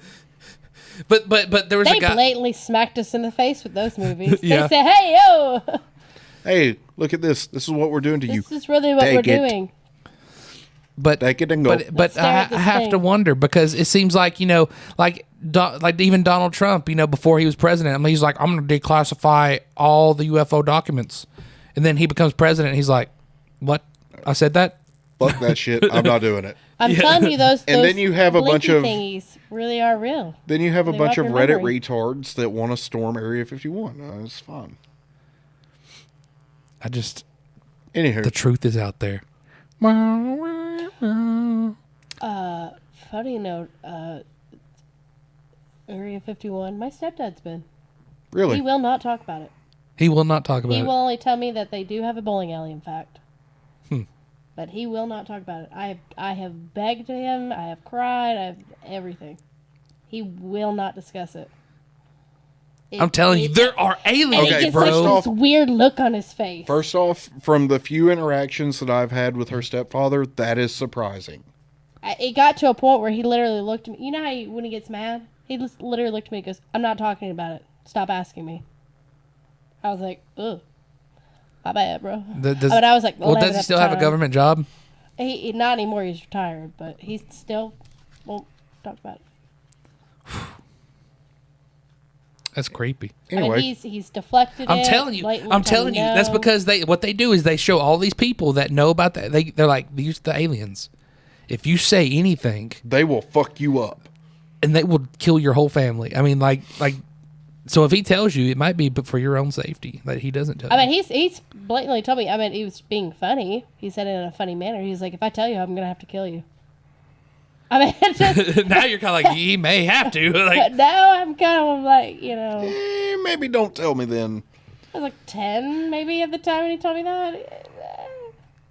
But there was They a guy. blatantly smacked us in the face with those movies. Yeah. They said, "Hey, yo, Hey, look at this. This is what we're doing to you. this is really what Take we're it. doing." But Take it and go. but stare I at this have thing. to wonder because it seems like like even Donald Trump, before he was president, I mean, he's like, I'm going to declassify all the UFO documents, and then he becomes president. And he's like, what? I said that? Fuck that shit. I'm not doing it. I'm telling you, those And then you have a bunch blinky of thingies really are real. Then you have a They bunch of wipe your Reddit memory. retards that want to storm Area 51. It's fun. Anywho, Uh, the truth is out there. Funny note, Area 51, my stepdad's been. Really? He will not talk about it. He will not talk about He it. will only tell me that they do have a bowling alley, in fact. Hmm. But he will not talk about it. I have begged him, I have cried, I have everything. He will not discuss it. I'm telling you, there are aliens, And he gets first like off- this weird look on his face. First off, from the few interactions that I've had with her stepfather, that is surprising. It got to a point where he literally looked at me. You know how when he gets mad? He just literally looked at me and goes, I'm not talking about it. Stop asking me. I was like, ugh. My bad, bro. But I was like, well, does he still have a government job? He not anymore. He's retired, but he still won't talk about it. That's creepy. I mean, he's deflected. I'm it, telling you. blatantly I'm telling telling you. That's no. because what they do is they show all these people that know about that. They're like, these are the aliens. If you say anything, they will fuck you up, and they will kill your whole family. I mean, like. So if he tells you, it might be but for your own safety that he doesn't tell you. I mean, he's blatantly told me. I mean, he was being funny. He said it in a funny manner. He's like, if I tell you, I'm gonna have to kill you. I mean, it's just, now you're kind of like, he may have to. Like, now I'm kind of like, maybe don't tell me then. I was like 10 maybe at the time when he told me that.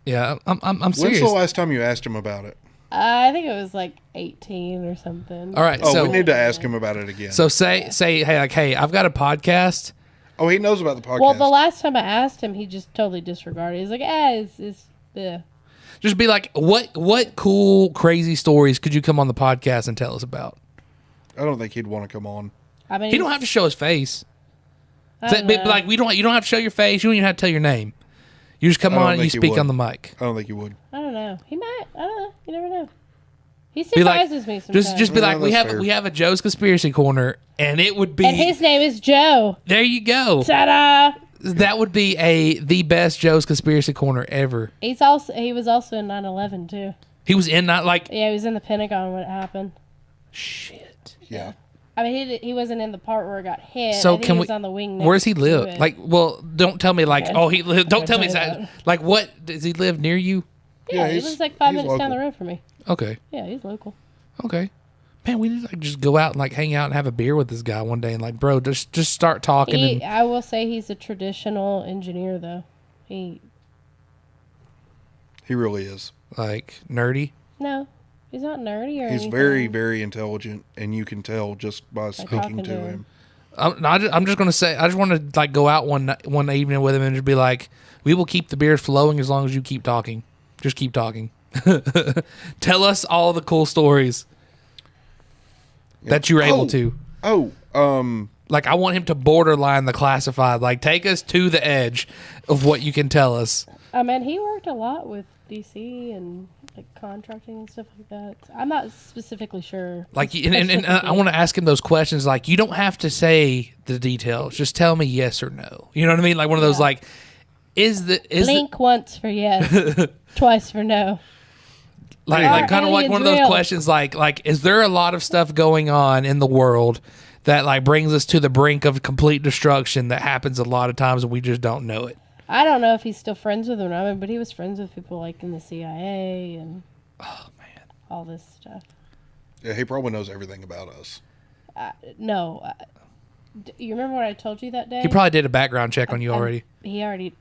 yeah, I'm When's serious. the last time you asked him about it? I think it was like 18 or something. All right, Oh, so we need to ask him about it again. So say, hey, I've got a podcast. Oh, he knows about the podcast. Well, the last time I asked him, he just totally disregarded. He's like, it's yeah. Just be like, what cool, crazy stories could you come on the podcast and tell us about? I don't think he'd want to come on. I mean, He don't have to show his face. I don't know. Like you don't have to show your face. You don't even have to tell your name. You just come I don't on and you think he speak would. on the mic. I don't think he would. I don't know. He might. I don't know. You never know. He Be like, surprises me sometimes. just be like, Yeah, we that's have we have a Joe's Conspiracy Corner, and it would be. And his name is Joe. There you go. Ta-da! That would be the best Joe's Conspiracy Corner ever. He was also in 9/11 too. He was in not like. Yeah, he was in the Pentagon when it happened. Shit. Yeah. I mean, he wasn't in the part where it got hit. So I think can he we? was on the wing. Where's he next to live? it. Like, well, don't tell me like, Okay. oh, he live. Don't I'm tell me gonna tell you that. Like, what does he live near you? Yeah, he lives like 5 minutes down the road from me. Okay. Yeah, he's local. Okay. Man, we need to like just go out and like hang out and have a beer with this guy one day and like, bro, just start talking. I will say he's a traditional engineer though. He really is. Like nerdy. No, he's not nerdy or He's anything. very, very intelligent, and you can tell just by speaking talking to to him. I'm just gonna say I just want to like go out one evening with him and just be like, we will keep the beers flowing as long as you keep talking. Just keep talking. Tell us all the cool stories that you were able to. Like I want him to borderline the classified. Like take us to the edge of what you can tell us. I mean, he worked a lot with DC and like contracting and stuff like that. I'm not specifically sure. Like, and I want to ask him those questions. Like, you don't have to say the details. Just tell me yes or no. You know what I mean? Like one of those. Like, blink once for yes, twice for no. Like kind of like one of those real? questions. Like, is there a lot of stuff going on in the world that like brings us to the brink of complete destruction that happens a lot of times and we just don't know it? I don't know if he's still friends with them or not, but he was friends with people like in the CIA and all this stuff. Yeah, he probably knows everything about us. No, you remember what I told you that day? He probably did a background check on you already. He already.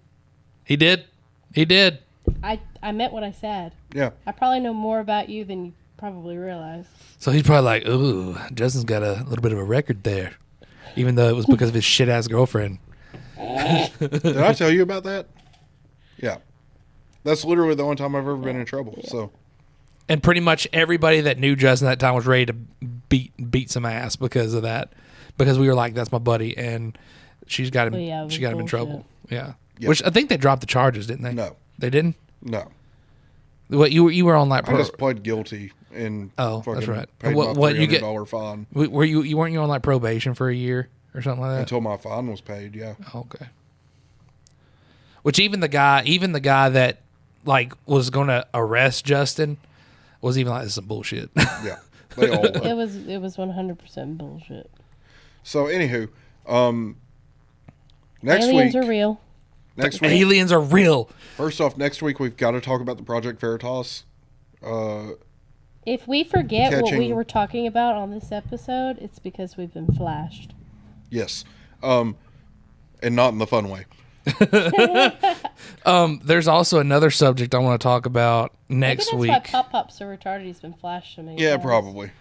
He did. He did. I meant what I said. Yeah. I probably know more about you than you probably realize. So he's probably like, ooh, Justin's got a little bit of a record there, even though it was because of his shit ass girlfriend. Did I tell you about that? Yeah. That's literally the only time I've ever been in trouble. So, and pretty much everybody that knew Justin at that time was ready to beat some ass because of that. Because we were like, "That's my buddy," and she got him in trouble. Yeah. Yep. Which I think they dropped the charges, didn't they? No, they didn't. No. What you were on like? I just pled guilty and that's right. Paid What my you get? $300 fine. Were you weren't you on like probation for a year or something like that? Until my fine was paid. Yeah. Okay. Which even the guy that like was going to arrest Justin was even like, "This is some bullshit." Yeah, they all were. It was 100% bullshit. So anywho, next Aliens week are real. Next week, aliens are real. First off, next week we've got to talk about the Project Veritas. If we forget what we catching- were talking about on this episode, it's because we've been flashed. Yes, and not in the fun way. There's also another subject I want to talk about next Maybe week. that's why Pop-Pop's so retarded. He's been flashed so many Yeah, times. probably.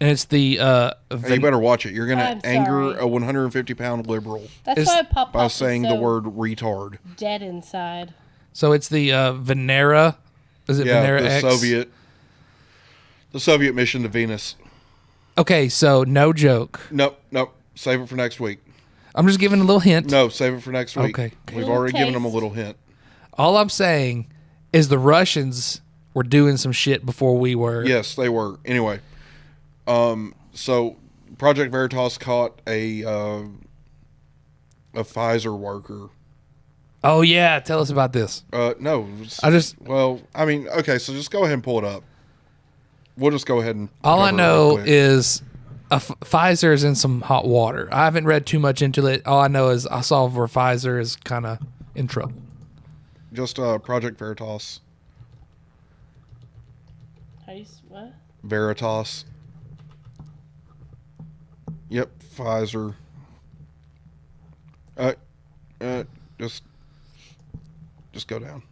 And it's the Hey, you better watch it. You're going I'm to anger sorry. a 150-pound liberal That's why Pop-Pop by is saying the so word retard. dead inside. So it's the Venera. Is it Venera X? The Soviet mission to Venus. Okay, so no joke. Nope. Save it for next week. I'm just giving a little hint. No, save it for next week. Okay. We've already given them a little hint. All I'm saying is the Russians were doing some shit before we were. Yes, they were. Anyway, so Project Veritas caught a Pfizer worker. Oh yeah, tell us about this. No, okay, so just go ahead and pull it up. We'll just go ahead and. All I cover it real know quick. is Pfizer is in some hot water. I haven't read too much into it. All I know is I saw where Pfizer is kind of in trouble. Just Project Veritas. How do you what? Veritas. Yep, Pfizer. Just go down.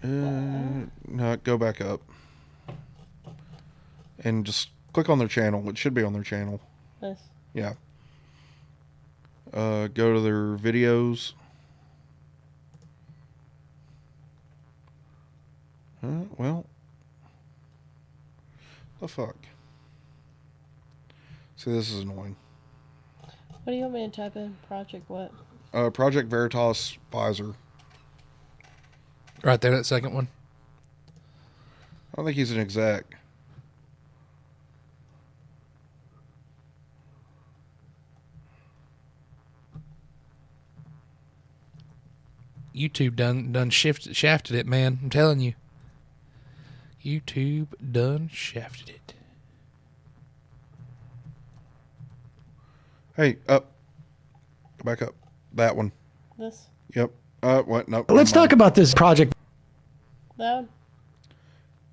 No, go back up. And just click on their channel. It should be on their channel. This. Yeah. Go to their videos. Well. The fuck. See, this is annoying. What do you want me to type in? Project what? Project Veritas Pfizer. Right there, that second one. I don't think he's an exec. YouTube done shafted it, man. I'm telling you. YouTube done shafted it. Hey, up. Go back up. That one. This? Yep. What? No. Let's talk about this project. That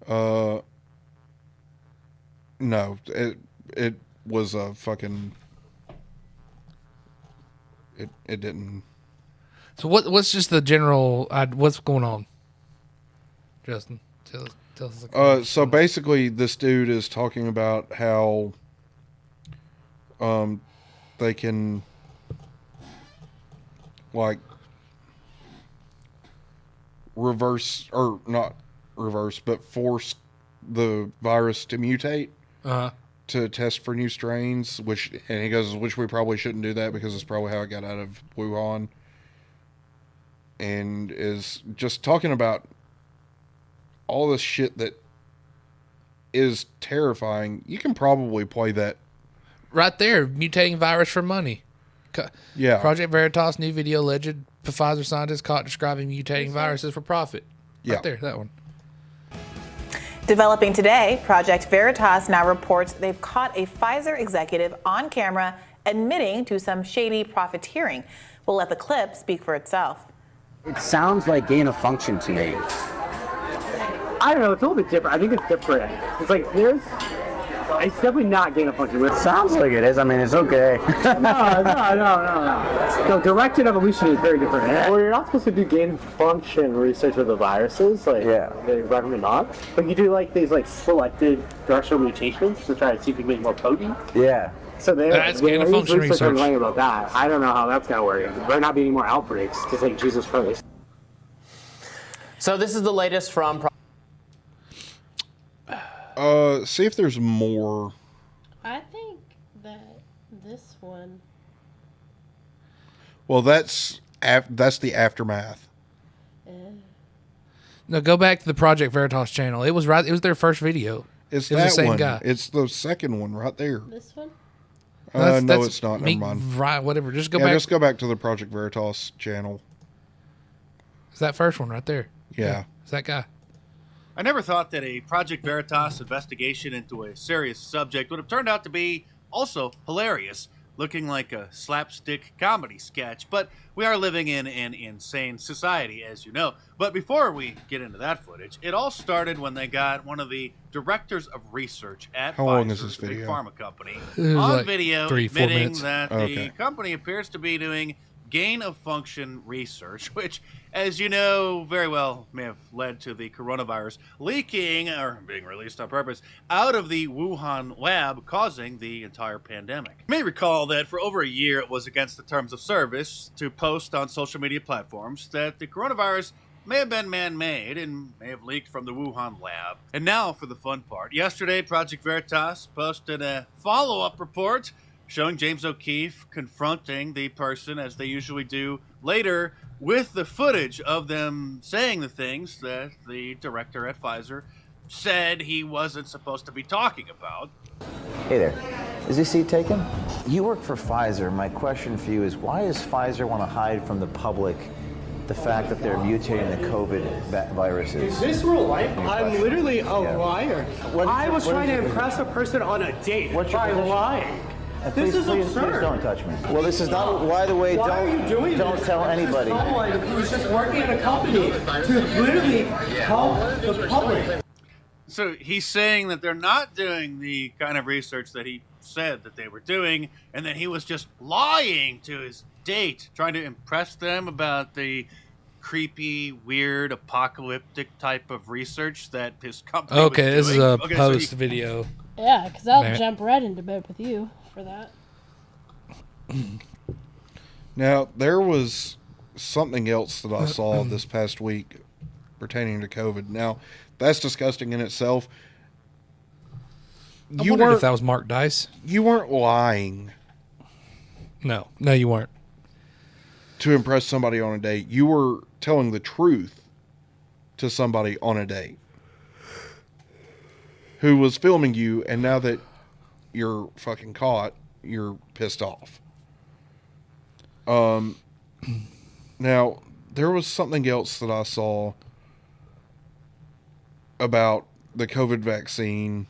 one? No. It was a fucking. It didn't. So what's just the general? What's going on, Justin? Tell us. So basically, this dude is talking about how they can like reverse, or not reverse, but force the virus to mutate to test for new strains, and he goes, which we probably shouldn't do that because it's probably how it got out of Wuhan, and is just talking about all this shit that is terrifying. You can probably play that right there, mutating virus for money. Yeah. Project Veritas new video alleged Pfizer scientists caught describing mutating viruses for profit. Yeah. Right there, that one. Developing today, Project Veritas now reports they've caught a Pfizer executive on camera admitting to some shady profiteering. We'll let the clip speak for itself. It sounds like gain of function to me. I don't know. It's a little bit different. I think it's different. It's like it's definitely not gain of function. It sounds like it is. I mean, it's okay. No. Directed evolution is very different. Well, you're not supposed to do gain of function research with the viruses. They recommend not. But you do like these selected directional mutations to try to see if you can make more potent. Yeah. So That's gain of function research. Complaining about that. I don't know how that's gonna work. There better not be any more outbreaks. Just like Jesus Christ. So this is the latest from. See if there's more. I think that this one. Well, that's the aftermath. No, go back to the Project Veritas channel. It was their first video. It's it was that the same one. guy. It's the second one right there. This one? No, it's not. Never mind. Right, whatever. Just go yeah, back. Just go back to the Project Veritas channel. It's that first one right there. Yeah. It's that guy. I never thought that a Project Veritas investigation into a serious subject would have turned out to be also hilarious, looking like a slapstick comedy sketch. But we are living in an insane society, as you know. But before we get into that footage, it all started when they got one of the directors of research at How long is Pfizer, this the big video? pharma company, It was on like video 3-4 admitting minutes. that the Okay. company appears to be doing gain-of-function research, which, as you know very well, may have led to the coronavirus leaking, or being released on purpose, out of the Wuhan lab, causing the entire pandemic. You may recall that for over a year it was against the terms of service to post on social media platforms that the coronavirus may have been man-made and may have leaked from the Wuhan lab. And now for the fun part. Yesterday, Project Veritas posted a follow-up report showing James O'Keefe confronting the person, as they usually do, later with the footage of them saying the things that the director at Pfizer said he wasn't supposed to be talking about. Hey there. Is this seat taken? You work for Pfizer. My question for you is, why does Pfizer want to hide from the public the fact that they're mutating the COVID viruses? Is this real life? I'm literally a liar. I was trying to impress a person on a date by lying. This is absurd. Please don't touch me. Well, this is not. Why the way? Why are you doing Don't this? tell anybody. Someone who's just working at a company to literally help the public. So he's saying that they're not doing the kind of research that he said that they were doing, and that he was just lying to his date, trying to impress them about the creepy, weird, apocalyptic type of research that his company was Okay, this is doing. a Okay, post so video. Yeah, because I'll Man. jump right into bed with you for that. Now, there was something else that I saw this past week pertaining to COVID. Now, that's disgusting in itself. I wondered if that was Mark Dice. You weren't lying. No, you weren't. To impress somebody on a date. You were telling the truth to somebody on a date who was filming you, and now that you're fucking caught, you're pissed off. Now, there was something else that I saw about the COVID vaccine,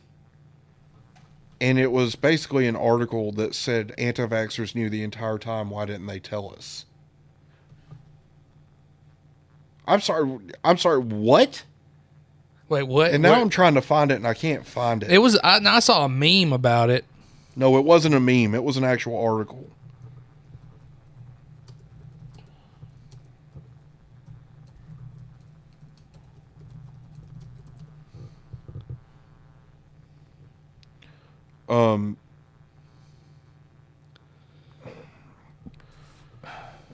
and it was basically an article that said anti-vaxxers knew the entire time. Why didn't they tell us? I'm sorry, what? Wait, what? And now What? I'm trying to find it, and I can't find it. It was. I saw a meme about it. No, it wasn't a meme. It was an actual article.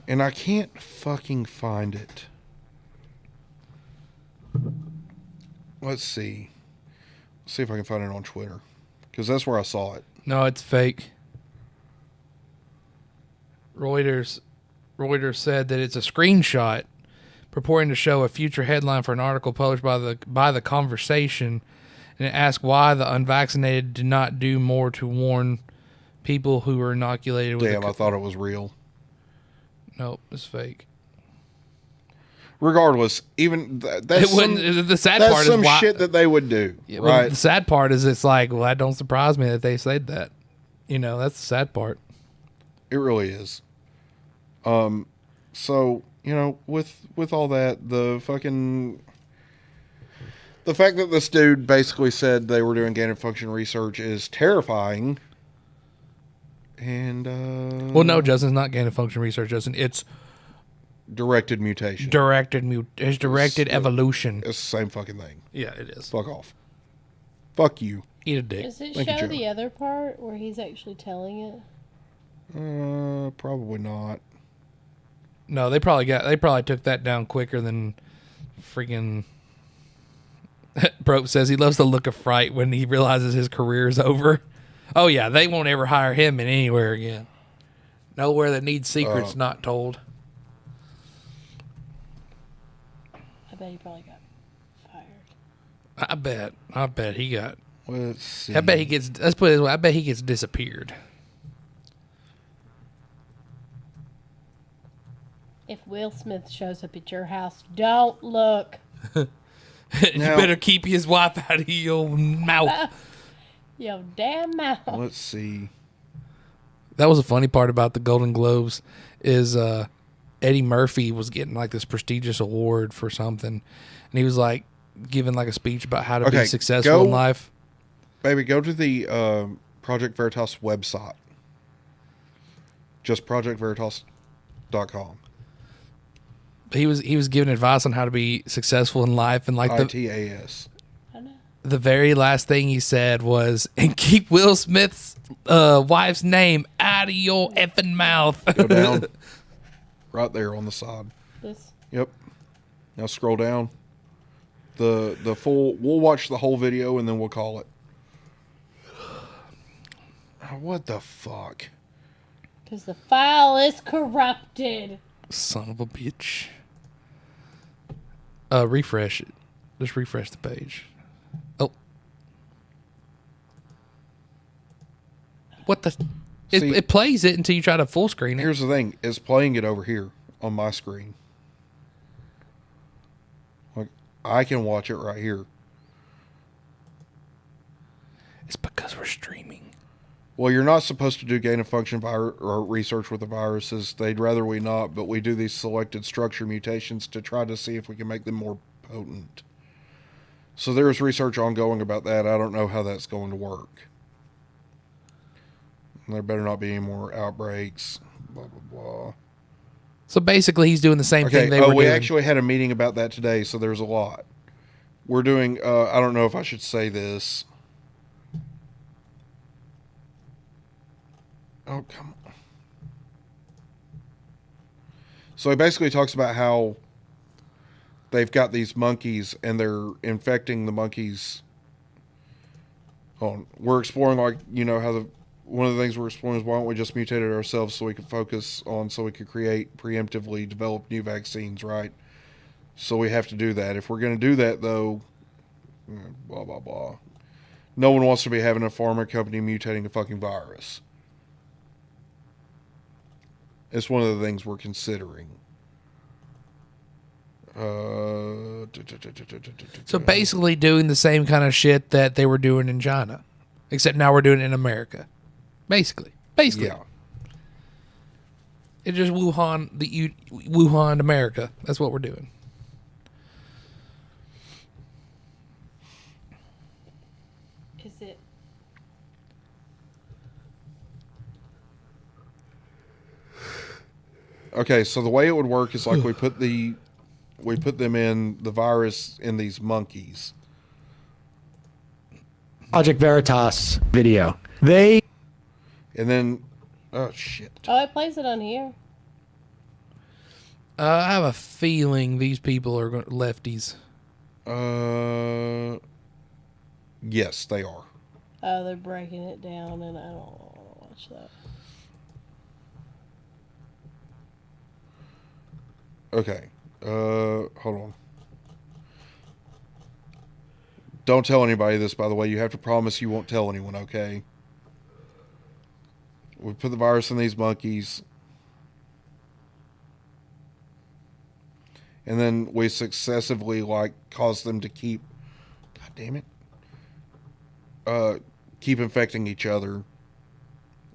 And I can't fucking find it. Let's see. Let's see if I can find it on Twitter, because that's where I saw it. No, it's fake. Reuters said that it's a screenshot purporting to show a future headline for an article published by the Conversation, and it asked why the unvaccinated did not do more to warn people who were inoculated with. Damn, I thought it was real. Nope, it's fake. Regardless, even that's It wouldn't- the sad that's part is some why- shit that they would do, Yeah, well, right? the sad part is it's like, well, that don't surprise me that they said that. You know, that's the sad part. It really is. So, you know, with all that, the fact that this dude basically said they were doing gain of function research is terrifying. And Well, no, Justin, it's not gain of function research, Justin. It's directed mutation. It's directed evolution. It's the same fucking thing. Yeah, it is. Fuck off. Fuck you. Eat a dick. Does it Thank you, show Joe. the other part where he's actually telling it? Probably not. No, they probably took that down quicker than freaking. Brope says he loves the look of fright when he realizes his career is over. Oh yeah, they won't ever hire him in anywhere again. Nowhere that needs secrets not told. I bet he probably got fired. I bet he got. Let's see. I bet he gets. Let's put it this way. I bet he gets disappeared. If Will Smith shows up at your house, don't look. You better keep his wife out of your mouth. Yo, damn mouth. Let's see. That was the funny part about the Golden Globes is Eddie Murphy was getting like this prestigious award for something, and he was like giving like a speech about how to be successful in life. Baby, go to the Project Veritas website. Just projectveritas.com. He was giving advice on how to be successful in life, and like ITAS. the very last thing he said was, "And keep Will Smith's wife's name out of your effing mouth." Go down. Right there on the side. This. Yep. Now scroll down. The full. We'll watch the whole video and then we'll call it. What the fuck? Because the file is corrupted. Son of a bitch. Refresh it. Just refresh the page. Oh. What the? It plays it until you try to full screen it. Here's the thing. It's playing it over here on my screen. Like, I can watch it right here. It's because we're streaming. Well, you're not supposed to do gain-of-function or research with the viruses. They'd rather we not, but we do these selected structure mutations to try to see if we can make them more potent. So there's research ongoing about that. I don't know how that's going to work. There better not be any more outbreaks. Blah, blah, blah. So basically, he's doing the same thing they were doing. We actually had a meeting about that today, so there's a lot. We're doing, I don't know if I should say this. Oh, come on. So he basically talks about how they've got these monkeys and they're infecting the monkeys. We're exploring, like, you know, how one of the things we're exploring is why don't we just mutate it ourselves so we can so we could preemptively develop new vaccines, right? So we have to do that. If we're going to do that, though, blah, blah, blah. No one wants to be having a pharma company mutating a fucking virus. It's one of the things we're considering. So basically doing the same kind of shit that they were doing in China. Except now we're doing it in America. Basically. Yeah. It's just Wuhan, America. That's what we're doing. Is it? Okay, so the way it would work is like we put them in the virus in these monkeys. Project Veritas video. And then, oh shit. Oh, it plays it on here. I have a feeling these people are lefties. Yes, they are. Oh, they're breaking it down, and I don't want to watch that. Okay. Hold on. Don't tell anybody this, by the way. You have to promise you won't tell anyone, okay? We put the virus in these monkeys. And then we successively, like, cause them to keep... God damn it. Keep infecting each other.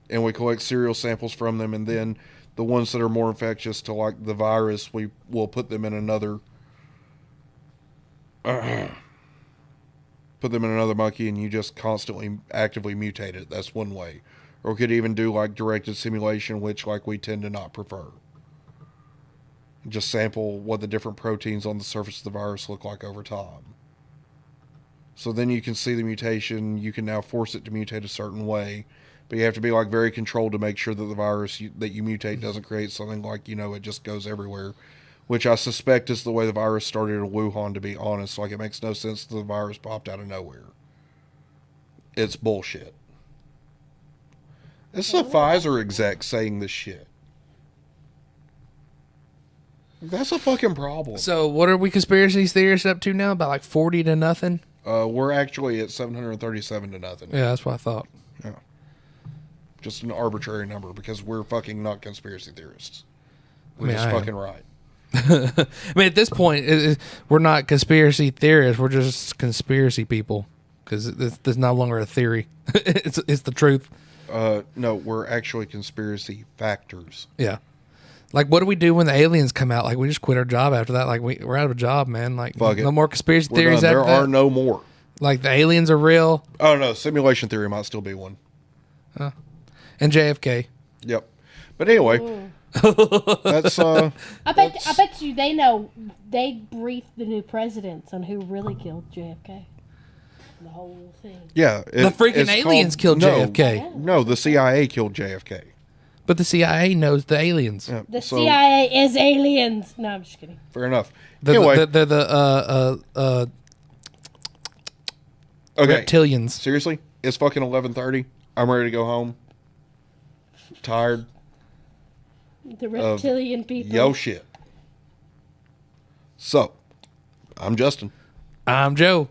And we collect serial samples from them, and then the ones that are more infectious to, like, the virus, we will put them in another... put them in another monkey, and you just constantly actively mutate it. That's one way. Or we could even do, like, directed simulation, which, like, we tend to not prefer. Just sample what the different proteins on the surface of the virus look like over time. So then you can see the mutation. You can now force it to mutate a certain way. But you have to be like very controlled to make sure that the virus that you mutate doesn't create something like, it just goes everywhere. Which I suspect is the way the virus started in Wuhan, to be honest. Like, it makes no sense that the virus popped out of nowhere. It's bullshit. This is a Pfizer exec saying this shit. That's a fucking problem. So what are we conspiracy theorists up to now? About like 40 to nothing? We're actually at 737 to nothing. Yeah, that's what I thought. Yeah. Just an arbitrary number because we're fucking not conspiracy theorists. We're just fucking right. I mean, at this point, we're not conspiracy theorists. We're just conspiracy people because there's no longer a theory. it's the truth. No, we're actually conspiracy factors. Yeah. Like, what do we do when the aliens come out? Like, we just quit our job after that. Like, we're out of a job, man. Like, Fuck no it. more conspiracy We're theories done. after There that. are no more. Like, the aliens are real. Oh, no. Simulation theory might still be one. And JFK. Yep. But anyway, that's... I bet you they briefed the new presidents on who really killed JFK. The whole thing. Yeah. The freaking aliens killed JFK. No, the CIA killed JFK. But the CIA knows the aliens. Yeah, The CIA is aliens. No, I'm just kidding. Fair enough. They're Anyway. the Okay. reptilians. Seriously? It's fucking 11:30. I'm ready to go home. Tired. The reptilian people. Yo shit. So, I'm Justin. I'm Joe.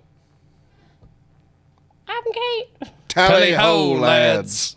I'm Kate. Tally ho, lads.